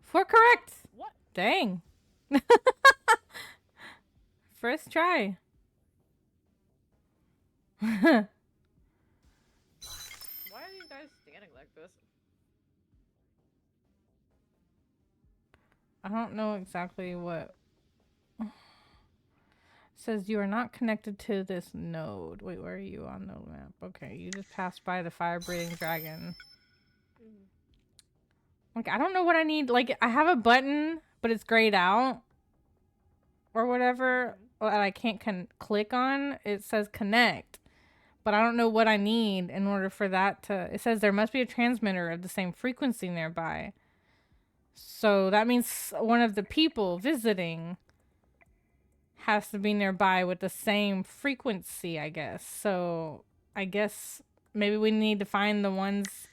Speaker 1: For correct.
Speaker 2: What?
Speaker 1: Dang. First try.
Speaker 2: Why are you guys standing like this?
Speaker 1: I don't know exactly what. It says you are not connected to this node. Wait, where are you on the map? Okay, you just passed by the fire-breathing dragon. Like, I don't know what I need. Like, I have a button, but it's grayed out. Or whatever. That I can't click on. It says connect. But I don't know what I need in order for that to... It says there must be a transmitter of the same frequency nearby. So that means one of the people visiting has to be nearby with the same frequency, I guess. So I guess maybe we need to find the ones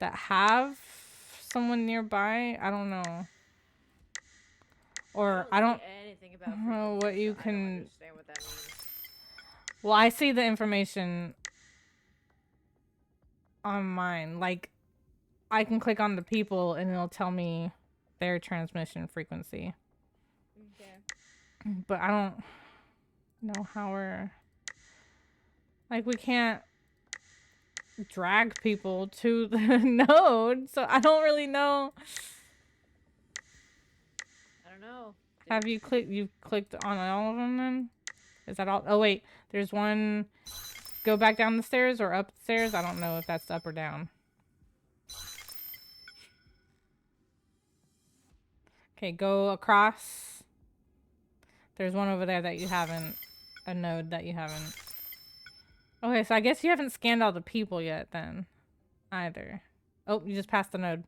Speaker 1: that have someone nearby. I don't know. Or I don't
Speaker 2: anything about
Speaker 1: know what you
Speaker 2: so
Speaker 1: can...
Speaker 2: I don't understand what that means.
Speaker 1: Well, I see the information on mine. Like, I can click on the people and it'll tell me their transmission frequency.
Speaker 2: Okay.
Speaker 1: But I don't know how we're... Like, we can't drag people to the node, so I don't really know.
Speaker 2: I don't know.
Speaker 1: Have you clicked on all of them then? Is that all? Oh, wait. There's one... Go back down the stairs or up the stairs? I don't know if that's up or down. Okay, go across. There's one over there that you haven't... A node that you haven't... Okay, so I guess you haven't scanned all the people yet then. Either. Oh, you just passed the node.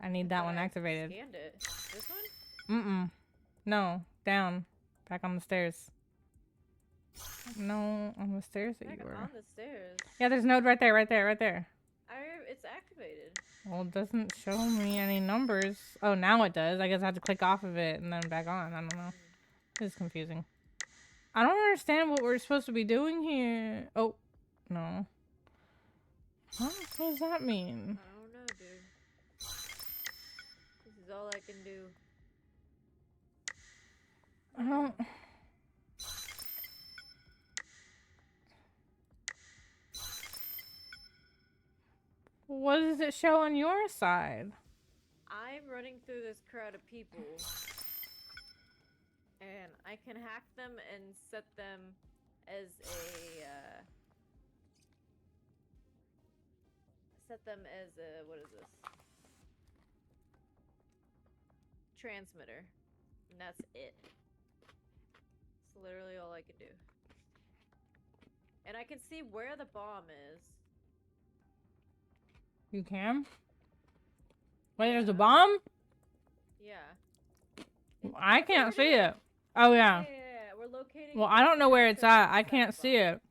Speaker 1: I need that one activated.
Speaker 2: Scanned it. This one?
Speaker 1: No. Down. Back on the stairs. No, on the stairs that you were.
Speaker 2: On the stairs.
Speaker 1: Yeah, there's a node right there.
Speaker 2: It's activated.
Speaker 1: Well, it doesn't show me any numbers. Oh, now it does. I guess I have to click off of it and then back on. I don't know. It's confusing. I don't understand what we're supposed to be doing here. Oh, no. Huh? What does that mean?
Speaker 2: I don't know, dude. This is all I can do.
Speaker 1: I don't... What does it show on your side?
Speaker 2: I'm running through this crowd of people. And I can hack them and set them as what is this? Transmitter. And that's it. It's literally all I can do. And I can see where the bomb is.
Speaker 1: You can? Wait, there's a bomb?
Speaker 2: Yeah.
Speaker 1: I can't see it. Oh, yeah.
Speaker 2: Yeah, we're locating...
Speaker 1: Well, I don't know where it's at. I can't see it.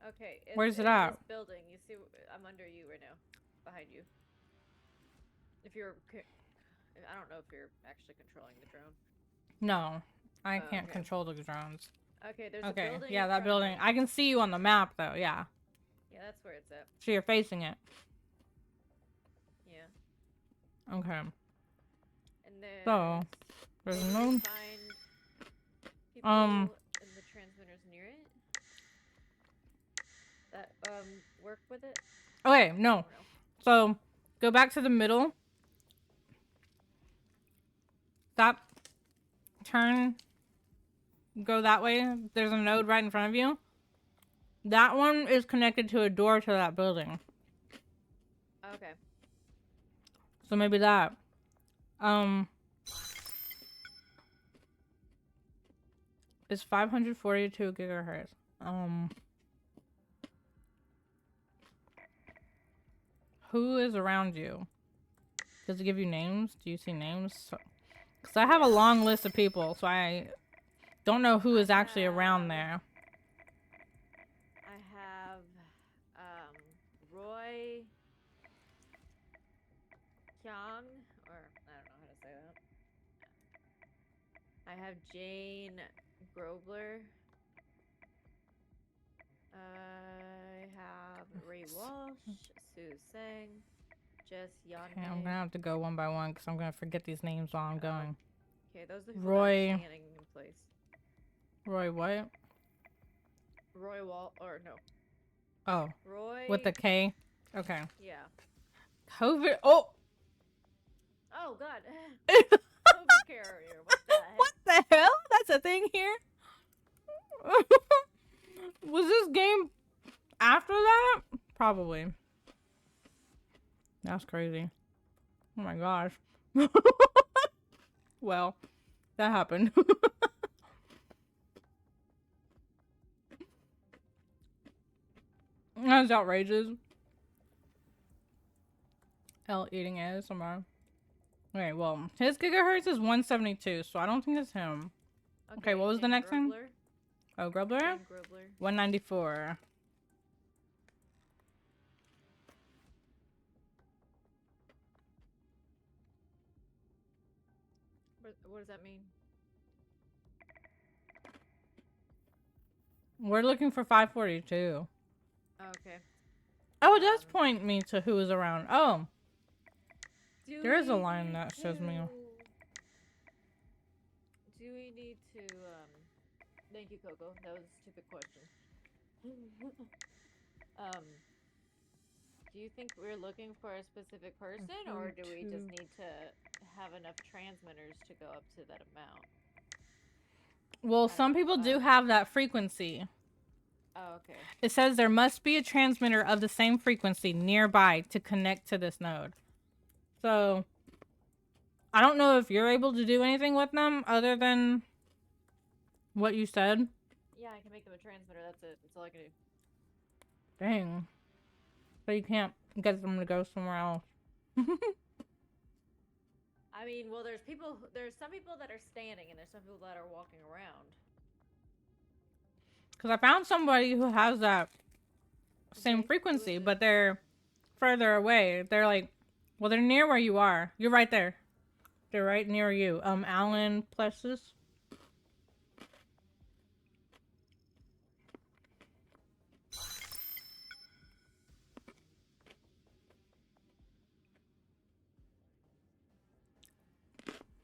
Speaker 2: Okay.
Speaker 1: Where's it at?
Speaker 2: This building. You see, I'm under you right now. Behind you. If you're... I don't know if you're actually controlling the drone.
Speaker 1: No. I can't control the drones.
Speaker 2: Okay, there's a building.
Speaker 1: Yeah, that building. I can see you on the map, though. Yeah.
Speaker 2: Yeah, that's where it's at.
Speaker 1: So you're facing it.
Speaker 2: Yeah.
Speaker 1: Okay.
Speaker 2: And then
Speaker 1: So there's no.
Speaker 2: Find people in the transmitters near it that work with it.
Speaker 1: Okay, no. So go back to the middle. Stop. Turn. Go that way. There's a node right in front of you. That one is connected to a door to that building.
Speaker 2: Okay.
Speaker 1: So maybe that. It's 542 gigahertz. Who is around you? Does it give you names? Do you see names? Because I have a long list of people, so I don't know who is actually around there.
Speaker 2: I have Roy Kyung, or I don't know how to say that. I have Jane Grobler. I have Ray Walsh, Sue Sang, Jess Yan.
Speaker 1: Okay, I'm gonna have to go one by one because I'm gonna forget these names while I'm going.
Speaker 2: Okay, those are the people
Speaker 1: Roy.
Speaker 2: that are standing in place.
Speaker 1: Roy what?
Speaker 2: Roy Wall, or no.
Speaker 1: Oh.
Speaker 2: Roy.
Speaker 1: With the K? Okay.
Speaker 2: Yeah.
Speaker 1: COVID. Oh!
Speaker 2: Oh, God. COVID carrier. What the heck?
Speaker 1: What the hell? That's a thing here? Was this game after that? Probably. That's crazy. Oh my gosh. Well, that happened. That's outrageous. L eating ASMR. Okay, well, his gigahertz is 172, so I don't think it's him. Okay, what was the next one? Oh, Grubler? 194.
Speaker 2: What does that mean?
Speaker 1: We're looking for 542.
Speaker 2: Okay.
Speaker 1: Oh, it does point me to who is around. Oh. There is a line that shows me.
Speaker 2: Do we need to, thank you, Coco. That was a stupid question. Do you think we're looking for a specific person, or do we just need to have enough transmitters to go up to that amount?
Speaker 1: Well, some people do have that frequency.
Speaker 2: Oh, okay.
Speaker 1: It says there must be a transmitter of the same frequency nearby to connect to this node. So, I don't know if you're able to do anything with them other than what you said.
Speaker 2: Yeah, I can make them a transmitter. That's it. That's all I can do.
Speaker 1: Dang. But you can't get them to go somewhere else.
Speaker 2: I mean, well, there's some people that are standing and there's some people that are walking around.
Speaker 1: Because I found somebody who has that same frequency, but they're further away. They're like, well, they're near where you are. You're right there. They're right near you. Alan Plessis.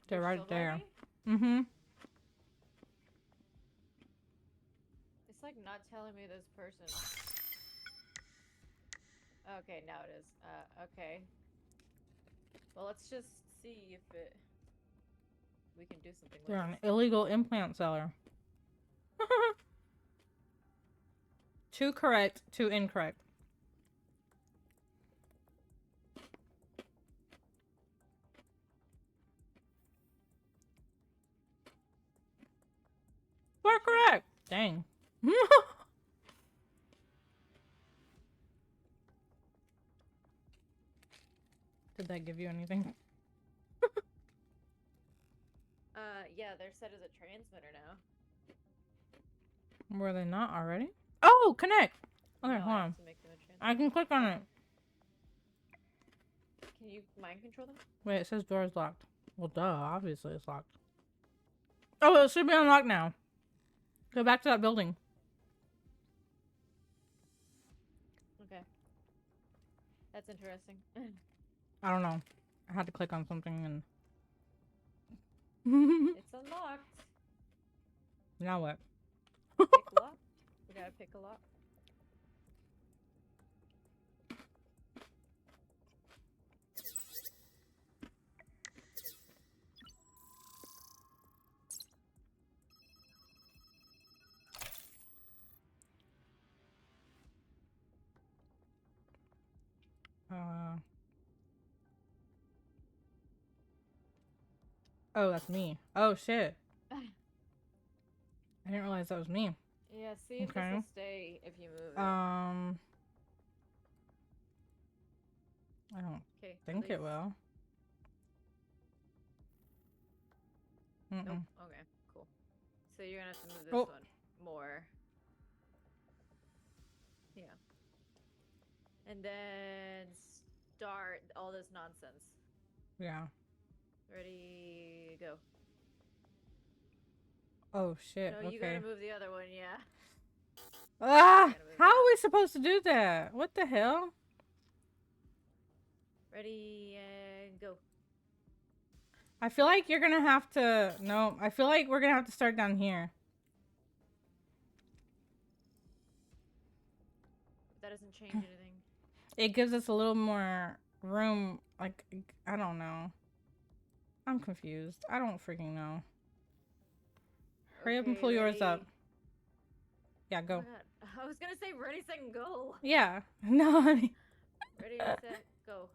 Speaker 1: They're right there. Mm-hmm.
Speaker 2: It's like not telling me this person. Okay, now it is. Okay. Well, let's just see if we can do something with it.
Speaker 1: They're an illegal implant seller. 2 correct, 2 incorrect. We're correct. Dang. Did that give you anything?
Speaker 2: Yeah, they're set as a transmitter now.
Speaker 1: Were they not already? Oh, connect. Okay,
Speaker 2: No,
Speaker 1: hold on. I can click on it.
Speaker 2: Can you mind control them?
Speaker 1: Wait, it says door is locked. Well, duh. Obviously, it's locked. Oh, it should be unlocked now. Go back to that building.
Speaker 2: That's interesting.
Speaker 1: I don't know. I had to click on something and...
Speaker 2: It's unlocked.
Speaker 1: Now what?
Speaker 2: Pick lock. We gotta pick a lock.
Speaker 1: Oh, that's me. Oh, shit. I didn't realize that was me.
Speaker 2: Yeah, see if this will stay if you move it.
Speaker 1: I don't think it will.
Speaker 2: Nope. Okay, cool. So you're gonna have to move this one more. Yeah. And then start all this nonsense.
Speaker 1: Yeah.
Speaker 2: Ready, go.
Speaker 1: Oh, shit.
Speaker 2: No, you gotta move the other one, yeah.
Speaker 1: Ah! How are we supposed to do that? What the hell?
Speaker 2: Ready, and go.
Speaker 1: I feel like you're gonna have to... No, I feel like we're gonna have to start down here.
Speaker 2: That doesn't change anything.
Speaker 1: It gives us a little more room. Like, I don't know. I'm confused. I don't freaking know. Hurry up and pull yours up. Yeah, go.
Speaker 2: Oh my God. I was gonna say ready, set, and go.
Speaker 1: Yeah. No, honey.
Speaker 2: Ready, set, go.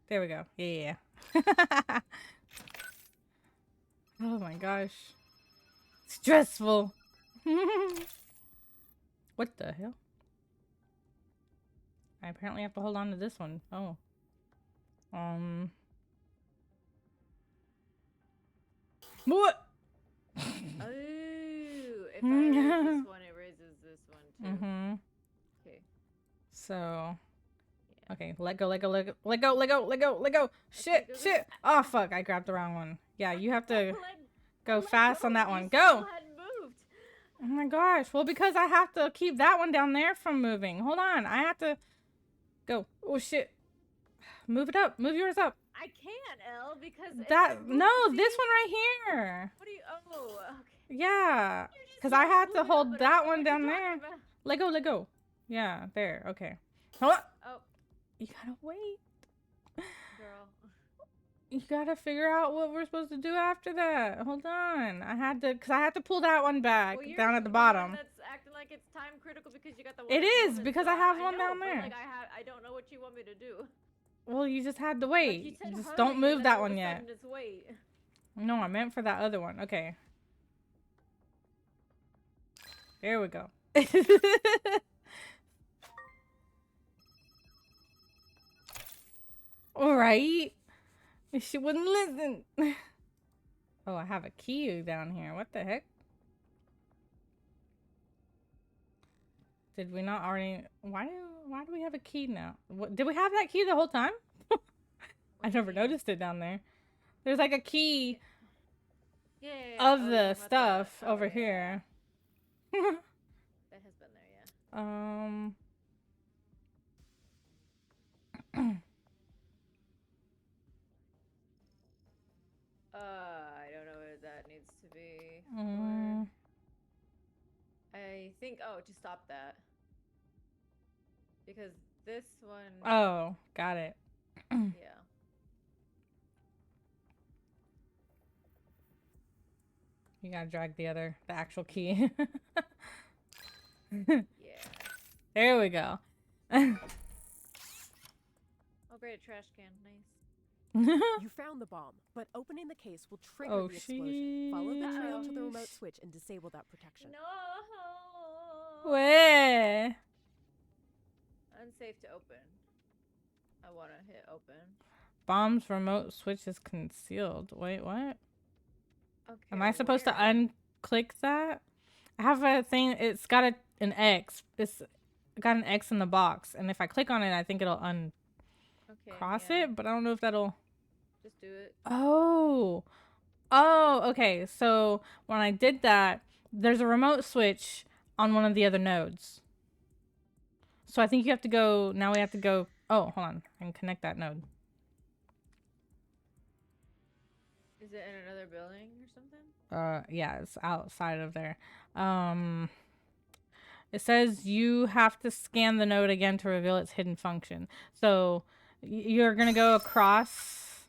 Speaker 1: There we go. Yeah. Oh my gosh. Stressful. What the hell? I apparently have to hold on to this one. Oh. What?
Speaker 2: Oh, if I raise this one, it raises this one too.
Speaker 1: Mm-hmm.
Speaker 2: Okay.
Speaker 1: So.
Speaker 2: Yeah.
Speaker 1: Okay, let go, let go, let go, let go, let go, let go, let go. Shit, shit. Oh, fuck, I grabbed the wrong one. Yeah, you have to go fast on that one. Go. Oh my gosh. Well, because I have to keep that one down there from moving. Hold on. I have to go. Oh, shit. Move it up. Move yours up.
Speaker 2: I can't, Elle, because
Speaker 1: that no, this one right here.
Speaker 2: What do you? Oh, okay.
Speaker 1: Yeah, because I had to hold that one down there. Let go, let go. Yeah, there. Okay. Hold on.
Speaker 2: Oh,
Speaker 1: you gotta wait.
Speaker 2: girl.
Speaker 1: You gotta figure out what we're supposed to do after that. Hold on. I had to pull that one back down at the bottom.
Speaker 2: That's acting like it's time critical because you got the one.
Speaker 1: It is because I have one down there.
Speaker 2: Like I don't know what you want me to do.
Speaker 1: Well, you just had to wait.
Speaker 2: Like
Speaker 1: you just don't move that one yet.
Speaker 2: Just wait.
Speaker 1: No, I meant for that other one. Okay. There we go. All right. She wouldn't listen. Oh, I have a key down here. What the heck? Did we not already... Why do we have a key now? What, did we have that key the whole time? I never noticed it down there. There's like a key of the stuff over here.
Speaker 2: That has been there, yeah. I don't know what that needs to be. I think, to stop that. Because this one...
Speaker 1: Oh, got it.
Speaker 2: Yeah.
Speaker 1: You gotta drag the actual key.
Speaker 2: Yeah.
Speaker 1: There we go.
Speaker 2: Oh, great, a trash can. Nice.
Speaker 3: You found the bomb, but opening the case will trigger the explosion. Follow the trail to the remote switch and disable that protection.
Speaker 2: No!
Speaker 1: Where?
Speaker 2: Unsafe to open. I want to hit open.
Speaker 1: Bomb's remote switch is concealed. Wait, what?
Speaker 2: Okay.
Speaker 1: Am I supposed to unclick that? I have a thing. It's got an X. It's got an X in the box, and if I click on it, I think it'll uncross it. But I don't know if that'll.
Speaker 2: Just do it.
Speaker 1: Oh, okay. So when I did that, there's a remote switch on one of the other nodes. So I think you have to go. Now we have to go. Oh, hold on. I can connect that node.
Speaker 2: Is it in another building or something?
Speaker 1: Yeah, it's outside of there. It says you have to scan the node again to reveal its hidden function. So you're gonna go across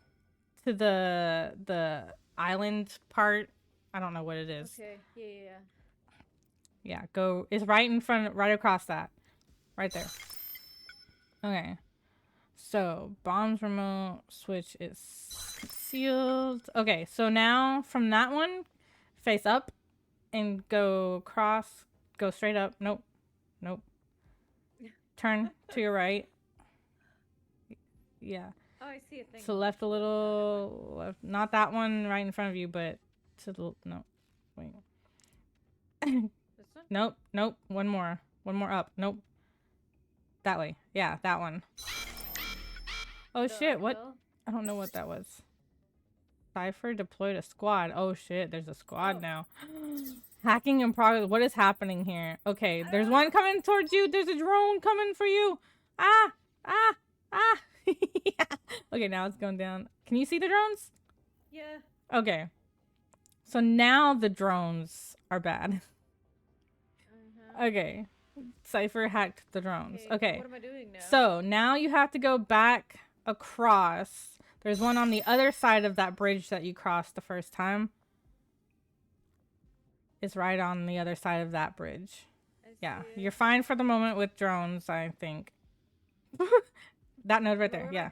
Speaker 1: to the island part. I don't know what it is.
Speaker 2: Okay. Yeah.
Speaker 1: Yeah, go. It's right in front, right across that. Right there. Okay. So, bombs remote switch is concealed. Okay, so now from that one, face up and go across. Go straight up. Nope. Nope. Turn to your right. Yeah.
Speaker 2: Oh, I see a thing.
Speaker 1: To left a little. Left. Not that one right in front of you, but to the. No. Wait.
Speaker 2: This one?
Speaker 1: Nope. Nope. One more. One more up. Nope. That way. Yeah, that one. Oh shit, what? I don't know what that was. Cypher deployed a squad. Oh shit, there's a squad now. Hacking in progress. What is happening here? Okay, there's one coming towards you. There's a drone coming for you. Ah! Ah! Ah! Yeah. Okay, now it's going down. Can you see the drones?
Speaker 2: Yeah.
Speaker 1: Okay. So now the drones are bad. Okay. Cypher hacked the drones. Okay.
Speaker 2: What am I doing now?
Speaker 1: So now you have to go back across. There's one on the other side of that bridge that you crossed the first time. It's right on the other side of that bridge. Yeah, you're fine for the moment with drones, I think. That node right there. Yeah.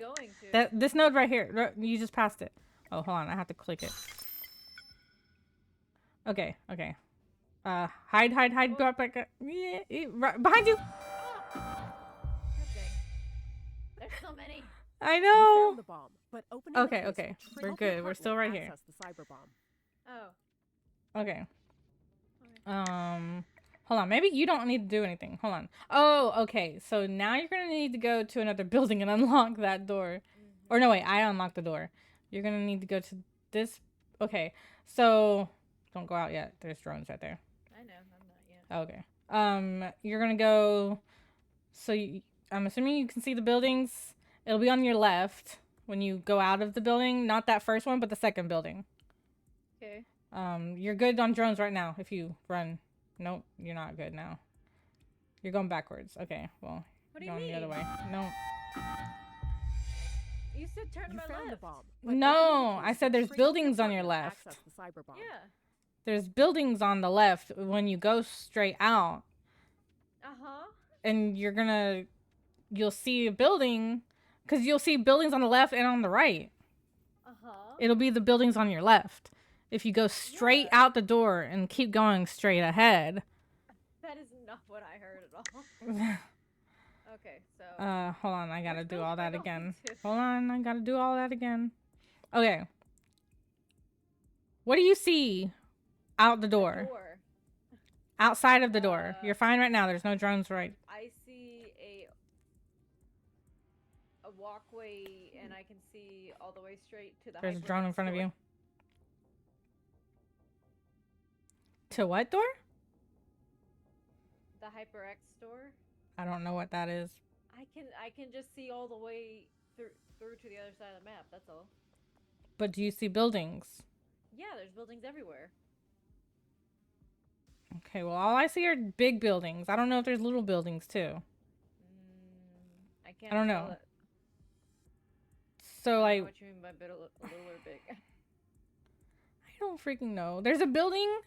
Speaker 1: This node right here. You just passed it. Oh, hold on. I have to click it. Okay. Okay. Hide. Go up back. Yeah, right behind you.
Speaker 2: Okay. There's so many.
Speaker 1: I know.
Speaker 3: The bomb, but
Speaker 1: Okay. We're good. We're still right here.
Speaker 3: The cyber bomb.
Speaker 2: Oh.
Speaker 1: Okay. Hold on. Maybe you don't need to do anything. Hold on. Oh, okay. So now you're gonna need to go to another building and unlock that door. Or no, wait. I unlocked the door. You're gonna need to go to this. Okay. So don't go out yet. There's drones right there.
Speaker 2: I know. I'm not yet.
Speaker 1: Okay. You're gonna go. So I'm assuming you can see the buildings. It'll be on your left when you go out of the building. Not that first one, but the second building.
Speaker 2: Okay.
Speaker 1: You're good on drones right now if you run. Nope, you're not good now. You're going backwards. Okay, well,
Speaker 2: what do you
Speaker 1: going
Speaker 2: mean?
Speaker 1: the other way. No.
Speaker 2: You said turn to my left.
Speaker 3: The bomb,
Speaker 1: no, I said there's buildings on your left.
Speaker 3: The cyber bomb.
Speaker 2: Yeah.
Speaker 1: There's buildings on the left when you go straight out.
Speaker 2: Uh-huh.
Speaker 1: And you'll see a building, because you'll see buildings on the left and on the right.
Speaker 2: Uh-huh.
Speaker 1: It'll be the buildings on your left. If you go straight out the door and keep going straight ahead.
Speaker 2: That is not what I heard at all. Okay, so.
Speaker 1: Hold on, I gotta do all that again. Hold on, I gotta do all that again. Okay. What do you see out the door? Outside of the door. You're fine right now. There's no drones right.
Speaker 2: I see a walkway, and I can see all the way straight to the.
Speaker 1: There's a drone in front of you. To what door?
Speaker 2: The HyperX store.
Speaker 1: I don't know what that is.
Speaker 2: I can just see all the way through to the other side of the map. That's all.
Speaker 1: But do you see buildings?
Speaker 2: Yeah, there's buildings everywhere.
Speaker 1: Okay, well, all I see are big buildings. I don't know if there's little buildings too.
Speaker 2: I can't.
Speaker 1: I don't know. So like.
Speaker 2: What you mean by little or big?
Speaker 1: I don't freaking know. There's a building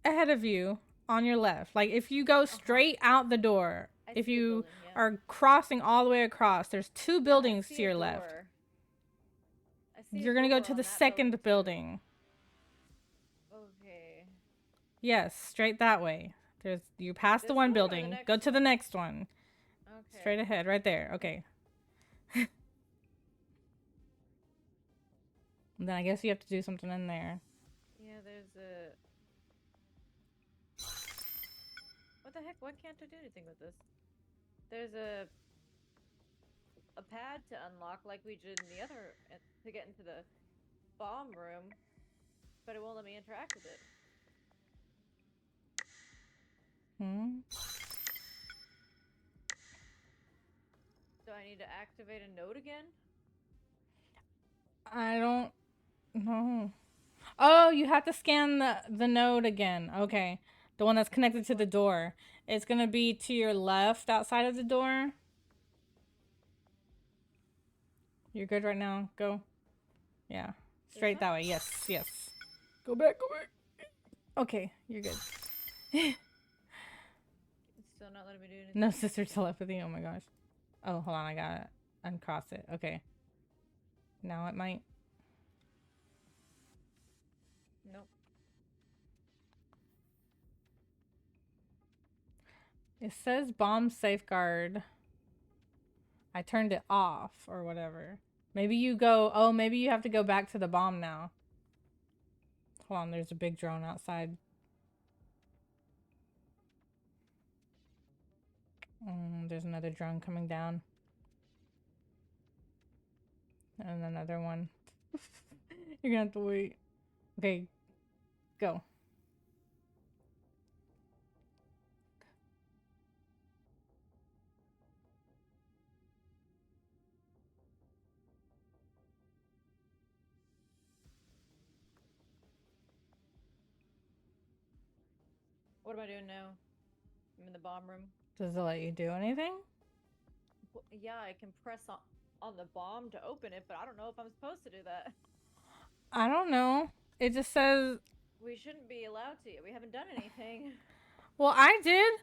Speaker 1: ahead of you on your left. Like if you go straight out the door, if you are crossing all the way across, there's two buildings to your left. You're gonna go to the second building.
Speaker 2: Okay.
Speaker 1: Yes, straight that way. You pass the one building. Go to the next one.
Speaker 2: Okay.
Speaker 1: Straight ahead, right there. Okay. Then I guess you have to do something in there.
Speaker 2: Yeah, there's a. What the heck? Why can't I do anything with this? There's a pad to unlock like we did in the other to get into the bomb room, but it won't let me interact with it. need to activate a node again?
Speaker 1: I don't know. Oh, you have to scan the node again. Okay. The one that's connected to the door. It's going to be to your left outside of the door. You're good right now. Go. Yeah. Straight that way. Yes. Yes. Go back. Go back. Okay. You're good.
Speaker 2: It's still not letting me do anything.
Speaker 1: No sister telepathy. Oh my gosh. Oh, hold on. I gotta uncross it. Okay. Now it might.
Speaker 2: Nope.
Speaker 1: It says bomb safeguard. I turned it off or whatever. Maybe you go. Oh, maybe you have to go back to the bomb now. Hold on. There's a big drone outside. There's another drone coming down. And another one. You're gonna have to wait. Okay. Go.
Speaker 2: What am I doing now? I'm in the bomb room.
Speaker 1: Does it let you do anything?
Speaker 2: Well, yeah, I can press on the bomb to open it, but I don't know if I'm supposed to do that.
Speaker 1: I don't know. It just says...
Speaker 2: We shouldn't be allowed to. We haven't done anything.
Speaker 1: Well, I did.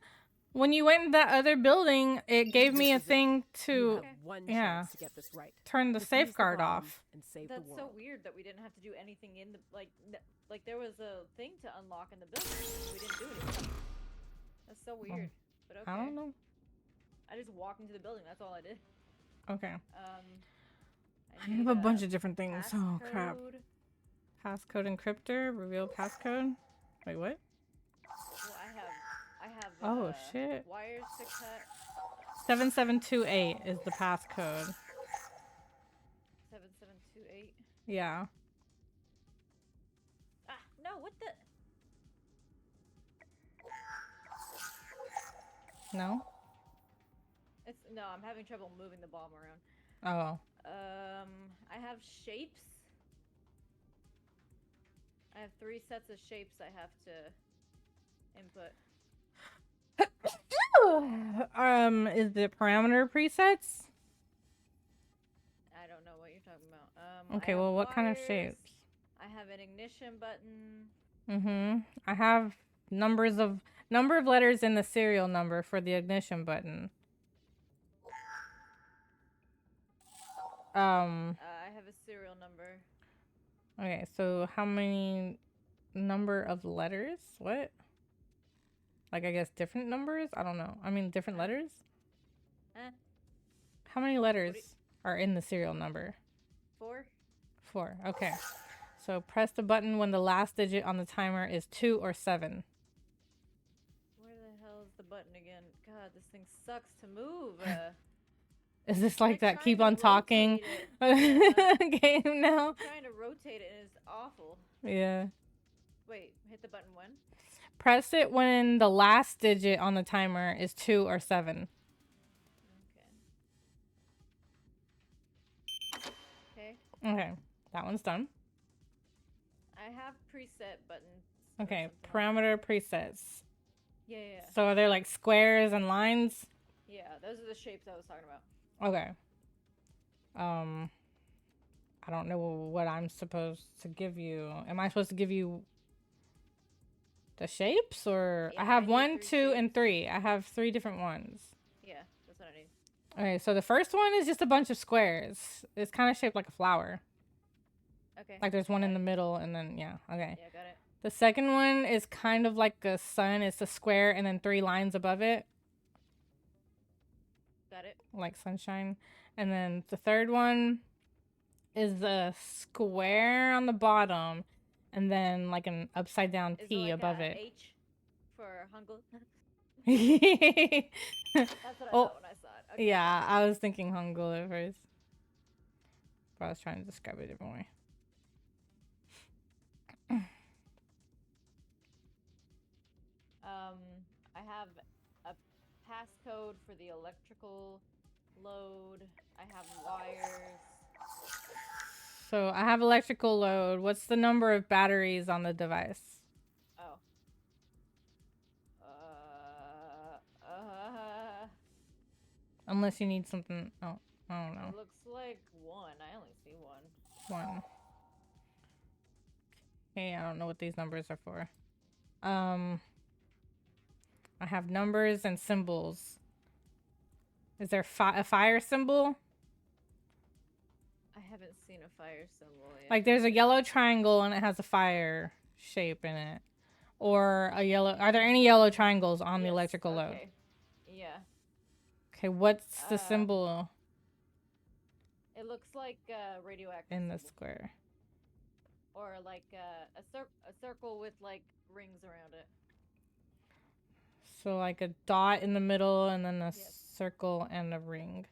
Speaker 1: When you went in that other building, it gave me a thing to...
Speaker 3: chance to get this right.
Speaker 1: Turn the safeguard off.
Speaker 3: And save
Speaker 2: That's
Speaker 3: the world.
Speaker 2: so weird that we didn't have to do anything in the... Like there was a thing to unlock in the building. We didn't do anything. That's so weird. But okay.
Speaker 1: I don't know.
Speaker 2: I just walked into the building. That's all I did.
Speaker 1: Okay.
Speaker 2: I
Speaker 1: have a bunch of different things. Oh, crap.
Speaker 2: passcode.
Speaker 1: Passcode encryptor. Reveal passcode. Wait, what?
Speaker 2: Well, I have.
Speaker 1: Oh, shit.
Speaker 2: Wires to cut.
Speaker 1: 7728 is the passcode.
Speaker 2: 7728.
Speaker 1: Yeah.
Speaker 2: Ah, no, what the?
Speaker 1: No?
Speaker 2: No, I'm having trouble moving the bomb around.
Speaker 1: Oh.
Speaker 2: I have shapes. I have 3 sets of shapes I have to input.
Speaker 1: Is the parameter presets?
Speaker 2: I don't know what you're talking about.
Speaker 1: Okay, well, what kind of shapes?
Speaker 2: I have an ignition button.
Speaker 1: Mm-hmm. I have number of letters in the serial number for the ignition button.
Speaker 2: I have a serial number.
Speaker 1: Okay, so how many number of letters? What? Like, I guess different numbers? I don't know. I mean, different letters? How many letters are in the serial number?
Speaker 2: 4.
Speaker 1: 4. Okay. So press the button when the last digit on the timer is 2 or 7.
Speaker 2: Where the hell is the button again? God, this thing sucks to move.
Speaker 1: Is this like that keep on talking game now?
Speaker 2: I'm trying to rotate it and it's awful.
Speaker 1: Yeah.
Speaker 2: Wait, hit the button when?
Speaker 1: Press it when the last digit on the timer is 2 or 7.
Speaker 2: Okay.
Speaker 1: Okay. That one's done.
Speaker 2: I have preset buttons.
Speaker 1: Okay. Parameter presets.
Speaker 2: Yeah.
Speaker 1: So are there like squares and lines?
Speaker 2: Yeah, those are the shapes I was talking about.
Speaker 1: Okay. I don't know what I'm supposed to give you. Am I supposed to give you the shapes or
Speaker 2: Yeah,
Speaker 1: I have
Speaker 2: I need
Speaker 1: 1, 2,
Speaker 2: 3
Speaker 1: and 3. I have 3 different ones.
Speaker 2: Yeah, that's what I need.
Speaker 1: Okay, so the first one is just a bunch of squares. It's kind of shaped like a flower.
Speaker 2: Okay.
Speaker 1: Like there's one in the middle and then, yeah, okay.
Speaker 2: Yeah, got it.
Speaker 1: The second one is kind of like a sun. It's a square and then 3 lines above it.
Speaker 2: Got it.
Speaker 1: Like sunshine. And then the third one is a square on the bottom and then like an upside down T
Speaker 2: like
Speaker 1: above it.
Speaker 2: H for Hangul.
Speaker 1: That's
Speaker 2: That's what I thought when I saw it. Okay.
Speaker 1: Yeah, I was thinking Hangul at first. But I was trying to describe it a different way.
Speaker 2: I have a passcode for the electrical load. I have wires.
Speaker 1: So I have electrical load. What's the number of batteries on the device?
Speaker 2: Oh.
Speaker 1: Unless you need something. Oh, I don't know.
Speaker 2: It looks like 1. I only see 1.
Speaker 1: 1. Okay, I don't know what these numbers are for. I have numbers and symbols. Is there a fire symbol?
Speaker 2: I haven't seen a fire symbol yet.
Speaker 1: Like there's a yellow triangle and it has a fire shape in it. Or a yellow. Are there any yellow triangles on the electrical load?
Speaker 2: Okay. Yeah.
Speaker 1: Okay, what's the symbol?
Speaker 2: It looks like radioactive.
Speaker 1: In the square.
Speaker 2: Or like a circle with like rings around it.
Speaker 1: So like a dot in the middle and then a circle and a ring.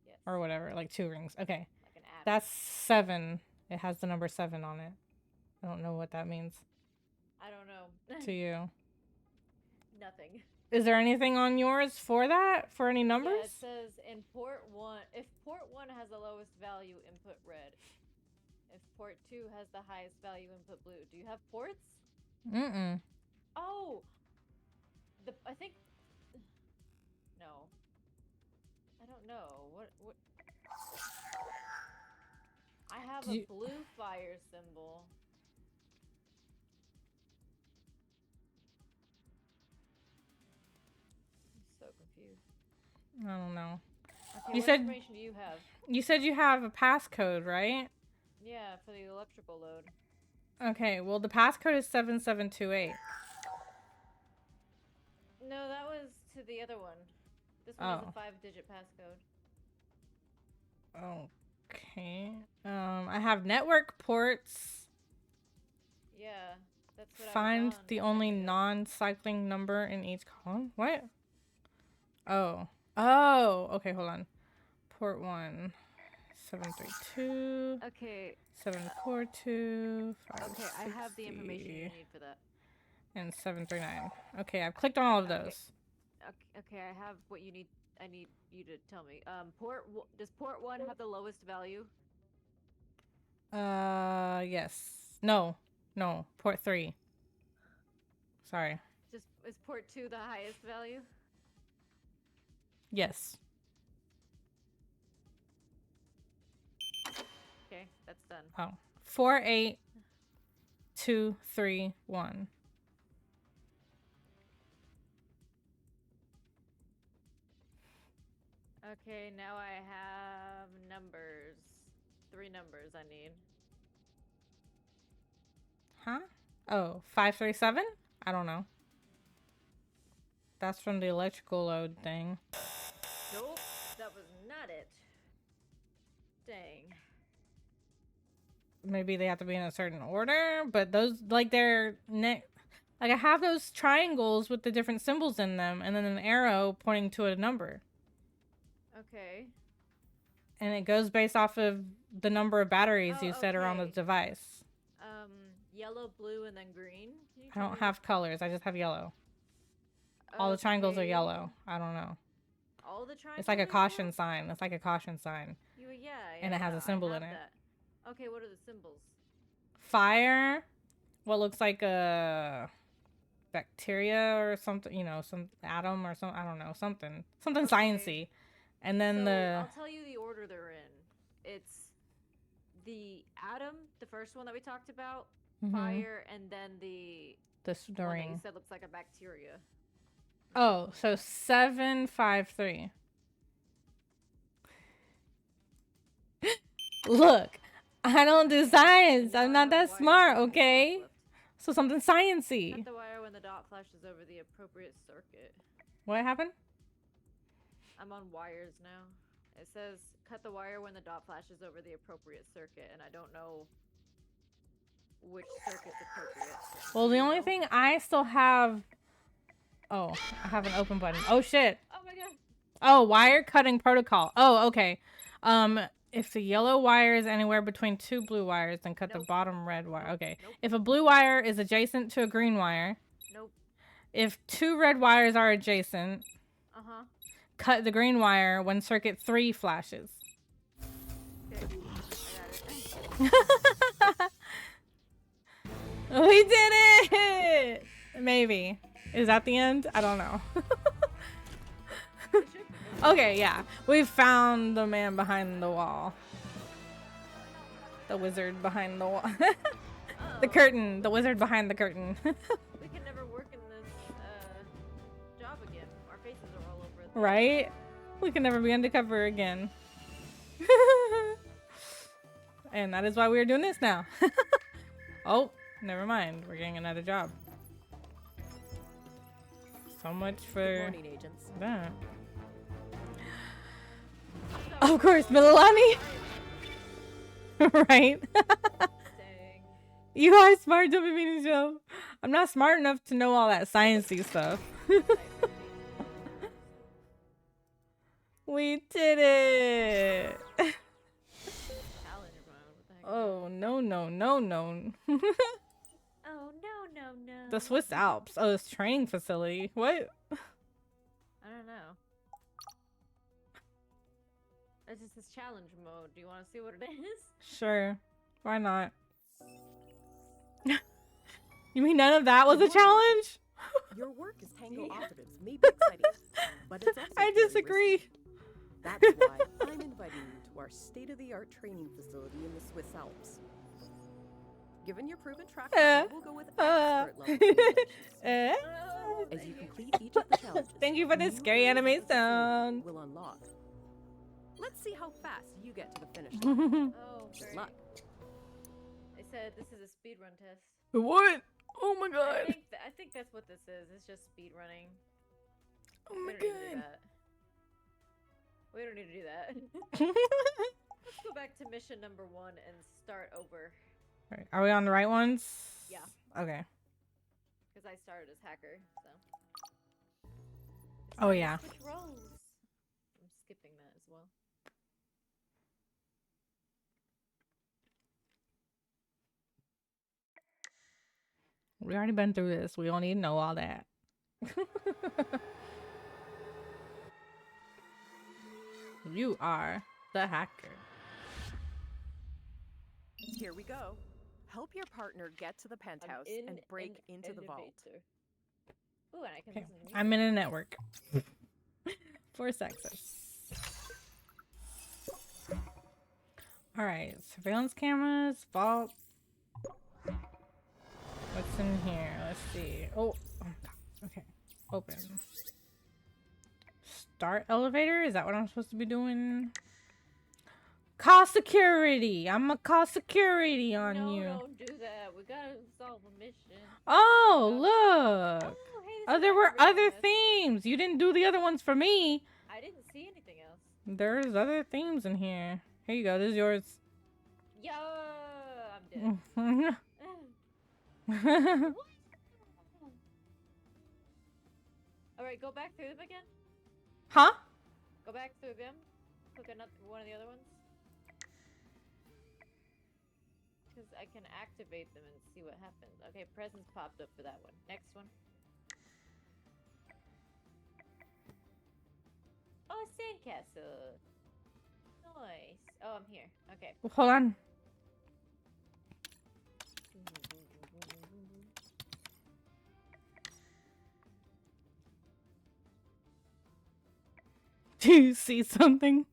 Speaker 2: Yes.
Speaker 1: Or whatever, like 2 rings. Okay.
Speaker 2: Like an atom.
Speaker 1: That's 7. It has the number 7 on it. I don't know what that means.
Speaker 2: I don't know.
Speaker 1: To you.
Speaker 2: Nothing.
Speaker 1: Is there anything on yours for that? For any numbers?
Speaker 2: Yeah, it says in port 1, if port 1 has the lowest value, input red. If port 2 has the highest value, input blue. Do you have ports?
Speaker 1: Mm-mm.
Speaker 2: Oh! I think... No. I don't know. What... I have a blue fire symbol. I'm so confused.
Speaker 1: I don't know.
Speaker 2: Okay, what information do you have?
Speaker 1: You said you have a passcode, right?
Speaker 2: Yeah, for the electrical load.
Speaker 1: Okay, well the passcode is 7728.
Speaker 2: No, that was to the other one. This one is a 5-digit passcode.
Speaker 1: Okay. I have network ports.
Speaker 2: Yeah, that's what
Speaker 1: Find
Speaker 2: I was on
Speaker 1: the only non-cycling number in each column. What? Oh. Oh, okay, hold on. Port 1, 732.
Speaker 2: Okay.
Speaker 1: 742.
Speaker 2: Okay, I have the information you need for that.
Speaker 1: And 739. Okay, I've clicked on all of those.
Speaker 2: Okay, I have what you need. I need you to tell me. Does port 1 have the lowest value?
Speaker 1: Yes. No. Port 3. Sorry.
Speaker 2: Is port 2 the highest value?
Speaker 1: Yes.
Speaker 2: Okay, that's done.
Speaker 1: Oh. 48231.
Speaker 2: Okay, now I have numbers. 3 numbers I need.
Speaker 1: Huh? Oh, 537? I don't know. That's from the electrical load thing.
Speaker 2: Nope, that was not it. Dang.
Speaker 1: Maybe they have to be in a certain order, but those, like, they're like, I have those triangles with the different symbols in them and then an arrow pointing to a number.
Speaker 2: Okay.
Speaker 1: And it goes based off of the number of batteries you set are on the device.
Speaker 2: Yellow, blue, and then green.
Speaker 1: I don't have colors. I just have yellow. All the triangles are yellow. I don't know.
Speaker 2: All the triangles?
Speaker 1: It's like a caution sign. It's like a caution sign.
Speaker 2: Yeah.
Speaker 1: And it has a symbol in it.
Speaker 2: That. Okay, what are the symbols?
Speaker 1: Fire. What looks like a bacteria or something, you know, some atom or something. I don't know. Something sciencey. And then
Speaker 2: I'll tell you the order they're in. It's the atom, the first one that we talked about, fire, and then the
Speaker 1: ring.
Speaker 2: One that you said looks like a bacteria.
Speaker 1: Oh, so 753. Look, I don't do science. I'm not that smart, okay? So something sciencey.
Speaker 2: Cut the wire when the dot flashes over the appropriate circuit.
Speaker 1: What happened?
Speaker 2: I'm on wires now. It says cut the wire when the dot flashes over the appropriate circuit, and I don't know which circuit's appropriate.
Speaker 1: Well, the only thing I still have... Oh, I have an open button. Oh, shit.
Speaker 2: Oh, my God.
Speaker 1: Oh, wire cutting protocol. Oh, okay. If the yellow wire is anywhere between 2 blue wires, then cut the bottom red wire. Okay. If a blue wire is adjacent to a green wire.
Speaker 2: Nope.
Speaker 1: If 2 red wires are adjacent.
Speaker 2: Uh-huh.
Speaker 1: cut the green wire when circuit 3 flashes.
Speaker 2: Okay, I got it.
Speaker 1: We did it! Maybe. Is that the end? I don't know. Okay, yeah. We found the man behind the wall. The wizard behind the wall. The curtain. The wizard behind the curtain.
Speaker 2: We can never work in this job again. Our faces are all over it.
Speaker 1: Right? We can never be undercover again. And that is why we're doing this now. Oh, never mind. We're getting another job. So much for
Speaker 3: Good morning, agents.
Speaker 1: that. Of course, Mililani. Right?
Speaker 2: Dang.
Speaker 1: You are smart, don't be mean to Joe. I'm not smart enough to know all that sciencey stuff. We did it.
Speaker 2: Challenge, everyone. What the heck?
Speaker 1: Oh, no, no, no, no.
Speaker 2: Oh, no.
Speaker 1: The Swiss Alps. Oh, this training facility. What?
Speaker 2: I don't know. It's just this challenge mode. Do you want to see what it is?
Speaker 1: Sure. Why not? You mean none of that was a challenge?
Speaker 3: Your work as Tango operatives may be exciting, but it's also
Speaker 1: I
Speaker 3: very
Speaker 1: disagree.
Speaker 3: risky. That's why I'm inviting you to our state-of-the-art training facility in the Swiss Alps. Given your proven track record, we'll go with expert level simulations. As you complete each of the challenges,
Speaker 1: Thank you for this
Speaker 3: new
Speaker 1: scary
Speaker 3: areas of
Speaker 1: anime
Speaker 3: the facility
Speaker 1: sound.
Speaker 3: will unlock. Let's see how fast you get to the finish line.
Speaker 2: Oh,
Speaker 3: Good
Speaker 2: great.
Speaker 3: luck.
Speaker 2: They said this is a speedrun test.
Speaker 1: What? Oh my
Speaker 2: I
Speaker 1: god.
Speaker 2: think that's what this is. It's just speedrunning.
Speaker 1: Oh
Speaker 2: We
Speaker 1: my
Speaker 2: don't need to do
Speaker 1: god.
Speaker 2: that. We don't need to do that. Let's go back to mission number 1 and start over.
Speaker 1: Alright, are we on the right ones?
Speaker 2: Yeah.
Speaker 1: Okay.
Speaker 2: Because I started as hacker, so. It's
Speaker 1: Oh,
Speaker 2: time to
Speaker 1: yeah.
Speaker 2: Switch roles. I'm skipping that as well.
Speaker 1: We already been through this. We don't need to know all that. You are the hacker.
Speaker 3: Here we go. Help your partner get to the penthouse and break into the vault.
Speaker 2: Ooh, and I can
Speaker 1: Okay.
Speaker 2: listen to music.
Speaker 1: I'm in a network. Force access. Alright, surveillance cameras, vault. What's in here? Let's see. Oh, okay. Open. Start elevator? Is that what I'm supposed to be doing? Call security! I'm gonna call security on
Speaker 2: no,
Speaker 1: you.
Speaker 2: don't do that. We gotta solve a mission.
Speaker 1: Oh, look!
Speaker 2: Oh, hey, this
Speaker 1: Oh,
Speaker 2: is
Speaker 1: there were
Speaker 2: everything
Speaker 1: other
Speaker 2: that's-
Speaker 1: themes. You didn't do the other ones for me.
Speaker 2: I didn't see anything else.
Speaker 1: There's other themes in here. Here you go. This is yours.
Speaker 2: Yo, I'm dead. Alright, go back through them again.
Speaker 1: Huh?
Speaker 2: Go back through them. Click another one of the other ones. Because I can activate them and see what happens. Okay, presents popped up for that one. Next one. Oh, sandcastle. Nice. Oh, I'm here. Okay.
Speaker 1: Hold on. Do you see something?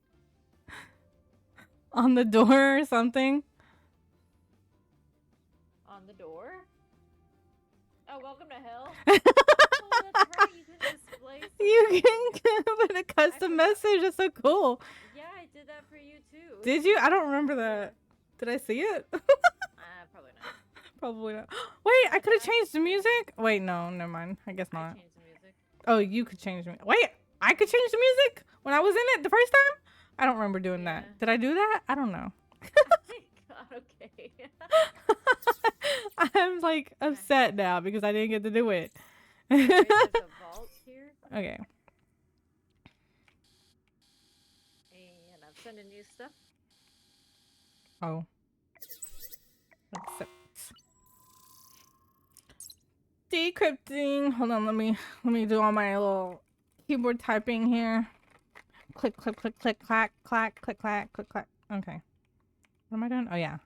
Speaker 1: On the door or something?
Speaker 2: On the door? Oh, welcome to hell. Oh, that's right. You can display something.
Speaker 1: You can put a custom message. That's so cool.
Speaker 2: Yeah, I did that for you too.
Speaker 1: Did you? I don't remember that. Did I see it?
Speaker 2: Probably not.
Speaker 1: Probably not. Wait, I could have changed the music. Wait, no, never mind. I guess
Speaker 2: I
Speaker 1: not.
Speaker 2: changed the music.
Speaker 1: Oh, you could change the music. Wait, I could change the music when I was in it the first time? I don't remember doing
Speaker 2: Yeah.
Speaker 1: that. Did I do that? I don't know.
Speaker 2: God, okay.
Speaker 1: I'm like upset now because I didn't get to do it.
Speaker 2: There's a vault here.
Speaker 1: Okay.
Speaker 2: And I'm sending you stuff.
Speaker 1: Oh. Accept. Decrypting. Hold on, let me do all my little keyboard typing here. click, click, click, click, clack, clack, click, clack, click, clack. Okay. What am I doing? Oh, yeah.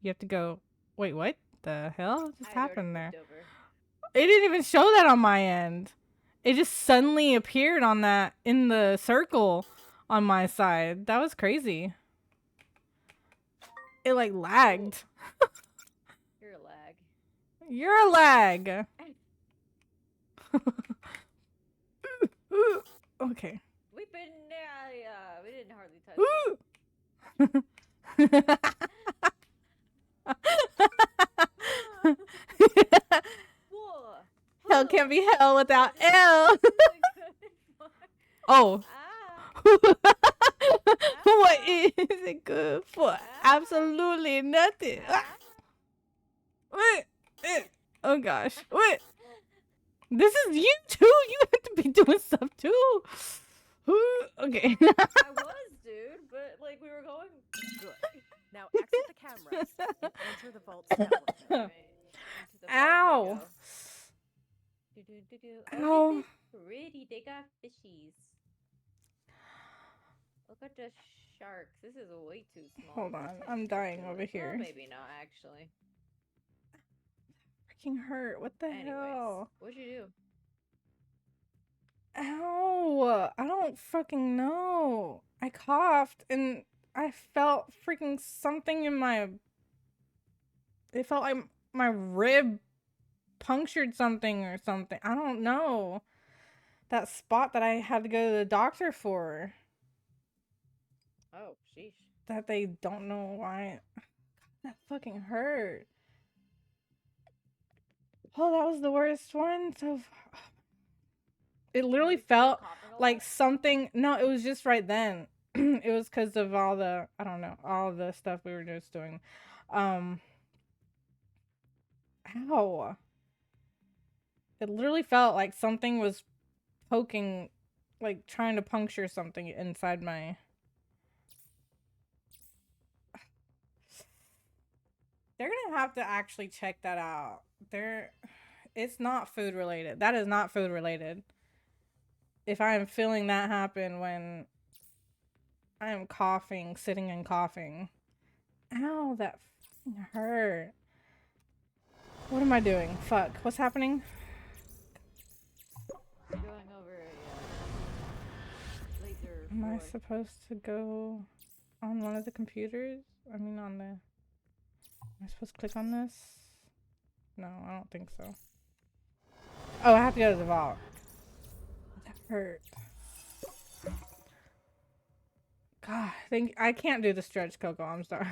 Speaker 1: You have to go. Wait, what the hell just happened there? It didn't even show that on my end. It just suddenly appeared on that in the circle on my side. That was crazy. It like lagged.
Speaker 2: You're a lag.
Speaker 1: You're a lag. Okay.
Speaker 2: We've been we didn't hardly touch it.
Speaker 1: Hell can't be hell without L. Oh. What is it good for? Absolutely nothing. Oh gosh. What? This is you too. You have to be doing stuff too. Okay.
Speaker 2: I was, dude, but like we were going
Speaker 3: good. Now exit the cameras and enter the vault's network.
Speaker 2: Right.
Speaker 1: Ow.
Speaker 2: Oh, pretty. They got fishies. Look at the sharks. This is way too small.
Speaker 1: Hold on. I'm dying over here.
Speaker 2: Well, maybe not, actually.
Speaker 1: Freaking hurt. What the hell?
Speaker 2: What'd you do?
Speaker 1: Ow. I don't fucking know. I coughed and I felt freaking something in my... It felt like my rib punctured something or something. I don't know. That spot that I had to go to the doctor for.
Speaker 2: Oh, sheesh.
Speaker 1: That they don't know why. That fucking hurt. Oh, that was the worst one so far. It literally felt like something. No, it was just right then. It was because of all the, I don't know, all the stuff we were just doing. Ow. It literally felt like something was poking, like trying to puncture something inside my... They're gonna have to actually check that out. It's not food related. That is not food related. If I am feeling that happen when I am coughing, sitting and coughing. Ow, that fucking hurt. What am I doing? Fuck. What's happening?
Speaker 2: You're going over a laser.
Speaker 1: Am I supposed to go on one of the computers? I mean on the... Am I supposed to click on this? No, I don't think so. Oh, I have to go to the vault. That hurt. God, I can't do the stretch, Coco. I'm sorry.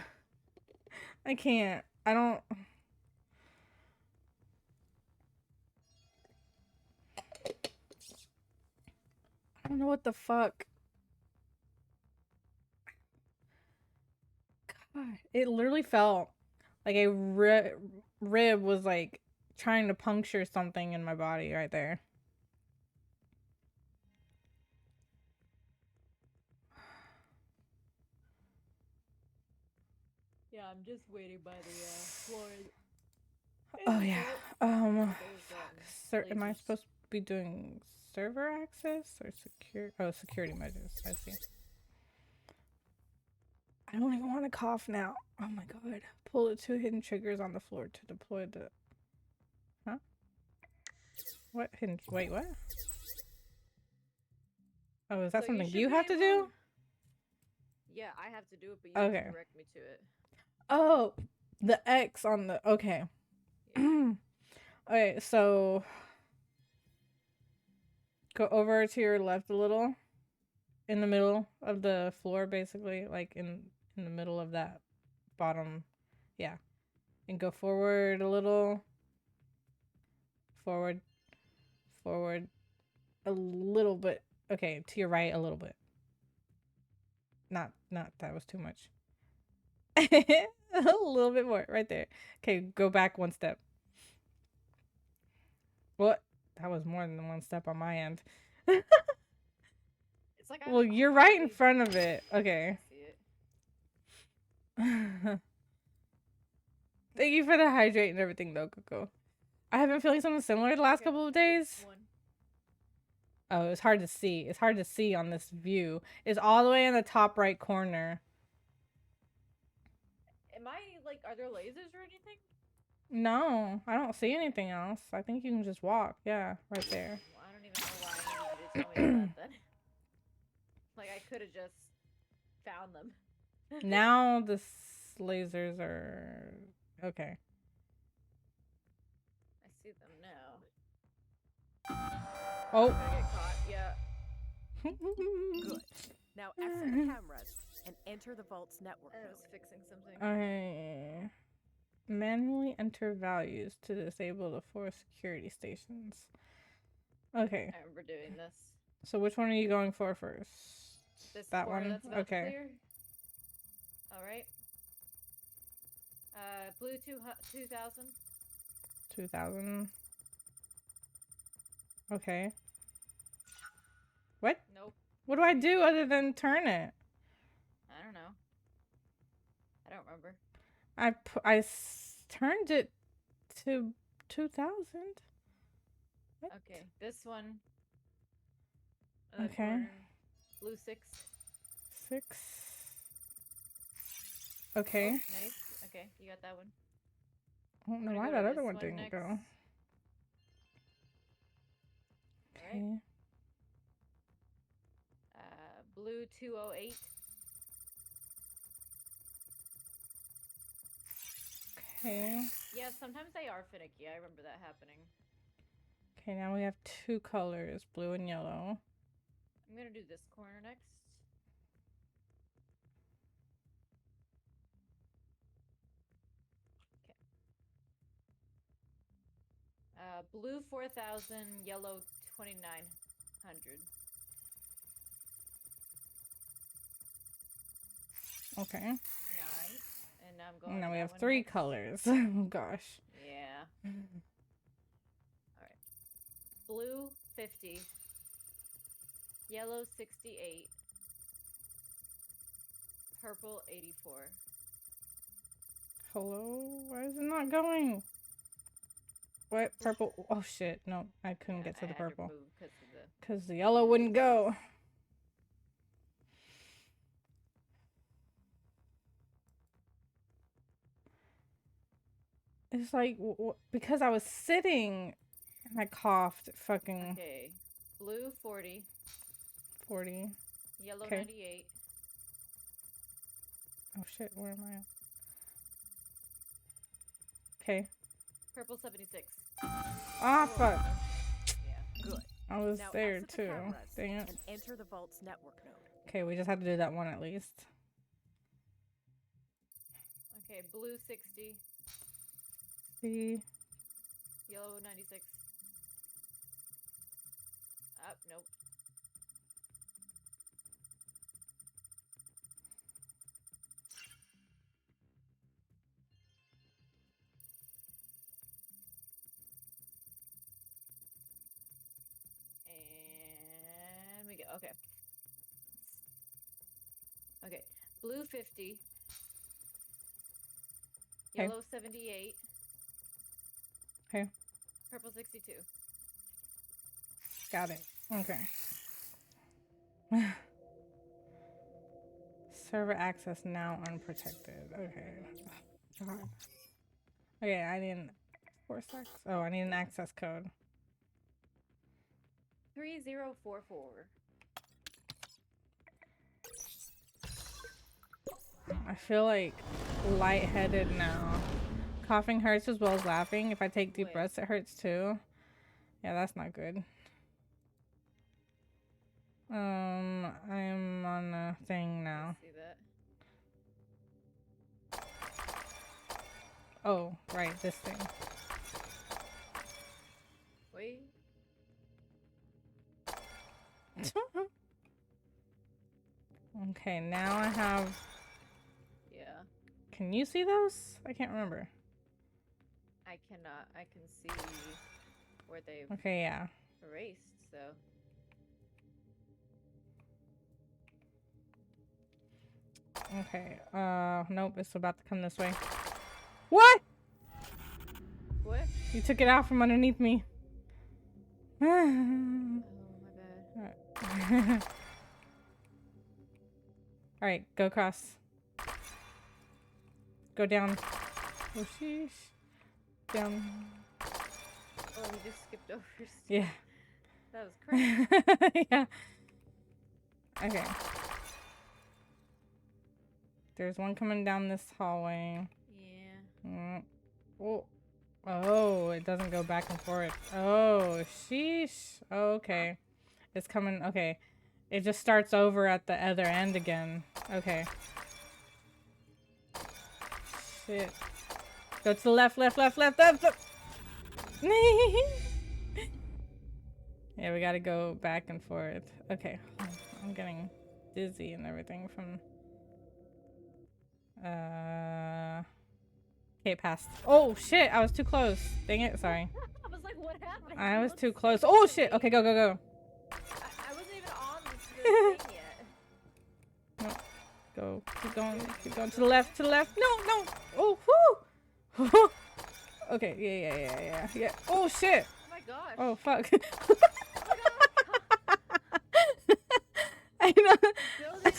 Speaker 1: I can't. I don't... I don't know what the fuck. God, it literally felt like a rib was like trying to puncture something in my body right there.
Speaker 2: Yeah, I'm just waiting by the floor.
Speaker 1: Oh yeah. Am I supposed to be doing server access or secure? Oh, security measures. I see. I don't even want to cough now. Oh my god. Pull the 2 hidden triggers on the floor to deploy the... Huh? What hidden... Wait, what? Oh, is that something you have to do?
Speaker 2: Yeah, I have to do it, but you have to direct me to it.
Speaker 1: Oh, the X on the... Okay. Yeah. Okay, so... Go over to your left a little. In the middle of the floor, basically. Like, in the middle of that bottom... Yeah. And go forward a little. Forward. Forward. A little bit. Okay, to your right a little bit. Not that was too much. A little bit more right there. Okay, go back 1 step. What? That was more than 1 step on my end.
Speaker 2: It's like
Speaker 1: well, you're right in front of it. Okay. Thank you for the hydrate and everything though, Coco. I have been feeling something similar the last couple of days. Oh, it's hard to see. It's hard to see on this view. It's all the way in the top right corner.
Speaker 2: Am I, like, are there lasers or anything?
Speaker 1: No, I don't see anything else. I think you can just walk. Yeah, right there.
Speaker 2: Well, I don't even know why I needed you to tell me that then. Like, I could have just found them.
Speaker 1: Now the lasers are... Okay.
Speaker 2: I see them now.
Speaker 1: Oh.
Speaker 2: I'm gonna get caught, yeah.
Speaker 3: Good. Now exit the cameras and enter the vault's network
Speaker 2: I
Speaker 3: node.
Speaker 2: was fixing something.
Speaker 1: Okay. Manually enter values to disable the 4 security stations. Okay.
Speaker 2: I remember doing this.
Speaker 1: So which one are you going for first?
Speaker 2: This
Speaker 1: That
Speaker 2: corner
Speaker 1: one?
Speaker 2: that's about to
Speaker 1: Okay.
Speaker 2: clear. Alright. Blue 2000.
Speaker 1: 2000. Okay. What?
Speaker 2: Nope.
Speaker 1: What do I do other than turn it?
Speaker 2: I don't know. I don't remember.
Speaker 1: Turned it to 2000. What?
Speaker 2: Okay, this one.
Speaker 1: Okay.
Speaker 2: Corner, blue 6.
Speaker 1: 6. Okay.
Speaker 2: Oh, nice. Okay, you got that one.
Speaker 1: I don't know
Speaker 2: I'm
Speaker 1: why
Speaker 2: gonna go
Speaker 1: that
Speaker 2: to
Speaker 1: other
Speaker 2: this
Speaker 1: one
Speaker 2: one
Speaker 1: didn't
Speaker 2: next.
Speaker 1: go.
Speaker 2: Alright.
Speaker 1: Okay.
Speaker 2: Blue 208.
Speaker 1: Okay.
Speaker 2: Yeah, sometimes they are finicky. I remember that happening.
Speaker 1: Okay, now we have 2 colors, blue and yellow.
Speaker 2: I'm gonna do this corner next. Okay. Blue 4000, yellow 2900.
Speaker 1: Okay.
Speaker 2: Nice. And now I'm going.
Speaker 1: Now
Speaker 2: to
Speaker 1: we
Speaker 2: that
Speaker 1: have
Speaker 2: one
Speaker 1: 3
Speaker 2: next.
Speaker 1: colors. Oh gosh.
Speaker 2: Yeah. Alright. Blue 50. Yellow 68. Purple 84.
Speaker 1: Hello? Why is it not going? What? Purple? Oh shit. No, I couldn't get to the purple. Because the yellow wouldn't go. It's like, because I was sitting and I coughed. Fucking.
Speaker 2: Okay. Blue 40.
Speaker 1: 40.
Speaker 2: Yellow
Speaker 1: Okay.
Speaker 2: 98.
Speaker 1: Oh shit, where am I at? Okay.
Speaker 2: Purple 76.
Speaker 1: Ah, fuck.
Speaker 2: Yeah.
Speaker 3: Good.
Speaker 1: I was
Speaker 3: Now
Speaker 1: there
Speaker 3: exit the
Speaker 1: too.
Speaker 3: cameras
Speaker 1: Dang it.
Speaker 3: and enter the vault's network node.
Speaker 1: Okay, we just have to do that one at least.
Speaker 2: Okay, blue 60.
Speaker 1: See.
Speaker 2: Yellow 96. Up, nope. And we go. Okay. Okay. Blue 50.
Speaker 1: Okay.
Speaker 2: Yellow 78.
Speaker 1: Okay.
Speaker 2: Purple 62.
Speaker 1: Got it. Okay. Server access now unprotected. Okay. God. Okay, I need an Oh, I need an access code.
Speaker 2: 3044.
Speaker 1: I feel like lightheaded now. Coughing hurts as well as laughing. If I take deep breaths, it hurts too. Yeah, that's not good. I'm on a thing now.
Speaker 2: See that?
Speaker 1: Oh, right, this thing.
Speaker 2: Wait.
Speaker 1: Okay, now I have...
Speaker 2: Yeah.
Speaker 1: Can you see those? I can't remember.
Speaker 2: I cannot. I can see where they've
Speaker 1: Okay, yeah.
Speaker 2: erased, so.
Speaker 1: Okay, nope, it's about to come this way. What?
Speaker 2: What?
Speaker 1: You took it out from underneath me.
Speaker 2: Oh, my bad.
Speaker 1: Alright, go across. Go down. Oh, sheesh. Down.
Speaker 2: Oh, we just skipped over.
Speaker 1: Yeah.
Speaker 2: That was crazy.
Speaker 1: Yeah. Okay. There's one coming down this hallway.
Speaker 2: Yeah.
Speaker 1: Oh, it doesn't go back and forth. Oh, sheesh. Oh, okay. It's coming. Okay. It just starts over at the other end again. Okay. Shit. Go to the left, left, left, left, left, left. Yeah, we gotta go back and forth. Okay. I'm getting dizzy and everything from... Okay, passed. Oh, shit. I was too close. Dang it. Sorry.
Speaker 2: I was like, what happened?
Speaker 1: I was too close. Oh, shit. Okay, go, go, go.
Speaker 2: I wasn't even on the thing yet.
Speaker 1: No. Go. Keep going. Keep going to the left. To the left. No, no. Oh, whoo. Okay. Yeah. Yeah. Oh, shit.
Speaker 2: Oh my gosh.
Speaker 1: Oh, fuck.
Speaker 2: Oh my god.
Speaker 1: I know.
Speaker 2: Building the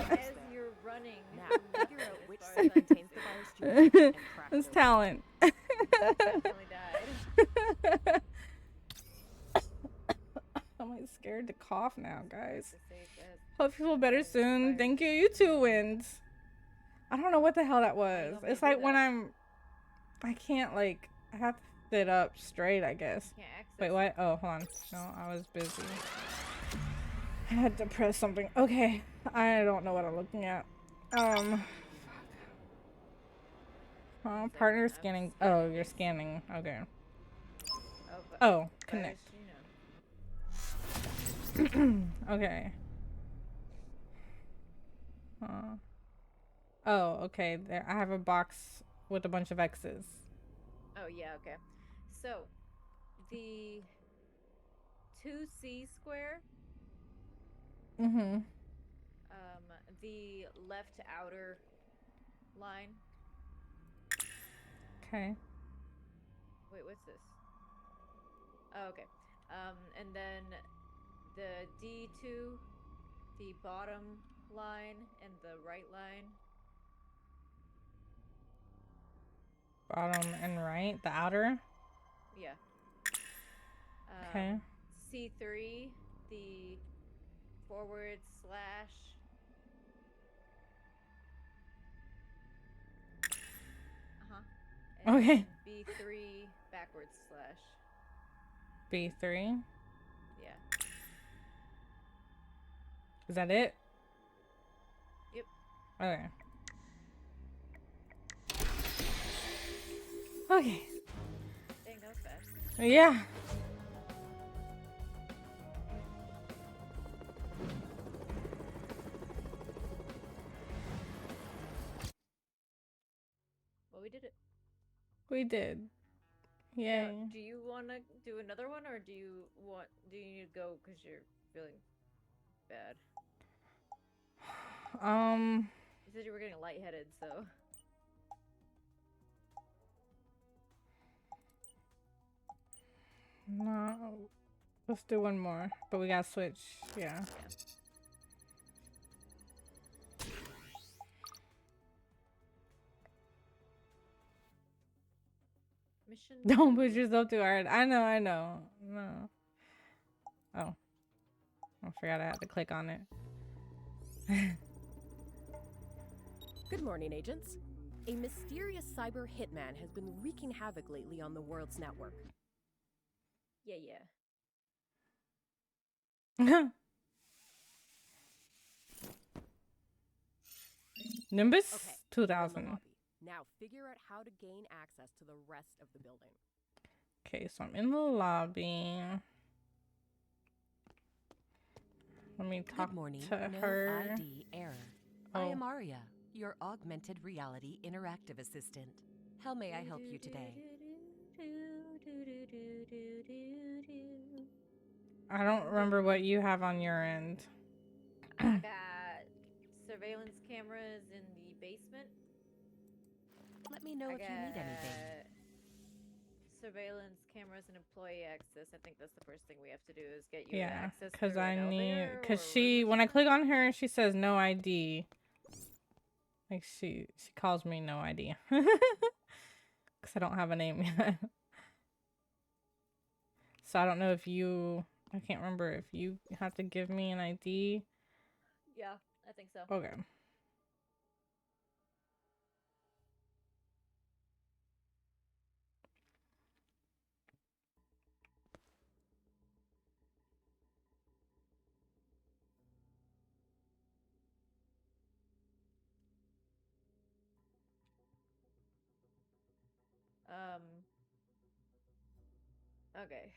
Speaker 2: bridge as you're running.
Speaker 3: Now figure out which side contains the virus gene and crack
Speaker 1: It's
Speaker 3: it.
Speaker 1: talent.
Speaker 2: Definitely died.
Speaker 1: I'm like scared to cough now, guys.
Speaker 2: To save that.
Speaker 1: Hope you feel better soon. Thank you. You too, Wins. I don't know what the hell that was.
Speaker 2: don't
Speaker 1: It's
Speaker 2: do
Speaker 1: like when
Speaker 2: that.
Speaker 1: I can't like, I have to sit up straight, I guess.
Speaker 2: Can't access
Speaker 1: Wait,
Speaker 2: it.
Speaker 1: what? Oh, hold on. No, I was busy. I had to press something. Okay. I don't know what I'm looking at. Partner scanning. Oh, you're scanning. Okay.
Speaker 2: Oh, but
Speaker 1: Oh,
Speaker 2: but
Speaker 1: connect.
Speaker 2: you know.
Speaker 1: Okay. Oh, okay. There, I have a box with a bunch of X's.
Speaker 2: Oh yeah, okay. So the 2C square,
Speaker 1: Mm-hmm.
Speaker 2: the left outer line.
Speaker 1: Okay.
Speaker 2: Wait, what's this? Oh, okay. And then the D2, the bottom line and the right line.
Speaker 1: Bottom and right, the outer.
Speaker 2: Yeah.
Speaker 1: Okay.
Speaker 2: C3, the forward slash. And
Speaker 1: Okay.
Speaker 2: B3 backwards slash.
Speaker 1: B3.
Speaker 2: Yeah.
Speaker 1: Is that it?
Speaker 2: Yep.
Speaker 1: Okay. Okay.
Speaker 2: Dang, that was fast.
Speaker 1: Yeah.
Speaker 2: Well, we did it.
Speaker 1: We did. Yay.
Speaker 2: Now, do you want to do another one, or do you need to go because you're feeling bad? You said you were getting lightheaded, so.
Speaker 1: No. Let's do one more, but we gotta switch. Yeah.
Speaker 2: Mission.
Speaker 1: Don't
Speaker 2: 2.
Speaker 1: push yourself too hard. I know. No. Oh. I forgot I had to click on it.
Speaker 3: Good morning, agents. A mysterious cyber hitman has been wreaking havoc lately on the world's network.
Speaker 2: Yeah.
Speaker 1: Nimbus
Speaker 3: Okay, we're in the
Speaker 1: 2000.
Speaker 3: lobby. Now figure out how to gain access to the rest of the building.
Speaker 1: Okay, so I'm in the lobby. Let me talk
Speaker 4: Good morning.
Speaker 1: to
Speaker 4: No
Speaker 1: her.
Speaker 4: ID error. I am Aria, your augmented reality interactive assistant. How may I help you today?
Speaker 1: I don't remember what you have on your end.
Speaker 2: I got surveillance cameras in the basement.
Speaker 4: Let me know if you need anything.
Speaker 2: surveillance cameras and employee access. I think that's the first thing we have to do is get you access
Speaker 1: because
Speaker 2: through
Speaker 1: I
Speaker 2: an
Speaker 1: need,
Speaker 2: elevator
Speaker 1: because
Speaker 2: or
Speaker 1: she,
Speaker 2: room or
Speaker 1: when I
Speaker 2: something?
Speaker 1: click on her, she says no ID. Like she calls me no ID. Because I don't have a name yet. So I don't know if you, I can't remember if you have to give me an ID.
Speaker 2: Yeah, I think so.
Speaker 1: Okay.
Speaker 2: Okay.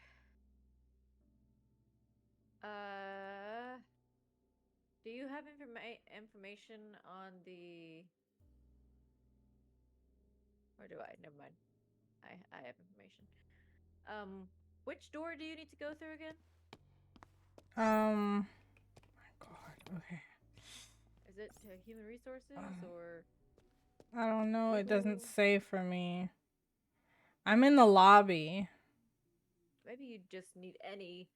Speaker 2: Do you have information on the... Or do I? Never mind. I have information. Which door do you need to go through again?
Speaker 1: My God. Okay.
Speaker 2: Is it to human resources or...
Speaker 1: I don't know. It doesn't
Speaker 2: legal?
Speaker 1: say for me. I'm in the lobby.
Speaker 2: Maybe you just need anything.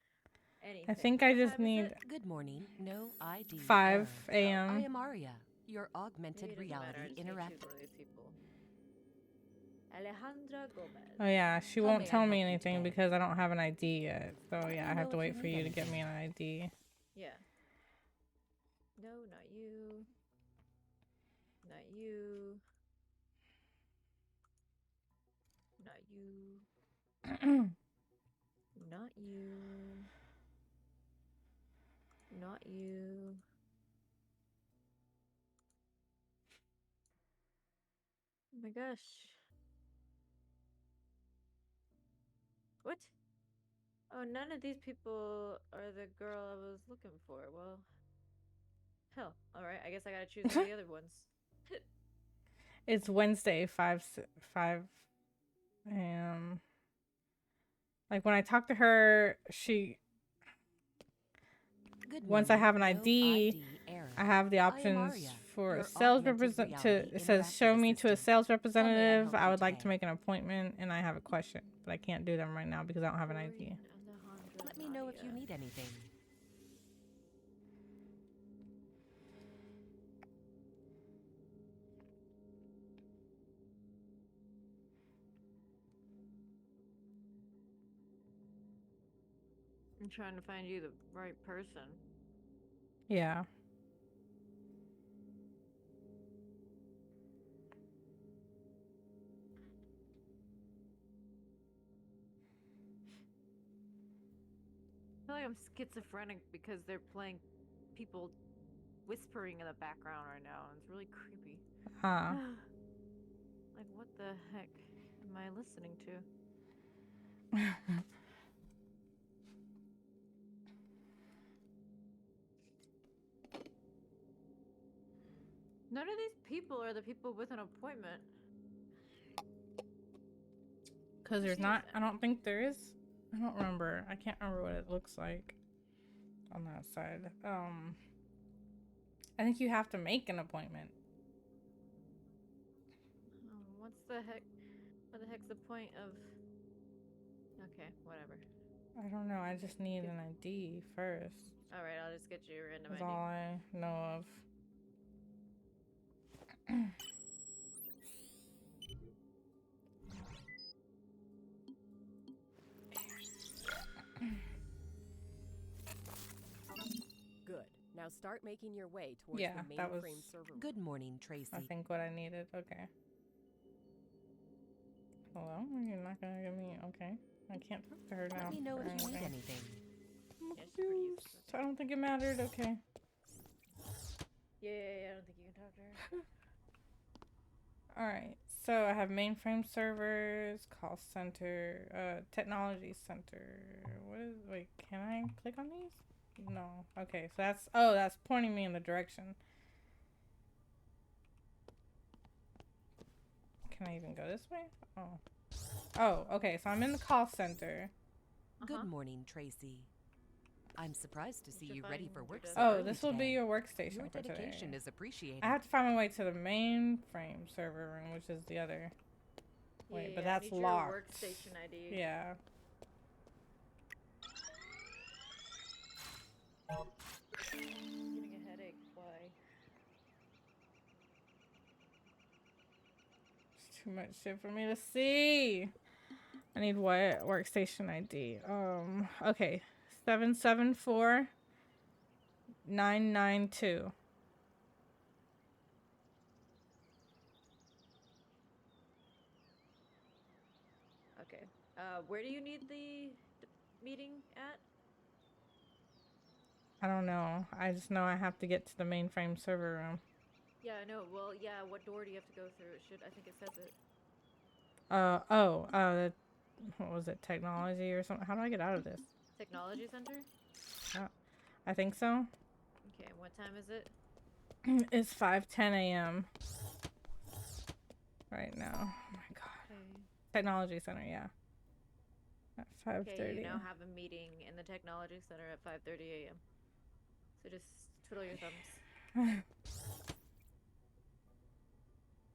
Speaker 1: I think I
Speaker 2: What
Speaker 1: just
Speaker 2: time is
Speaker 1: need
Speaker 2: it?
Speaker 4: Good morning. No ID.
Speaker 1: 5
Speaker 4: error.
Speaker 1: a.m.
Speaker 4: I am Aria, your augmented
Speaker 2: Maybe it doesn't matter. I
Speaker 4: reality
Speaker 2: just need to choose
Speaker 4: interactive.
Speaker 2: one of these people. Alejandra Gomez.
Speaker 1: Oh yeah, she
Speaker 4: How
Speaker 1: won't
Speaker 4: may I
Speaker 1: tell
Speaker 4: help
Speaker 1: me
Speaker 4: you
Speaker 1: anything
Speaker 4: today?
Speaker 1: because I don't have an ID yet. So
Speaker 4: Let
Speaker 1: yeah,
Speaker 4: me
Speaker 1: I have
Speaker 4: know
Speaker 1: to
Speaker 4: if
Speaker 1: wait
Speaker 4: you
Speaker 1: for
Speaker 4: need
Speaker 1: you to get me
Speaker 4: anything.
Speaker 1: an ID.
Speaker 2: Yeah. No, not you. Not you. Not you. Not you. Not you. Oh my gosh. What? Oh, none of these people are the girl I was looking for. Well, hell. Alright, I guess I gotta choose one of the other ones.
Speaker 1: It's Wednesday, 5 a.m. Like when I talk to her, she
Speaker 4: Good
Speaker 1: once I
Speaker 4: morning.
Speaker 1: have an
Speaker 4: No
Speaker 1: ID,
Speaker 4: error.
Speaker 1: I have the
Speaker 4: I am
Speaker 1: options
Speaker 4: Aria,
Speaker 1: for a
Speaker 4: your
Speaker 1: sales
Speaker 4: augmented
Speaker 1: representative.
Speaker 4: reality
Speaker 1: It says
Speaker 4: interactive
Speaker 1: show me to a
Speaker 4: assistant.
Speaker 1: sales
Speaker 4: How may I
Speaker 1: representative.
Speaker 4: help
Speaker 1: I
Speaker 4: you
Speaker 1: would like to
Speaker 4: today?
Speaker 1: make an appointment, and I have a question, but I can't do them right now because I don't have an ID.
Speaker 2: Doreen, Alejandra,
Speaker 4: Let me know if you
Speaker 2: Nadia.
Speaker 4: need anything.
Speaker 2: I'm trying to find you the right person.
Speaker 1: Yeah.
Speaker 2: I feel like I'm schizophrenic because they're playing people whispering in the background right now, and it's really creepy. Like, what the heck am I listening to? None of these people are the people with an appointment.
Speaker 1: Because there's not, I don't think there is. I don't remember. I can't remember what it looks like on that side. I think you have to make an appointment.
Speaker 2: What's the heck? What the heck's the point of... Okay, whatever.
Speaker 1: I don't know. I just need an ID first.
Speaker 2: Alright, I'll just get you a random
Speaker 1: That's
Speaker 2: ID.
Speaker 1: all I know of.
Speaker 3: Good. Now start making your way towards
Speaker 1: Yeah,
Speaker 3: the
Speaker 1: that was,
Speaker 3: mainframe server.
Speaker 4: Good morning, Tracy.
Speaker 1: I think, what I needed. Okay. Hello? You're not gonna give me... Okay. I can't talk to her now.
Speaker 4: Let me know
Speaker 1: or
Speaker 4: if you need
Speaker 1: anything.
Speaker 4: anything.
Speaker 1: I'm
Speaker 2: Yeah, she's pretty
Speaker 1: confused.
Speaker 2: useless.
Speaker 1: I don't think it mattered. Okay.
Speaker 2: Yeah, I don't think you can talk to her.
Speaker 1: Alright. So I have mainframe servers, call center, technology center. What is... Wait, can I click on these? No. Okay, so that's... Oh, that's pointing me in the direction. Can I even go this way? Oh. Oh, okay. So I'm in the call center.
Speaker 4: Good morning, Tracy. I'm surprised to see you ready for work so
Speaker 1: Oh,
Speaker 4: early
Speaker 1: this will
Speaker 4: today.
Speaker 1: be your workstation
Speaker 4: Your
Speaker 1: for
Speaker 4: dedication
Speaker 1: today.
Speaker 4: is appreciated.
Speaker 1: I have to find my way to the mainframe server room, which is the other. Wait,
Speaker 2: Yeah,
Speaker 1: but
Speaker 2: I
Speaker 1: that's
Speaker 2: need your
Speaker 1: locked.
Speaker 2: workstation ID.
Speaker 1: Yeah.
Speaker 2: Getting a headache. Why?
Speaker 1: It's too much shit for me to see. I need what? Workstation ID. Okay. 774992.
Speaker 2: Okay. Where do you need the meeting at?
Speaker 1: I don't know. I just know I have to get to the mainframe server room.
Speaker 2: Yeah, I know. Well, yeah. What door do you have to go through? It should. I think it says it.
Speaker 1: What was it? Technology or something? How do I get out of this?
Speaker 2: Technology Center.
Speaker 1: I think so.
Speaker 2: Okay. What time is it?
Speaker 1: It's 5:10 a.m. right now. Oh my god.
Speaker 2: Okay.
Speaker 1: Technology Center, yeah. At 5:30.
Speaker 2: Okay. You now have a meeting in the Technology Center at 5:30 a.m. So just twiddle your thumbs.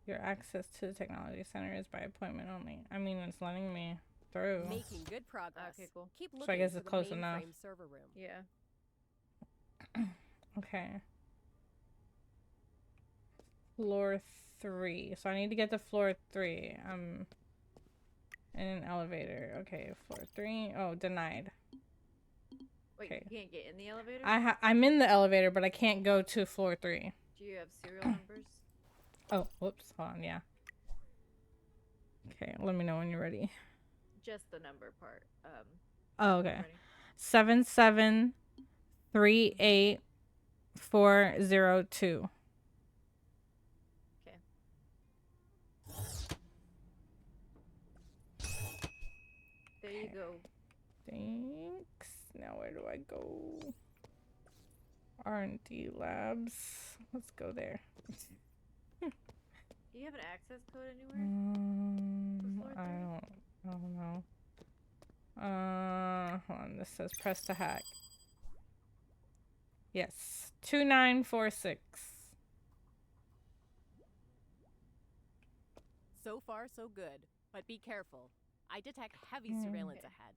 Speaker 1: Your access to the Technology Center is by appointment only. I mean, it's letting me through.
Speaker 3: Making good progress.
Speaker 2: Okay, cool.
Speaker 3: Keep looking
Speaker 1: So I guess
Speaker 3: for
Speaker 1: it's
Speaker 3: the
Speaker 1: close
Speaker 3: mainframe
Speaker 1: enough.
Speaker 3: server room.
Speaker 2: Yeah.
Speaker 1: Okay. Floor 3. So I need to get to floor 3. I'm in an elevator. Okay, floor 3. Oh, denied.
Speaker 2: Wait,
Speaker 1: Okay.
Speaker 2: you can't get in the elevator?
Speaker 1: I'm in the elevator, but I can't go to floor 3.
Speaker 2: Do you have serial numbers?
Speaker 1: Oh, whoops. Hold on, yeah. Okay, let me know when you're ready.
Speaker 2: Just the number part.
Speaker 1: Oh, okay.
Speaker 2: Ready?
Speaker 1: 7738402.
Speaker 2: Okay. There you go.
Speaker 1: Thanks. Now where do I go? R&D labs. Let's go there.
Speaker 2: Do you have an access code anywhere?
Speaker 1: I don't know. Hold on. This says press to hack. Yes. 2946.
Speaker 3: So far, so good. But be careful. I detect heavy surveillance ahead.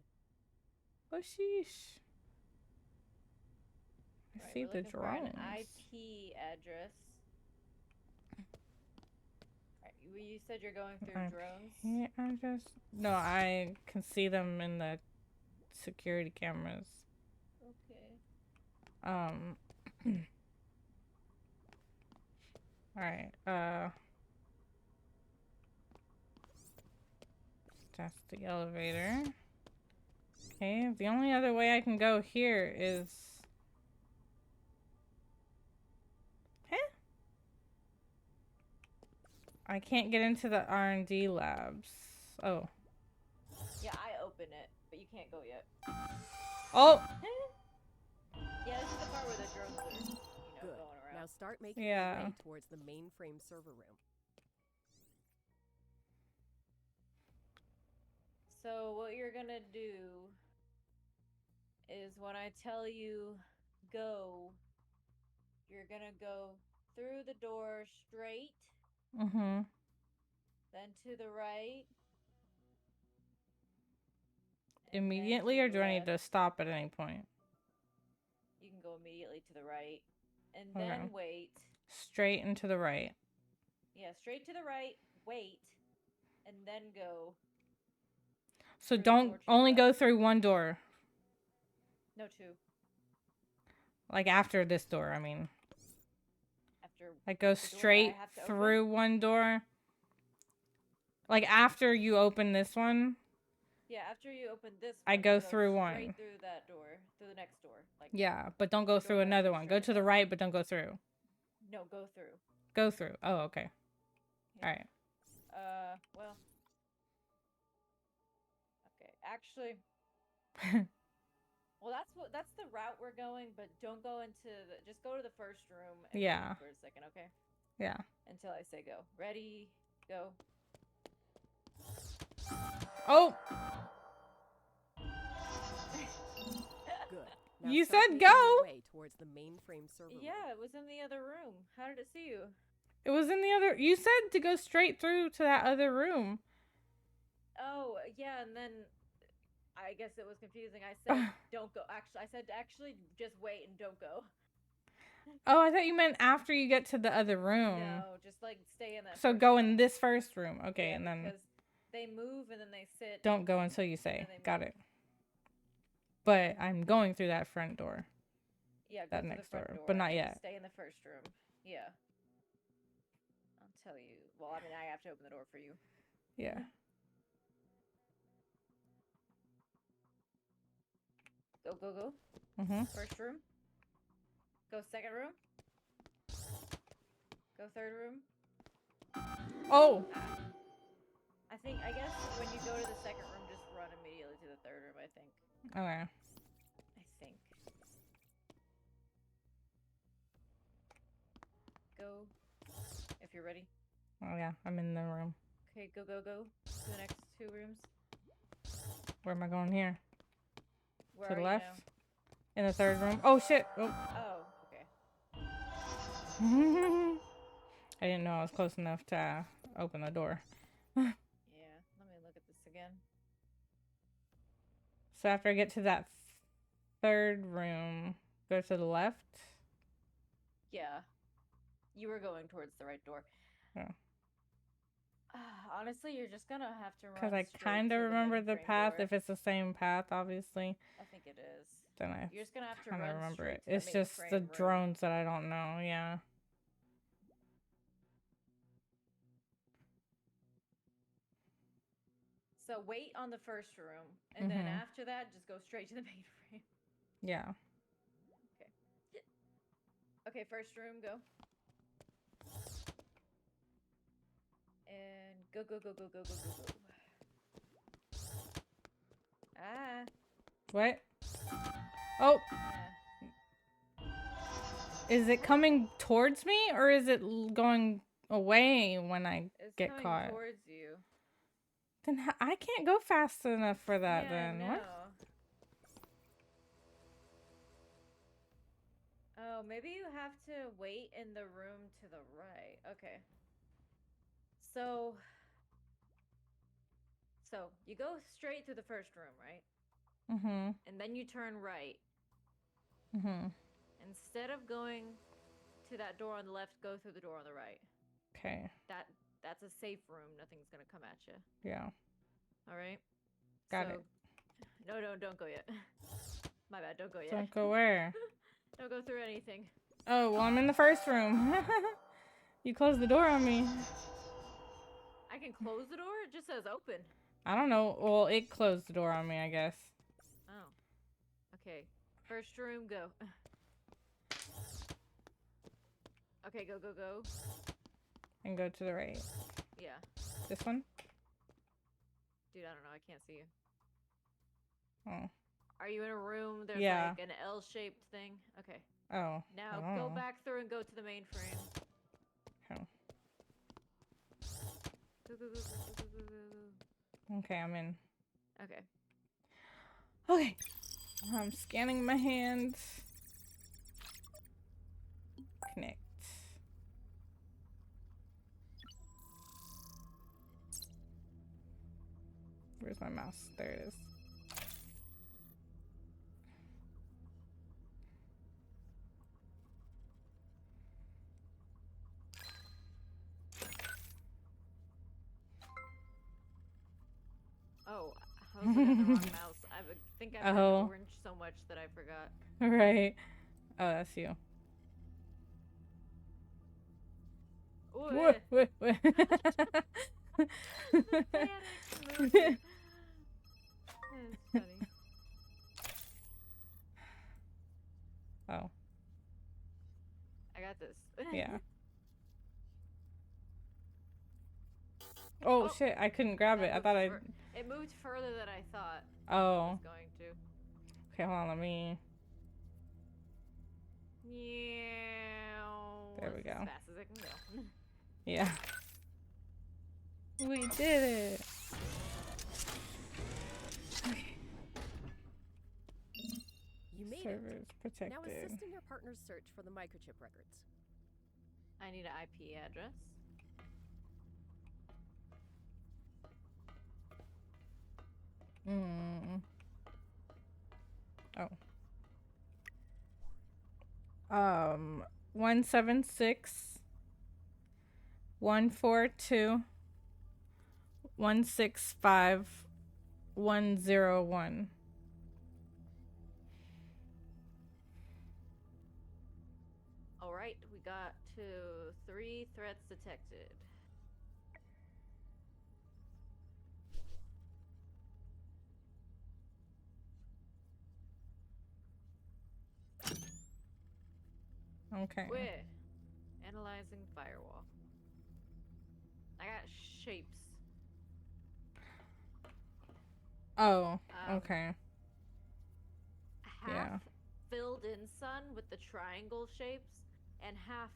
Speaker 1: Oh, sheesh. I
Speaker 2: Right,
Speaker 1: see
Speaker 2: we're
Speaker 1: the
Speaker 2: looking for an
Speaker 1: drones.
Speaker 2: IP address. Right, you said you're going through drones?
Speaker 1: Yeah, no, I can see them in the security cameras.
Speaker 2: Okay.
Speaker 1: Alright, that's the elevator. Okay, the only other way I can go here is... I can't get into the R&D labs. Oh.
Speaker 2: Yeah, I open it, but you can't go yet.
Speaker 1: Oh!
Speaker 2: Yeah, this is the part where the drones are,
Speaker 3: Good.
Speaker 2: going around.
Speaker 3: Now start making
Speaker 1: Yeah.
Speaker 3: your way towards the mainframe server room.
Speaker 2: So what you're gonna do is when I tell you go, you're gonna go through the door straight,
Speaker 1: Mm-hmm.
Speaker 2: then to the right.
Speaker 1: Immediately, or do I need to stop at any point?
Speaker 2: You can go immediately to the right, and
Speaker 1: Okay.
Speaker 2: then wait.
Speaker 1: Straight and to the right.
Speaker 2: Yeah, straight to the right, wait, and then go.
Speaker 1: So
Speaker 2: Through the
Speaker 1: don't
Speaker 2: door to the
Speaker 1: only
Speaker 2: left.
Speaker 1: go through one door.
Speaker 2: No, two.
Speaker 1: Like after this door, I mean.
Speaker 2: After
Speaker 1: Like go
Speaker 2: the door that I
Speaker 1: straight
Speaker 2: have to
Speaker 1: through
Speaker 2: open?
Speaker 1: one door. Like after you open this one.
Speaker 2: Yeah, after you open this
Speaker 1: I
Speaker 2: one,
Speaker 1: go
Speaker 2: you
Speaker 1: through one.
Speaker 2: straight through that door, through the next door. Like
Speaker 1: Yeah, but don't go
Speaker 2: the
Speaker 1: through
Speaker 2: door that
Speaker 1: another
Speaker 2: goes
Speaker 1: one. Go
Speaker 2: straight.
Speaker 1: to the right, but don't go through.
Speaker 2: No, go through.
Speaker 1: Go through. Oh, okay.
Speaker 2: Yeah.
Speaker 1: All right.
Speaker 2: Well. Okay, actually. Well, that's the route we're going, but don't go into the. Just go to the first room. And
Speaker 1: Yeah.
Speaker 2: wait for a second, okay?
Speaker 1: Yeah.
Speaker 2: Until I say go. Ready? Go.
Speaker 1: Oh,
Speaker 3: Good. Now
Speaker 1: You
Speaker 3: start
Speaker 1: said
Speaker 3: making your
Speaker 1: go.
Speaker 3: way towards the mainframe server room.
Speaker 2: Yeah, it was in the other room. How did it see you?
Speaker 1: it was in the other. You said to go straight through to that other room.
Speaker 2: Oh, yeah, and then I guess it was confusing. I said don't go. Actually just wait and don't go.
Speaker 1: Oh, I thought you meant after you get to the other room.
Speaker 2: No, just like stay in that.
Speaker 1: So go in this first room. Okay,
Speaker 2: yeah,
Speaker 1: and then
Speaker 2: because they move and then they sit.
Speaker 1: don't go until you say. Got it. But I'm going through that front door.
Speaker 2: Yeah, go
Speaker 1: that
Speaker 2: to
Speaker 1: next
Speaker 2: the front
Speaker 1: door,
Speaker 2: door,
Speaker 1: but not yet.
Speaker 2: Stay in the first room. Yeah. I'll tell you. Well, I mean, I have to open the door for you.
Speaker 1: Yeah.
Speaker 2: Go, go, go.
Speaker 1: Mhm.
Speaker 2: First room. Go second room. Go third room.
Speaker 1: Oh.
Speaker 2: I guess when you go to the second room, just run immediately to the third room, I think.
Speaker 1: Okay.
Speaker 2: I think. Go. If you're ready.
Speaker 1: Oh yeah, I'm in the room.
Speaker 2: Okay, go, go, go. To the next 2 rooms.
Speaker 1: Where am I going here?
Speaker 2: Where
Speaker 1: to
Speaker 2: are
Speaker 1: the
Speaker 2: you
Speaker 1: left?
Speaker 2: now?
Speaker 1: In the third room? Oh shit! Oh.
Speaker 2: Oh, okay.
Speaker 1: I didn't know I was close enough to open the door.
Speaker 2: Yeah, let me look at this again.
Speaker 1: So after I get to that third room, go to the left?
Speaker 2: Yeah. You were going towards the right door.
Speaker 1: Oh.
Speaker 2: Honestly, you're just gonna have to run.
Speaker 1: Because I kind of remember the path. If it's the same path, obviously.
Speaker 2: I think it is.
Speaker 1: Then
Speaker 2: You're just gonna have to
Speaker 1: kind of
Speaker 2: run
Speaker 1: remember
Speaker 2: straight
Speaker 1: it.
Speaker 2: to the
Speaker 1: It's just the
Speaker 2: room.
Speaker 1: drones that I don't know. Yeah.
Speaker 2: So wait on the first room, and then after that, just go straight to the mainframe.
Speaker 1: Yeah.
Speaker 2: Okay. Okay, first room, go. And go, go, go, go, go, go, go, go. Ah.
Speaker 1: What? Oh.
Speaker 2: Yeah.
Speaker 1: Is it coming towards me or is it going away when I get caught?
Speaker 2: It's coming towards you.
Speaker 1: Then I can't go fast enough for that.
Speaker 2: Yeah,
Speaker 1: then
Speaker 2: no.
Speaker 1: what?
Speaker 2: Oh, maybe you have to wait in the room to the right. Okay. So you go straight to the first room, right?
Speaker 1: Mhm.
Speaker 2: And then you turn right.
Speaker 1: Mhm.
Speaker 2: Instead of going to that door on the left, go through the door on the right.
Speaker 1: Okay.
Speaker 2: That's a safe room. Nothing's gonna come at you.
Speaker 1: Yeah.
Speaker 2: All right.
Speaker 1: Got it.
Speaker 2: No, don't go yet. My bad. Don't go yet.
Speaker 1: Don't go where?
Speaker 2: Don't go through anything.
Speaker 1: Oh, well, I'm in the first room. You closed the door on me.
Speaker 2: I can close the door? It just says open.
Speaker 1: I don't know. Well, it closed the door on me, I guess.
Speaker 2: Oh. Okay. First room, go. Okay, go, go, go.
Speaker 1: And go to the right.
Speaker 2: Yeah.
Speaker 1: This one?
Speaker 2: Dude, I don't know. I can't see you.
Speaker 1: Oh.
Speaker 2: Are you in a room? There's
Speaker 1: Yeah.
Speaker 2: like an L-shaped thing. Okay.
Speaker 1: Oh.
Speaker 2: Now go back through and go to the mainframe.
Speaker 1: Oh.
Speaker 2: Go, go, go, go, go, go, go, go.
Speaker 1: Okay, I'm in.
Speaker 2: Okay.
Speaker 1: Okay. I'm scanning my hands. Connect. Where's my mouse? There it is.
Speaker 2: Oh, I was looking at the wrong mouse. I think I turned orange so much that I forgot.
Speaker 1: Right. Oh, that's you.
Speaker 2: Ooh,
Speaker 1: What?
Speaker 2: That's funny.
Speaker 1: Oh.
Speaker 2: I got this.
Speaker 1: Yeah. Oh, shit, I couldn't grab it. I thought I...
Speaker 2: It moved further than I thought it
Speaker 1: Oh.
Speaker 2: was going to.
Speaker 1: Okay, hold on, let me...
Speaker 2: Yeah.
Speaker 1: There we go.
Speaker 2: As fast as I can go.
Speaker 1: Yeah. We did it. Okay.
Speaker 3: You made
Speaker 1: Servers protected.
Speaker 3: Now assist in your partner's search for the microchip records.
Speaker 2: I need an IP address.
Speaker 1: Mm. Oh. 176 142 165 101.
Speaker 2: All right, we got to 3 threats detected.
Speaker 1: Okay.
Speaker 2: We're analyzing firewall. I got shapes.
Speaker 1: Oh, okay.
Speaker 2: Half filled in sun with the triangle shapes, and half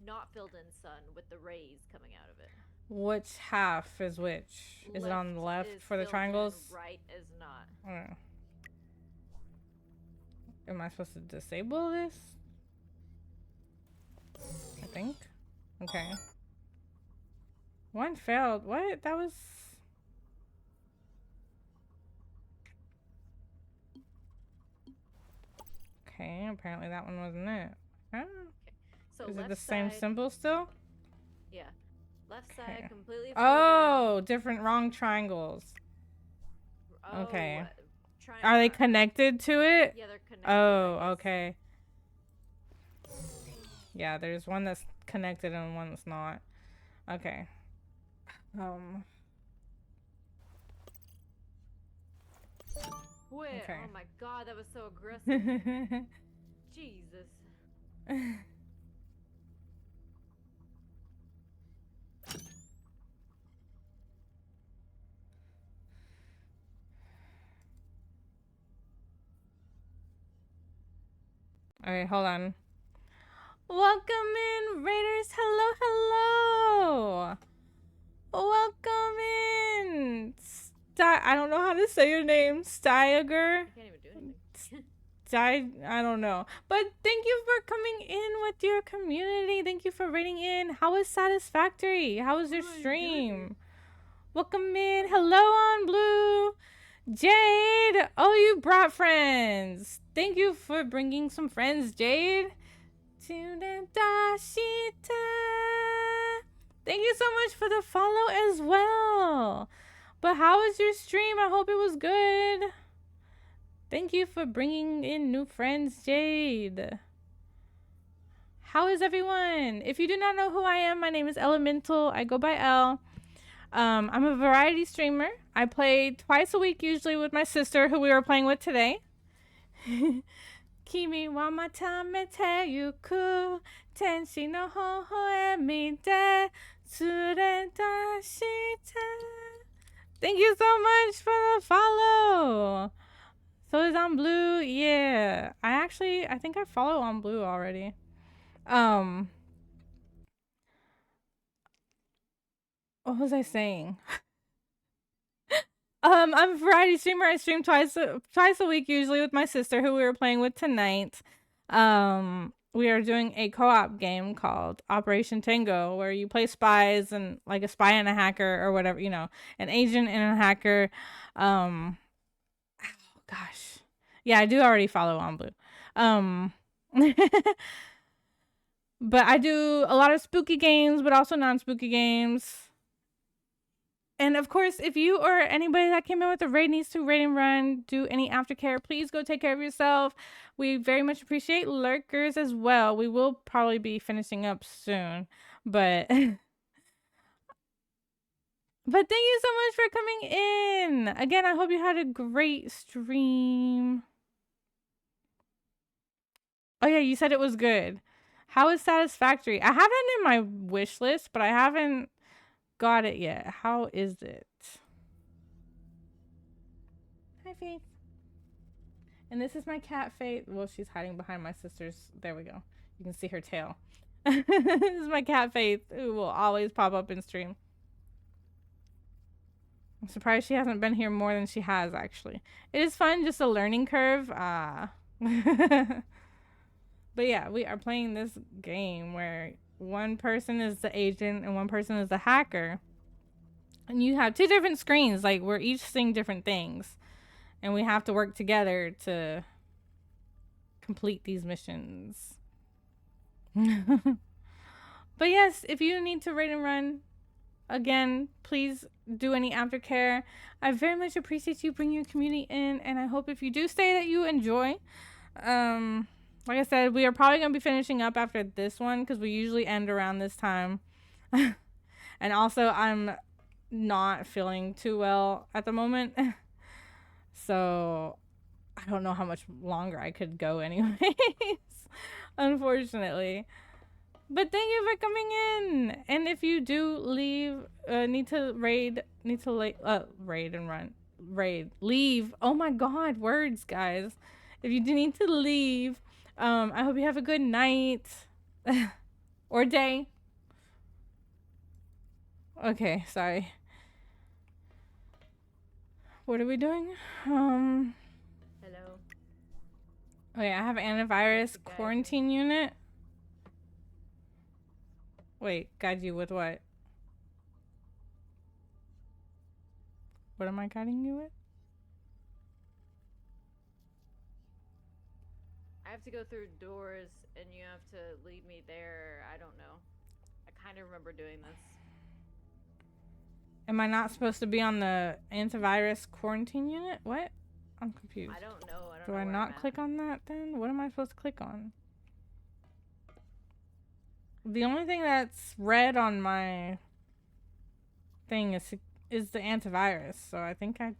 Speaker 2: not filled in sun with the rays coming out of it.
Speaker 1: Which half is which? Is it on the left for the triangles?
Speaker 2: Right is not.
Speaker 1: Oh. Am I supposed to disable this? I think. Okay. One failed. What? That was... Okay, apparently that one wasn't it. Huh?
Speaker 2: Okay. So
Speaker 1: is
Speaker 2: left
Speaker 1: it the
Speaker 2: side,
Speaker 1: same symbol still?
Speaker 2: Yeah. Left side completely
Speaker 1: Oh, different wrong triangles.
Speaker 2: Oh,
Speaker 1: okay. Are they connected to it?
Speaker 2: Yeah, they're connected.
Speaker 1: Oh, okay. Yeah, there's one that's connected and one that's not. Okay.
Speaker 2: Wait,
Speaker 1: okay.
Speaker 2: Oh my god, that was so aggressive. Jesus.
Speaker 1: Alright, hold on. Welcome in, Raiders. Hello, hello. Welcome in. I don't know how to say your name. Steiger?
Speaker 2: I can't even do anything.
Speaker 1: I don't know. But thank you for coming in with your community. Thank you for raiding in. How was Satisfactory? How was your stream? Welcome in. Hello on Blue. Jade. Oh, you brought friends. Thank you for bringing some friends, Jade. Thank you so much for the follow as well. But how was your stream? I hope it was good. Thank you for bringing in new friends, Jade. How is everyone? If you do not know who I am, my name is Ellemintal. I go by Elle. I'm a variety streamer. I play twice a week, usually with my sister, who we were playing with today. Kimi wa matamete yuku tenshi no hoho e mite tsureta shite. Thank you so much for the follow. So is on Blue. Yeah. I think I follow on Blue already. What was I saying? I'm a variety streamer. I stream twice a week, usually with my sister, who we were playing with tonight. We are doing a co-op game called Operation Tango, where you play spies and like a spy and a hacker or whatever, you know, an agent and a hacker. Oh gosh. Yeah, I do already follow on Blue. But I do a lot of spooky games, but also non-spooky games. And of course, if you or anybody that came in with a raid needs to raid and run, do any aftercare, please go take care of yourself. We very much appreciate lurkers as well. We will probably be finishing up soon, but thank you so much for coming in. Again, I hope you had a great stream. Oh yeah, you said it was good. How is Satisfactory? I have it in my wish list, but I haven't got it yet. How is it? Hi, Faith. And this is my cat, Faith. Well, she's hiding behind my sister's. There we go. You can see her tail. This is my cat, Faith, who will always pop up in stream. I'm surprised she hasn't been here more than she has, actually. It is fun, just a learning curve. But yeah, we are playing this game where one person is the agent and one person is the hacker. And you have two different screens, like we're each seeing different things. And we have to work together to complete these missions. But yes, if you need to raid and run, again, please do any aftercare. I very much appreciate you bringing your community in, and I hope if you do stay that you enjoy. Like I said, we are probably going to be finishing up after this one because we usually end around this time. And also, I'm not feeling too well at the moment. So, I don't know how much longer I could go anyways. Unfortunately. But thank you for coming in. And if you do leave, need to raid and run. Leave. Oh my god, words, guys. If you do need to leave, I hope you have a good night. Or day. Okay, sorry. What are we doing?
Speaker 2: Hello.
Speaker 1: Okay, I have antivirus quarantine unit. Wait, guide you with what? What am I guiding you with?
Speaker 2: I have to go through doors and you have to lead me there. I don't know. I kind of remember doing this.
Speaker 1: Am I not supposed to be on the antivirus quarantine unit? What? I'm confused.
Speaker 2: I don't know.
Speaker 1: Do I not click on that then? What am I supposed to click on? The only thing that's red on my thing is the antivirus. So I think I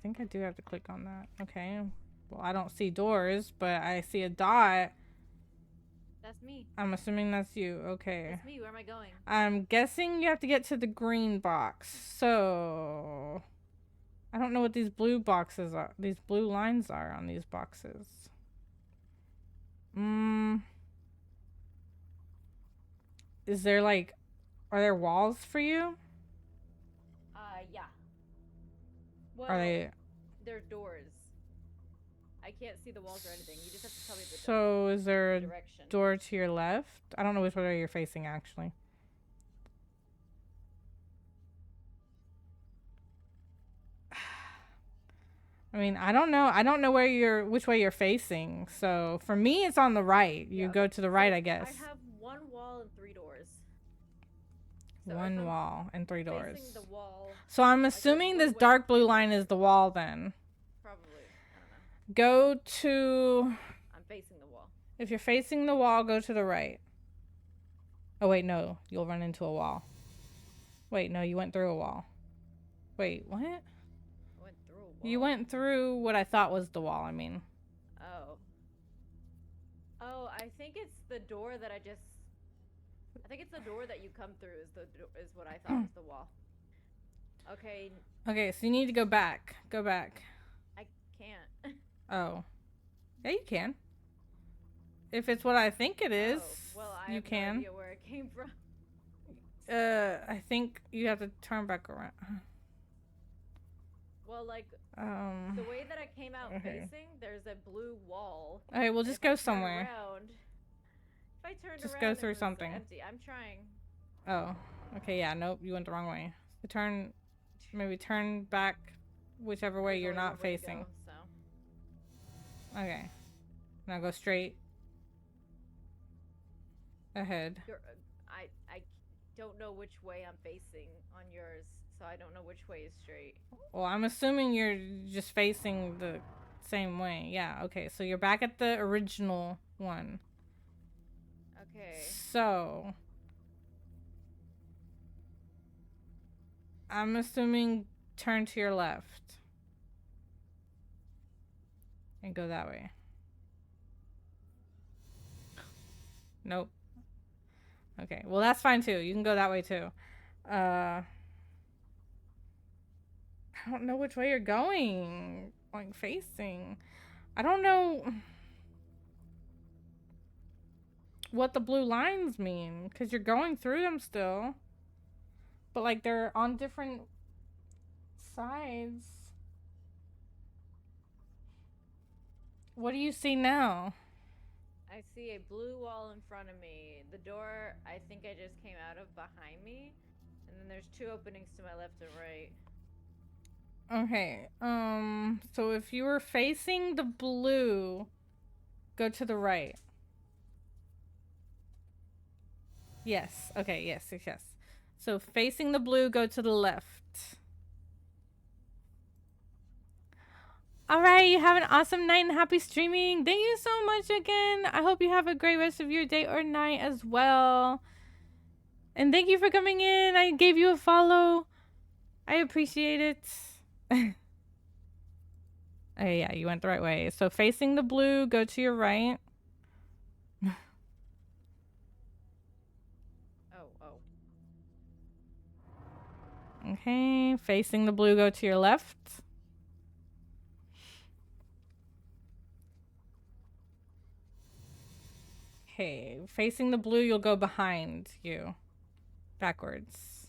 Speaker 1: think I do have to click on that. Okay. Well, I don't see doors, but I see a dot.
Speaker 2: That's me.
Speaker 1: I'm assuming that's you. Okay.
Speaker 2: That's me. Where am I going?
Speaker 1: I'm guessing you have to get to the green box. So I don't know what these blue boxes are. These blue lines are on these boxes. Is there like, are there walls for you?
Speaker 2: Yeah. Well,
Speaker 1: Are they?
Speaker 2: They're doors. I can't see the walls or anything. You just have to tell me the
Speaker 1: So is there a
Speaker 2: direction.
Speaker 1: door to your left? I don't know which way you're facing actually. I mean, I don't know which way you're facing. So for me, it's on the right. You go to the right, I guess.
Speaker 2: I have one wall and 3 doors. So
Speaker 1: one wall and 3 doors.
Speaker 2: Facing the wall,
Speaker 1: So I'm assuming this dark blue line is the wall then.
Speaker 2: probably. I don't know.
Speaker 1: Go to...
Speaker 2: I'm facing the wall.
Speaker 1: If you're facing the wall, go to the right. Oh, wait, no. You'll run into a wall. Wait, no, you went through a wall. Wait, what?
Speaker 2: I went through a wall.
Speaker 1: You went through what I thought was the wall, I mean.
Speaker 2: Oh. Oh, I think it's the door that I think it's the door that you come through is what I thought was the wall. Okay.
Speaker 1: Okay, so you need to go back. Go back.
Speaker 2: I can't.
Speaker 1: Oh. Yeah, you can. If it's what I think it is,
Speaker 2: well, I
Speaker 1: you
Speaker 2: have
Speaker 1: can.
Speaker 2: no idea where it came from.
Speaker 1: I think you have to turn back around.
Speaker 2: Well, like, the way that I came out facing, there's a blue wall.
Speaker 1: Okay, we'll just go somewhere.
Speaker 2: If I turned
Speaker 1: just
Speaker 2: around,
Speaker 1: go through
Speaker 2: it was
Speaker 1: something.
Speaker 2: empty. I'm trying.
Speaker 1: Oh. Okay, yeah, nope, you went the wrong way. Maybe turn back whichever way you're not facing. Okay. Now go straight ahead.
Speaker 2: I don't know which way I'm facing on yours, so I don't know which way is straight.
Speaker 1: Well, I'm assuming you're just facing the same way. Yeah, okay. So you're back at the original one.
Speaker 2: Okay.
Speaker 1: So I'm assuming turn to your left and go that way. Nope. Okay, well that's fine too. You can go that way too. I don't know which way you're going, like facing. I don't know what the blue lines mean because you're going through them still, but like they're on different sides. What do you see now?
Speaker 2: I see a blue wall in front of me. The door I think I just came out of behind me. And then there's 2 openings to my left and right.
Speaker 1: Okay. So if you were facing the blue, go to the right. Yes. Okay. Yes. Yes. Yes. So facing the blue, go to the left. All right. You have an awesome night and happy streaming. Thank you so much again. I hope you have a great rest of your day or night as well. And thank you for coming in. I gave you a follow. I appreciate it. Oh, yeah, you went the right way. So facing the blue, go to your right.
Speaker 2: Oh.
Speaker 1: Okay, facing the blue, go to your left. Okay, facing the blue, you'll go behind you. Backwards.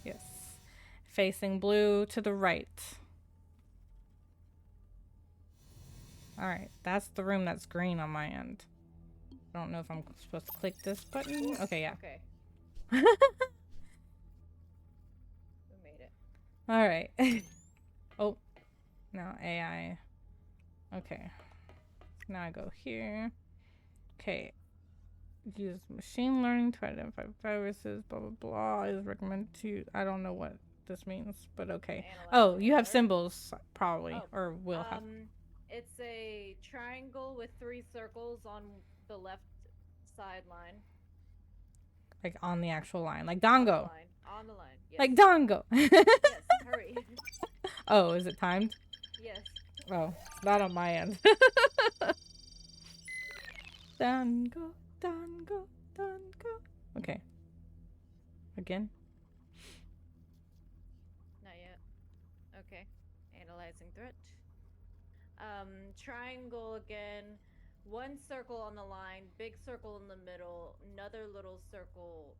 Speaker 1: Yes. Facing blue to the right. Alright, that's the room that's green on my end. I don't know if I'm supposed to click this button. Okay, yeah.
Speaker 2: Okay. We made it.
Speaker 1: Alright. Oh, now AI. Okay. Now I go here. Okay. Use machine learning to identify viruses, blah, blah, blah. Is recommended to. I don't know what this means, but okay. Oh, you have symbols, probably, or will have.
Speaker 2: It's a triangle with 3 circles on the left sideline.
Speaker 1: Like on the actual line. Like Tango.
Speaker 2: On the line. Yes.
Speaker 1: Like Tango.
Speaker 2: Yes, hurry.
Speaker 1: Oh, is it timed?
Speaker 2: Yes.
Speaker 1: Oh, not on my end. Tango, Tango, Tango. Okay. Again?
Speaker 2: Not yet. Okay. Analyzing threat. Triangle again. 1 circle on the line, big circle in the middle, another little circle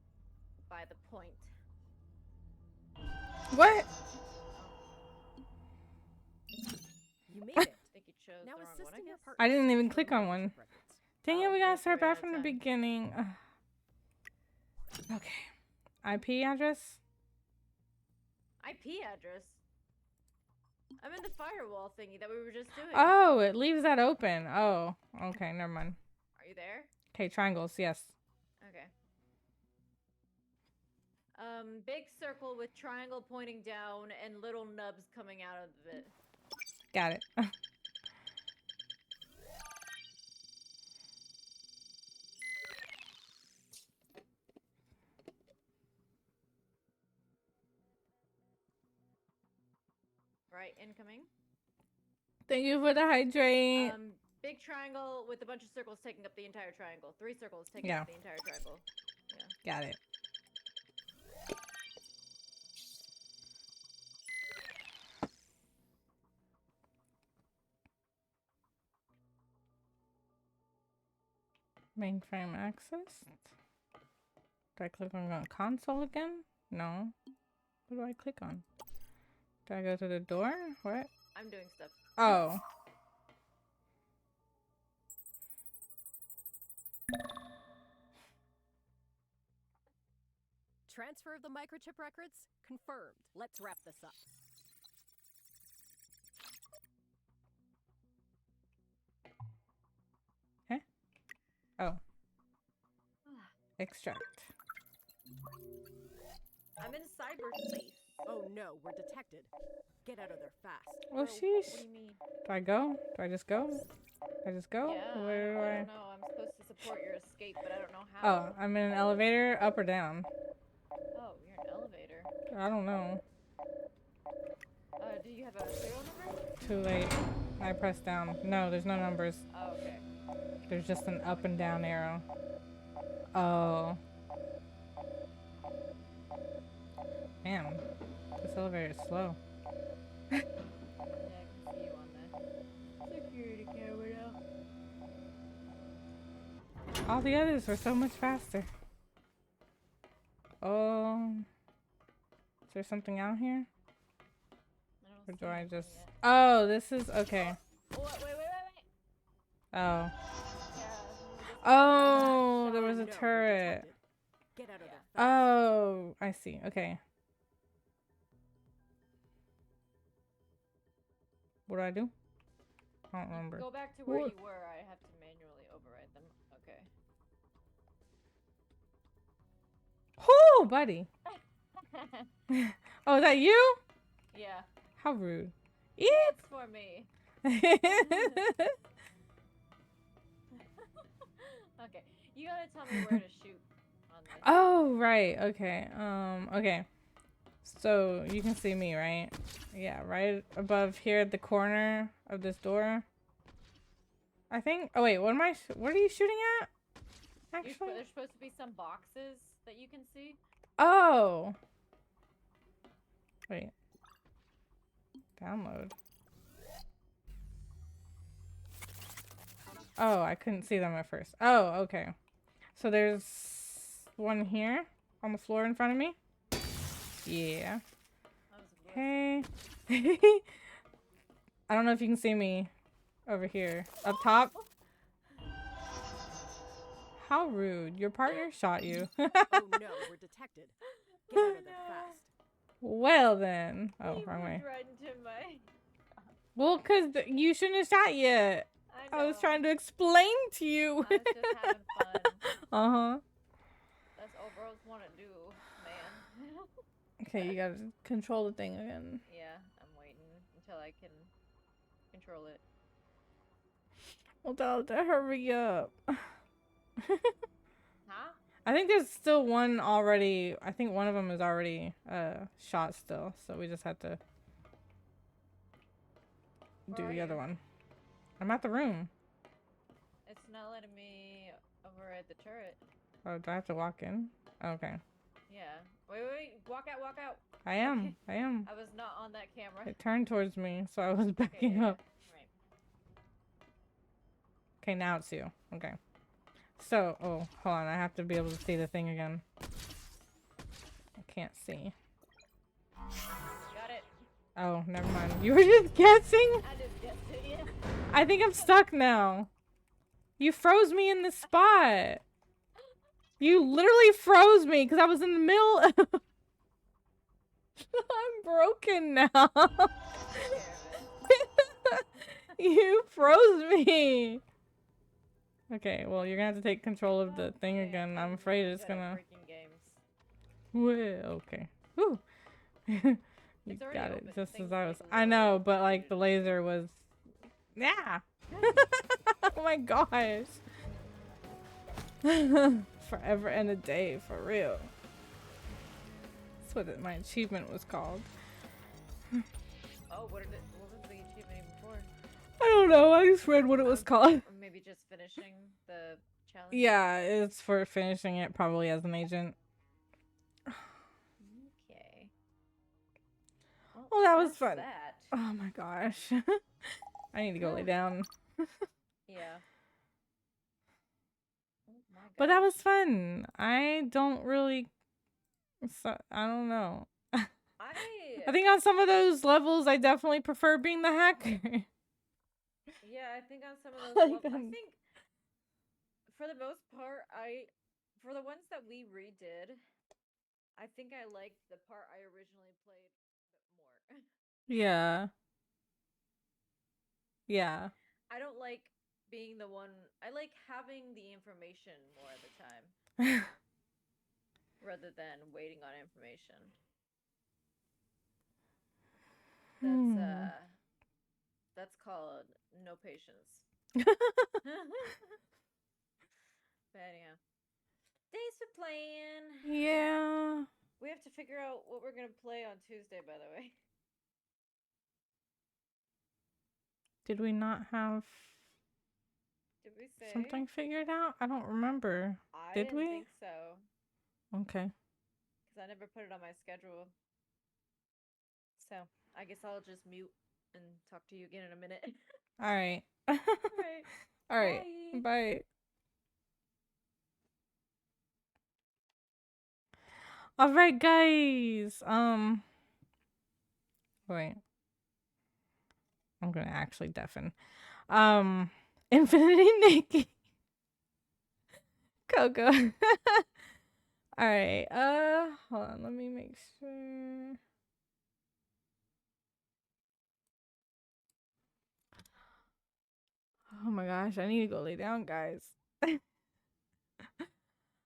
Speaker 2: by the point.
Speaker 1: What?
Speaker 3: You made it.
Speaker 2: I think you chose
Speaker 3: Now
Speaker 2: the wrong one,
Speaker 3: assisting your partner.
Speaker 1: I didn't even click on one. Dang it, we gotta start back from the
Speaker 2: time.
Speaker 1: beginning. Okay. IP address?
Speaker 2: IP address? I'm in the firewall thingy that we were just doing.
Speaker 1: Oh, it leaves that open. Oh, okay, never mind.
Speaker 2: Are you there?
Speaker 1: Okay, triangles, yes.
Speaker 2: Okay. Big circle with triangle pointing down and little nubs coming out of it.
Speaker 1: Got it.
Speaker 2: Right, incoming.
Speaker 1: Thank you for the hydrate.
Speaker 2: Big triangle with a bunch of circles taking up the entire triangle. 3 circles taking up the entire triangle. Yeah.
Speaker 1: Got it. Mainframe access. Do I click on console again? No. What do I click on? Do I go to the door? What?
Speaker 2: I'm doing stuff.
Speaker 1: Oh.
Speaker 3: Transfer of the microchip records? Confirmed. Let's wrap this up.
Speaker 1: Huh? Oh. Extract.
Speaker 2: I'm in cyberspace.
Speaker 3: Oh no, we're detected. Get out of there fast.
Speaker 1: Oh, sheesh.
Speaker 2: What do you mean?
Speaker 1: Do I go? Do I just go? I just go?
Speaker 2: Yeah,
Speaker 1: Where do
Speaker 2: I don't know. I'm supposed to support your escape, but I don't know how.
Speaker 1: Oh, I'm in an elevator, up or down?
Speaker 2: Oh, you're an elevator.
Speaker 1: I don't know.
Speaker 2: Do you have a serial number?
Speaker 1: Too late. I pressed down. No, there's no numbers.
Speaker 2: Oh, okay.
Speaker 1: There's just an up and down arrow. Oh. Man, this elevator is slow.
Speaker 2: Yeah, I can see you on the security camera now.
Speaker 1: All the others were so much faster. Oh. Is there something out here? Or do I just... Oh, this is... Okay.
Speaker 2: Oh, wait.
Speaker 1: Oh.
Speaker 2: Yeah.
Speaker 1: Oh, there was a turret.
Speaker 3: Get out of there.
Speaker 1: Oh, I see. Okay. What do I do? I don't remember.
Speaker 2: Go back to where you were. I have to manually override them. Okay.
Speaker 1: Oh, buddy. Oh, is that you?
Speaker 2: Yeah.
Speaker 1: How rude.
Speaker 2: It's for me. Okay. You gotta tell me where to shoot on this.
Speaker 1: Oh, right. Okay. Okay. So you can see me, right? Yeah, right above here at the corner of this door. I think. Oh wait, what are you shooting at? Actually,
Speaker 2: There's supposed to be some boxes that you can see.
Speaker 1: oh. Wait. Download. Oh, I couldn't see them at first. Oh, okay. So there's one here on the floor in front of me. Yeah. Hey. I don't know if you can see me over here. Up top. How rude. Your partner shot you.
Speaker 3: Oh no, we're detected. Get out of there fast.
Speaker 1: Well then. Oh,
Speaker 2: He
Speaker 1: wrong way.
Speaker 2: moved right into my...
Speaker 1: Well, because you shouldn't have shot yet. I was trying to explain to you.
Speaker 2: I was just having fun.
Speaker 1: Uh-huh.
Speaker 2: That's all girls want to do, man.
Speaker 1: Okay, you gotta control the thing again.
Speaker 2: Yeah, I'm waiting until I can control it.
Speaker 1: Well, tell to hurry up.
Speaker 2: Huh?
Speaker 1: I think there's still one already. I think one of them is already shot still, so we just have to do the other one. I'm at the room.
Speaker 2: It's not letting me override the turret.
Speaker 1: Oh, do I have to walk in? Okay.
Speaker 2: Yeah. Wait. Walk out, walk out.
Speaker 1: I am. I am.
Speaker 2: I was not on that camera.
Speaker 1: It turned towards me, so I was backing up.
Speaker 2: Right.
Speaker 1: Okay, now it's you. Okay. So, oh, hold on. I have to be able to see the thing again. I can't see.
Speaker 2: Got it.
Speaker 1: Oh, never mind. You were just guessing?
Speaker 2: I just guessed it, yeah.
Speaker 1: I think I'm stuck now. You froze me in the spot. You literally froze me because I was in the middle of... I'm broken now. You froze me. Okay, well, you're gonna have to take control of the thing again. I'm afraid it's gonna... Well, okay. Whew. You got it just as I was... I know, but like the laser was... Yeah. Oh my gosh. Forever and a day, for real. That's what my achievement was called.
Speaker 2: Oh, what was the achievement before?
Speaker 1: I don't know. I just read what it was called.
Speaker 2: Or maybe just finishing the challenge?
Speaker 1: Yeah, it's for finishing it probably as an agent.
Speaker 2: Okay.
Speaker 1: Well, that was fun.
Speaker 2: That.
Speaker 1: Oh my gosh. I need to go lay down.
Speaker 2: Yeah. Oh my
Speaker 1: But that was
Speaker 2: gosh.
Speaker 1: fun. I don't really... So, I don't know. I think on some of those levels, I definitely prefer being the hacker.
Speaker 2: Yeah, I think on some of those
Speaker 1: Like,
Speaker 2: levels, I think for the most part, for the ones that we redid, I think I liked the part I originally played more.
Speaker 1: Yeah. Yeah.
Speaker 2: I don't like being the one. I like having the information more of the time rather than waiting on information. That's called no patience. But anyhow, thanks for playing.
Speaker 1: Yeah.
Speaker 2: We have to figure out what we're gonna play on Tuesday, by the way.
Speaker 1: Did we not have
Speaker 2: Did we say
Speaker 1: something figured out? I don't remember.
Speaker 2: I
Speaker 1: Did
Speaker 2: didn't
Speaker 1: we?
Speaker 2: think so.
Speaker 1: Okay.
Speaker 2: Because I never put it on my schedule. So I guess I'll just mute and talk to you again in a minute.
Speaker 1: All right.
Speaker 2: Alright.
Speaker 1: All right.
Speaker 2: Bye.
Speaker 1: Bye. All right, guys. Wait. I'm gonna actually deafen. Infinity Nikki. Coco. All right. Hold on. Let me make sure. Oh my gosh, I need to go lay down, guys.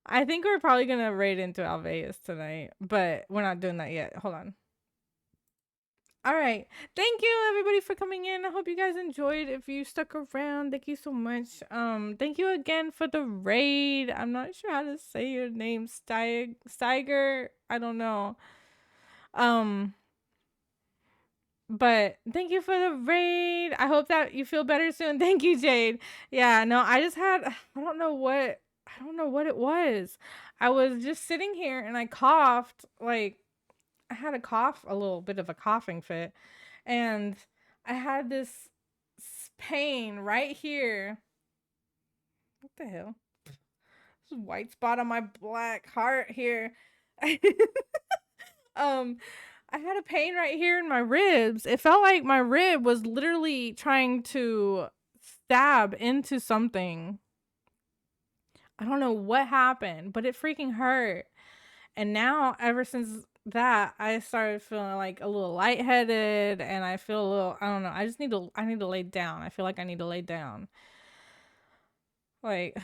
Speaker 1: I think we're probably gonna raid into Alveus tonight, but we're not doing that yet. Hold on. All right. Thank you everybody for coming in. I hope you guys enjoyed. If you stuck around, thank you so much. Thank you again for the raid. I'm not sure how to say your name. Steiger. I don't know. But thank you for the raid. I hope that you feel better soon. Thank you, Jade. Yeah, no, I just had I don't know what it was. I was just sitting here and I coughed, like I had a cough, a little bit of a coughing fit, and I had this pain right here. What the hell? This white spot on my black heart here. I had a pain right here in my ribs. It felt like my rib was literally trying to stab into something. I don't know what happened, but it freaking hurt. And now, ever since that, I started feeling like a little lightheaded, and I feel a little, I don't know. I need to lay down. I feel like I need to lay down. Like,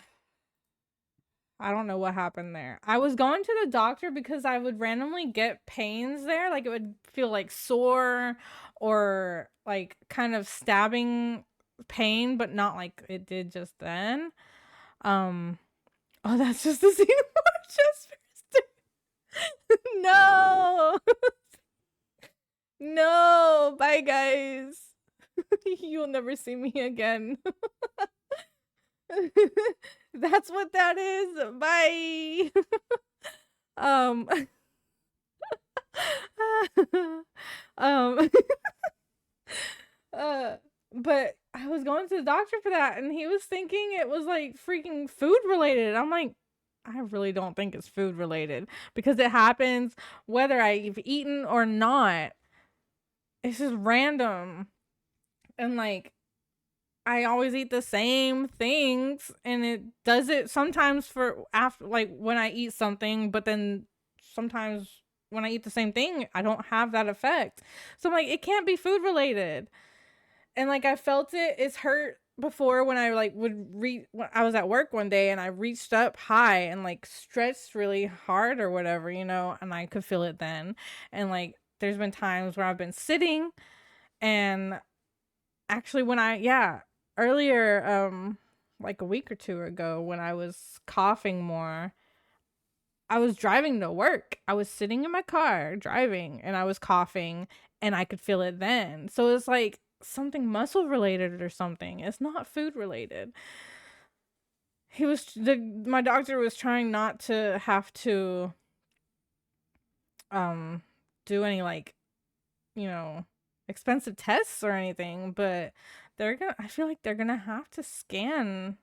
Speaker 1: I don't know what happened there. I was going to the doctor because I would randomly get pains there. Like, it would feel like sore or like kind of stabbing pain, but not like it did just then. Oh, that's just the scene of just no. No. Bye, guys. You'll never see me again. That's what that is. Bye. um um but I was going to the doctor for that, and he was thinking it was like freaking food related. I'm like, I really don't think it's food related, because it happens whether I've eaten or not. It's just random. And like, I always eat the same things, and it does it sometimes for after, like when I eat something, but then sometimes when I eat the same thing, I don't have that effect. So I'm like, it can't be food related. And like, I felt it's hurt before when I like when I was at work one day and I reached up high and like stretched really hard or whatever, and I could feel it then. And like, there's been times where I've been sitting, and actually when earlier, like a week or two ago, when I was coughing more, I was driving to work. I was sitting in my car driving, and I was coughing, and I could feel it then. So it's like something muscle related or something. It's not food related. My doctor was trying not to have to do any like, expensive tests or anything, but I feel like they're gonna have to scan.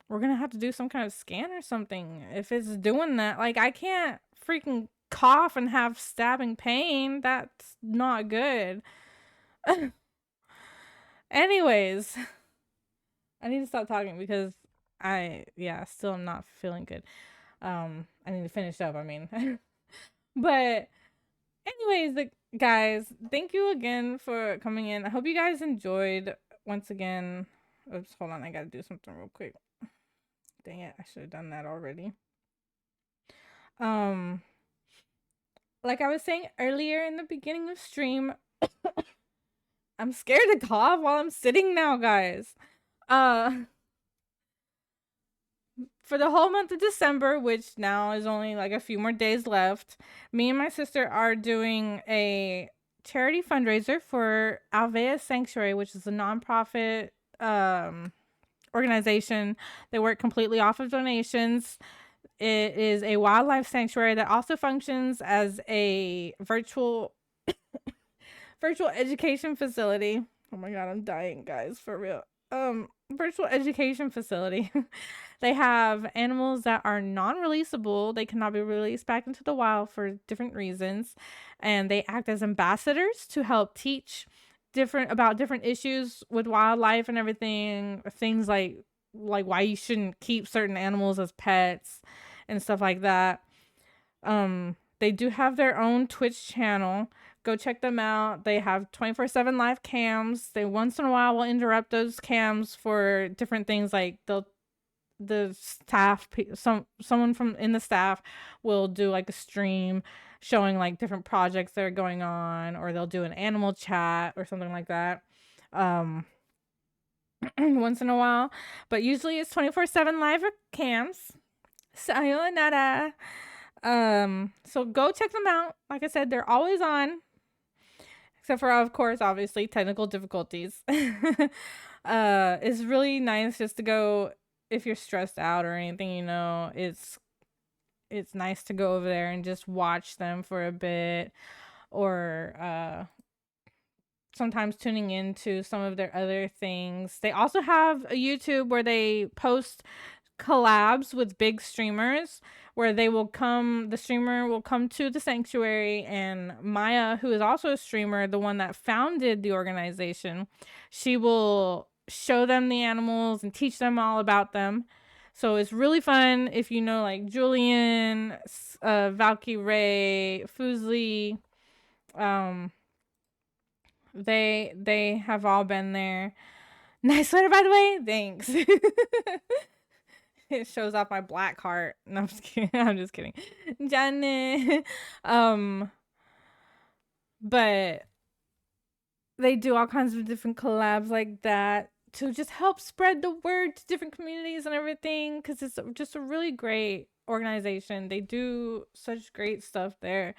Speaker 1: We're gonna have to do some kind of scan or something if it's doing that. Like, I can't freaking cough and have stabbing pain. That's not good. Anyways, I need to stop talking because still am not feeling good. I need to finish up, I mean. But anyways, guys, thank you again for coming in. I hope you guys enjoyed once again. Oops, hold on, I gotta do something real quick. Dang it, I should have done that already. Like I was saying earlier in the beginning of stream, I'm scared to cough while I'm sitting now, guys. For the whole month of December, which now is only like a few more days left, me and my sister are doing a charity fundraiser for Alveus Sanctuary, which is a nonprofit organization. They work completely off of donations. It is a wildlife sanctuary that also functions as a virtual education facility. Oh my god, I'm dying, guys, for real. Virtual education facility. They have animals that are non-releasable. They cannot be released back into the wild for different reasons, and they act as ambassadors to help teach about different issues with wildlife and everything. Things like why you shouldn't keep certain animals as pets and stuff like that. They do have their own Twitch channel Go check them out. They have 24/7 live cams. They once in a while will interrupt those cams for different things, like the staff, someone from in the staff will do like a stream showing like different projects that are going on, or they'll do an animal chat or something like that. Once in a while, but usually it's 24/7 live cams. Sayonara. So go check them out. Like I said, they're always on, except for, of course, obviously technical difficulties. It's really nice just to go if you're stressed out or anything, you know. It's nice to go over there and just watch them for a bit, or sometimes tuning into some of their other things. They also have a YouTube where they post collabs with big streamers, where the streamer will come to the sanctuary, and Maya, who is also a streamer, the one that founded the organization, she will show them the animals and teach them all about them. So it's really fun if you know like Julian, Valky Ray, Fusli. They have all been there. Nice sweater, by the way. Thanks. It shows off my black heart. No, I'm just kidding. I'm just kidding. Janet. But they do all kinds of different collabs like that to just help spread the word to different communities and everything, because it's just a really great organization. They do such great stuff there.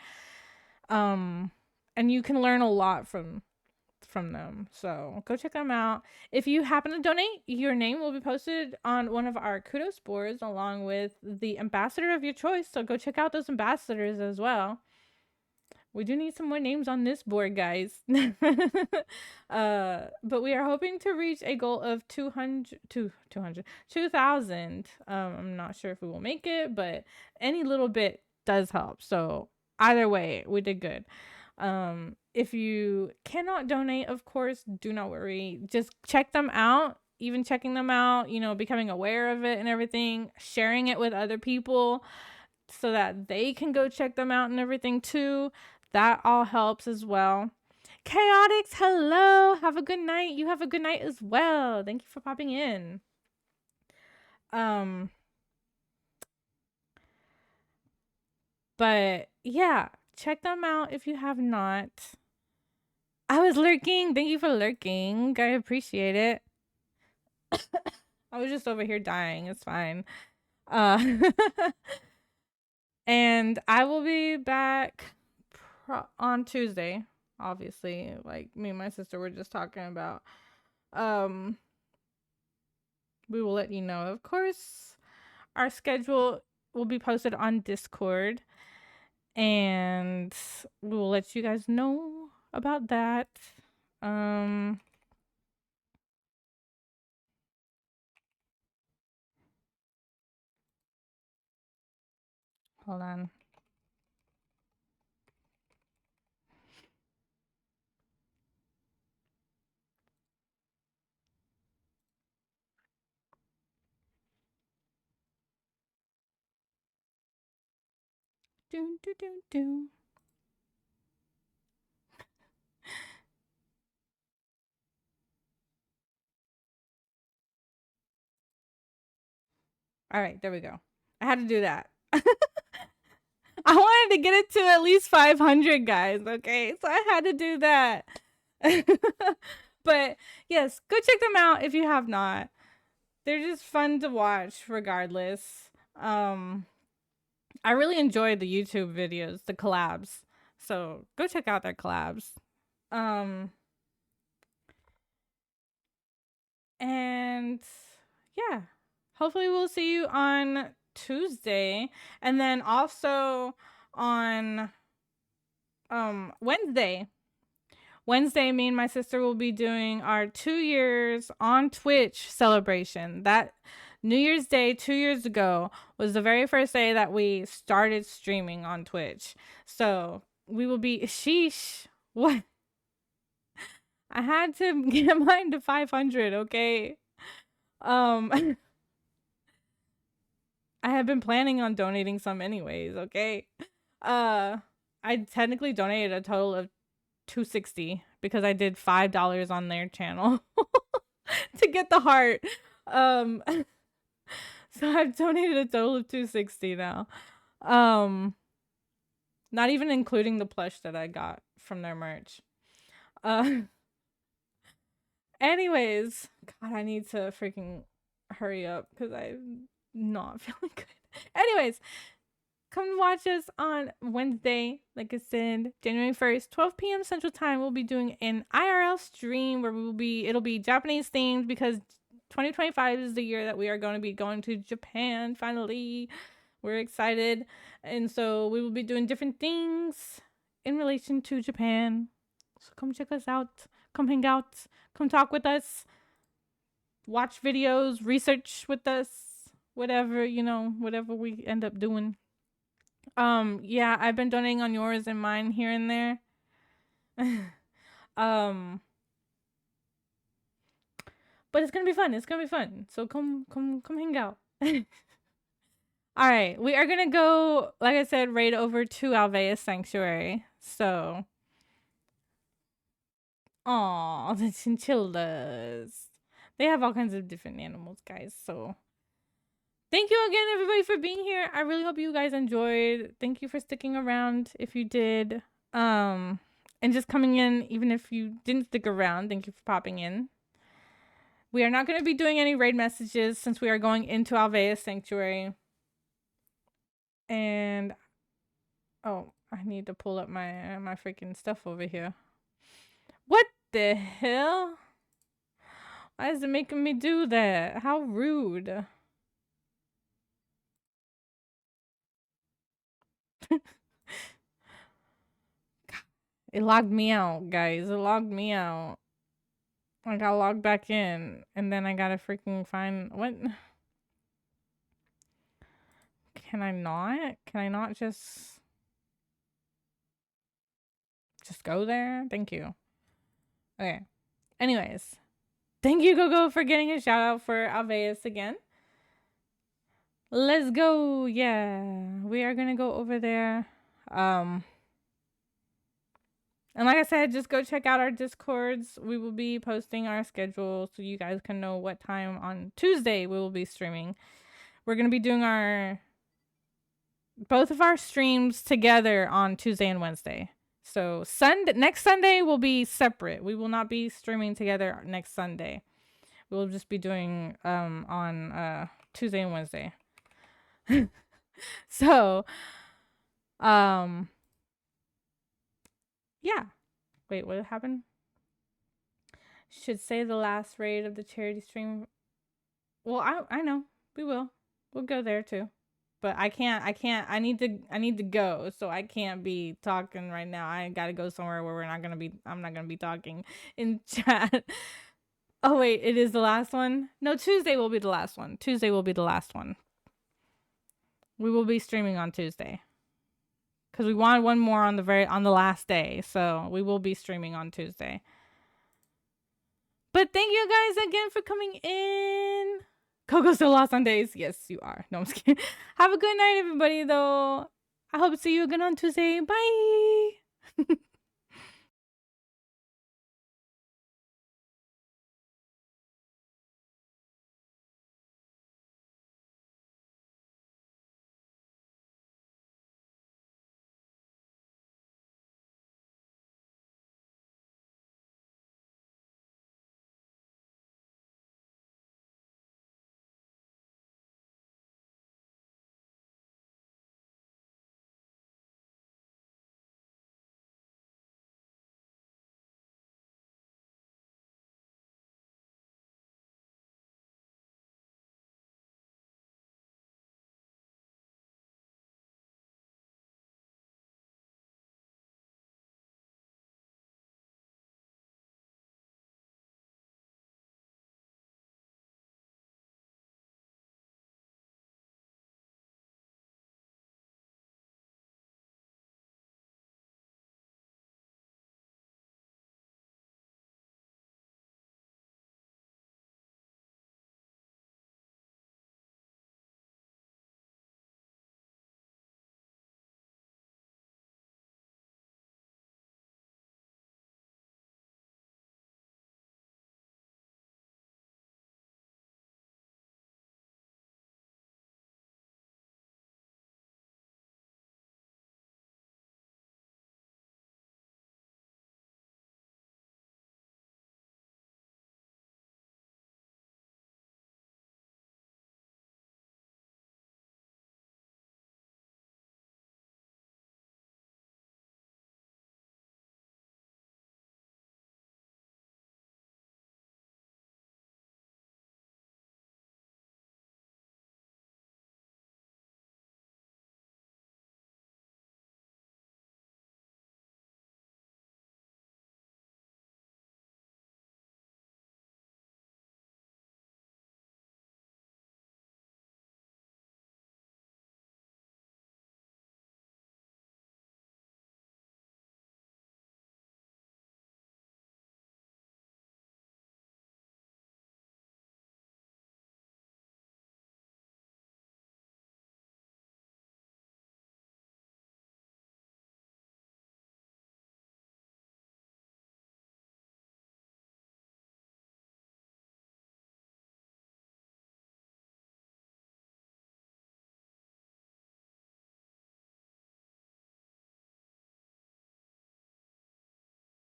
Speaker 1: And you can learn a lot from them. So go check them out. If you happen to donate, your name will be posted on one of our kudos boards along with the ambassador of your choice. So go check out those ambassadors as well. We do need some more names on this board, guys. But we are hoping to reach a goal of 2,000. I'm not sure if we will make it, but any little bit does help. So either way, we did good. If you cannot donate, of course, do not worry. Just check them out. Even checking them out, you know, becoming aware of it and everything, sharing it with other people so that they can go check them out and everything too. That all helps as well. Chaotix, hello. Have a good night. You have a good night as well. Thank you for popping in. But yeah, check them out if you have not. I was lurking. Thank you for lurking. I appreciate it. I was just over here dying. It's fine. And I will be back on Tuesday. Obviously, like me and my sister were just talking about. We will let you know. Of course, our schedule will be posted on Discord, and we will let you guys know about that. Hold on. Do do do do. All right, there we go. I had to do that. I wanted to get it to at least 500, guys, okay? So I had to do that. But yes, go check them out if you have not. They're just fun to watch regardless. I really enjoyed the YouTube videos, the collabs. So go check out their collabs. And yeah, hopefully we'll see you on Tuesday, and then also on Wednesday, me and my sister will be doing our 2 years on Twitch celebration. That New Year's Day 2 years ago was the very first day that we started streaming on Twitch. So we will be what? I had to get mine to 500, okay? I have been planning on donating some anyways, okay? I technically donated a total of $260 because I did $5 on their channel to get the heart. So I've donated a total of $260 now. Not even including the plush that I got from their merch. Anyways, God, I need to freaking hurry up because I'm not feeling good. Anyways, come watch us on Wednesday, like I said, January 1st, 12 p.m. Central Time. We'll be doing an IRL stream where it'll be Japanese themed because 2025 is the year that we are going to be going to Japan finally. We're excited. And so we will be doing different things in relation to Japan. So come check us out. Come hang out. Come talk with us. Watch videos. Research with us. Whatever, whatever we end up doing. Yeah, I've been donating on yours and mine here and there. But it's gonna be fun. It's gonna be fun. So come hang out. All right, we are gonna go, like I said, raid over to Alveus Sanctuary. So, aw, the chinchillas. They have all kinds of different animals, guys. So, thank you again, everybody, for being here. I really hope you guys enjoyed. Thank you for sticking around if you did. And just coming in, even if you didn't stick around. Thank you for popping in. We are not going to be doing any raid messages since we are going into Alveus Sanctuary. And oh, I need to pull up my freaking stuff over here. What the hell? Why is it making me do that? How rude. It logged me out, guys. It logged me out. I got logged back in and then I gotta freaking find what? Can I not just go there? Thank you. Okay. Anyways, thank you, Gogo, for getting a shout out for Alveus again. Let's go. Yeah, we are gonna go over there. And like I said, just go check out our Discords. We will be posting our schedule so you guys can know what time on Tuesday we will be streaming. We're gonna be doing both of our streams together on Tuesday and Wednesday. So next Sunday will be separate. We will not be streaming together next Sunday. We'll just be doing on Tuesday and Wednesday. So yeah. Wait, what happened? Should say the last raid of the charity stream. Well, I know. We will. We'll go there too. But I can't. I need to go, so I can't be talking right now. I gotta go somewhere where I'm not gonna be talking in chat. Oh wait, it is the last one? No, Tuesday will be the last one. Tuesday will be the last one. We will be streaming on Tuesday. Because we wanted one more on the last day. So we will be streaming on Tuesday. But thank you guys again for coming in. Coco's still lost on days. Yes, you are. No, I'm just kidding. Have a good night, everybody, though. I hope to see you again on Tuesday. Bye.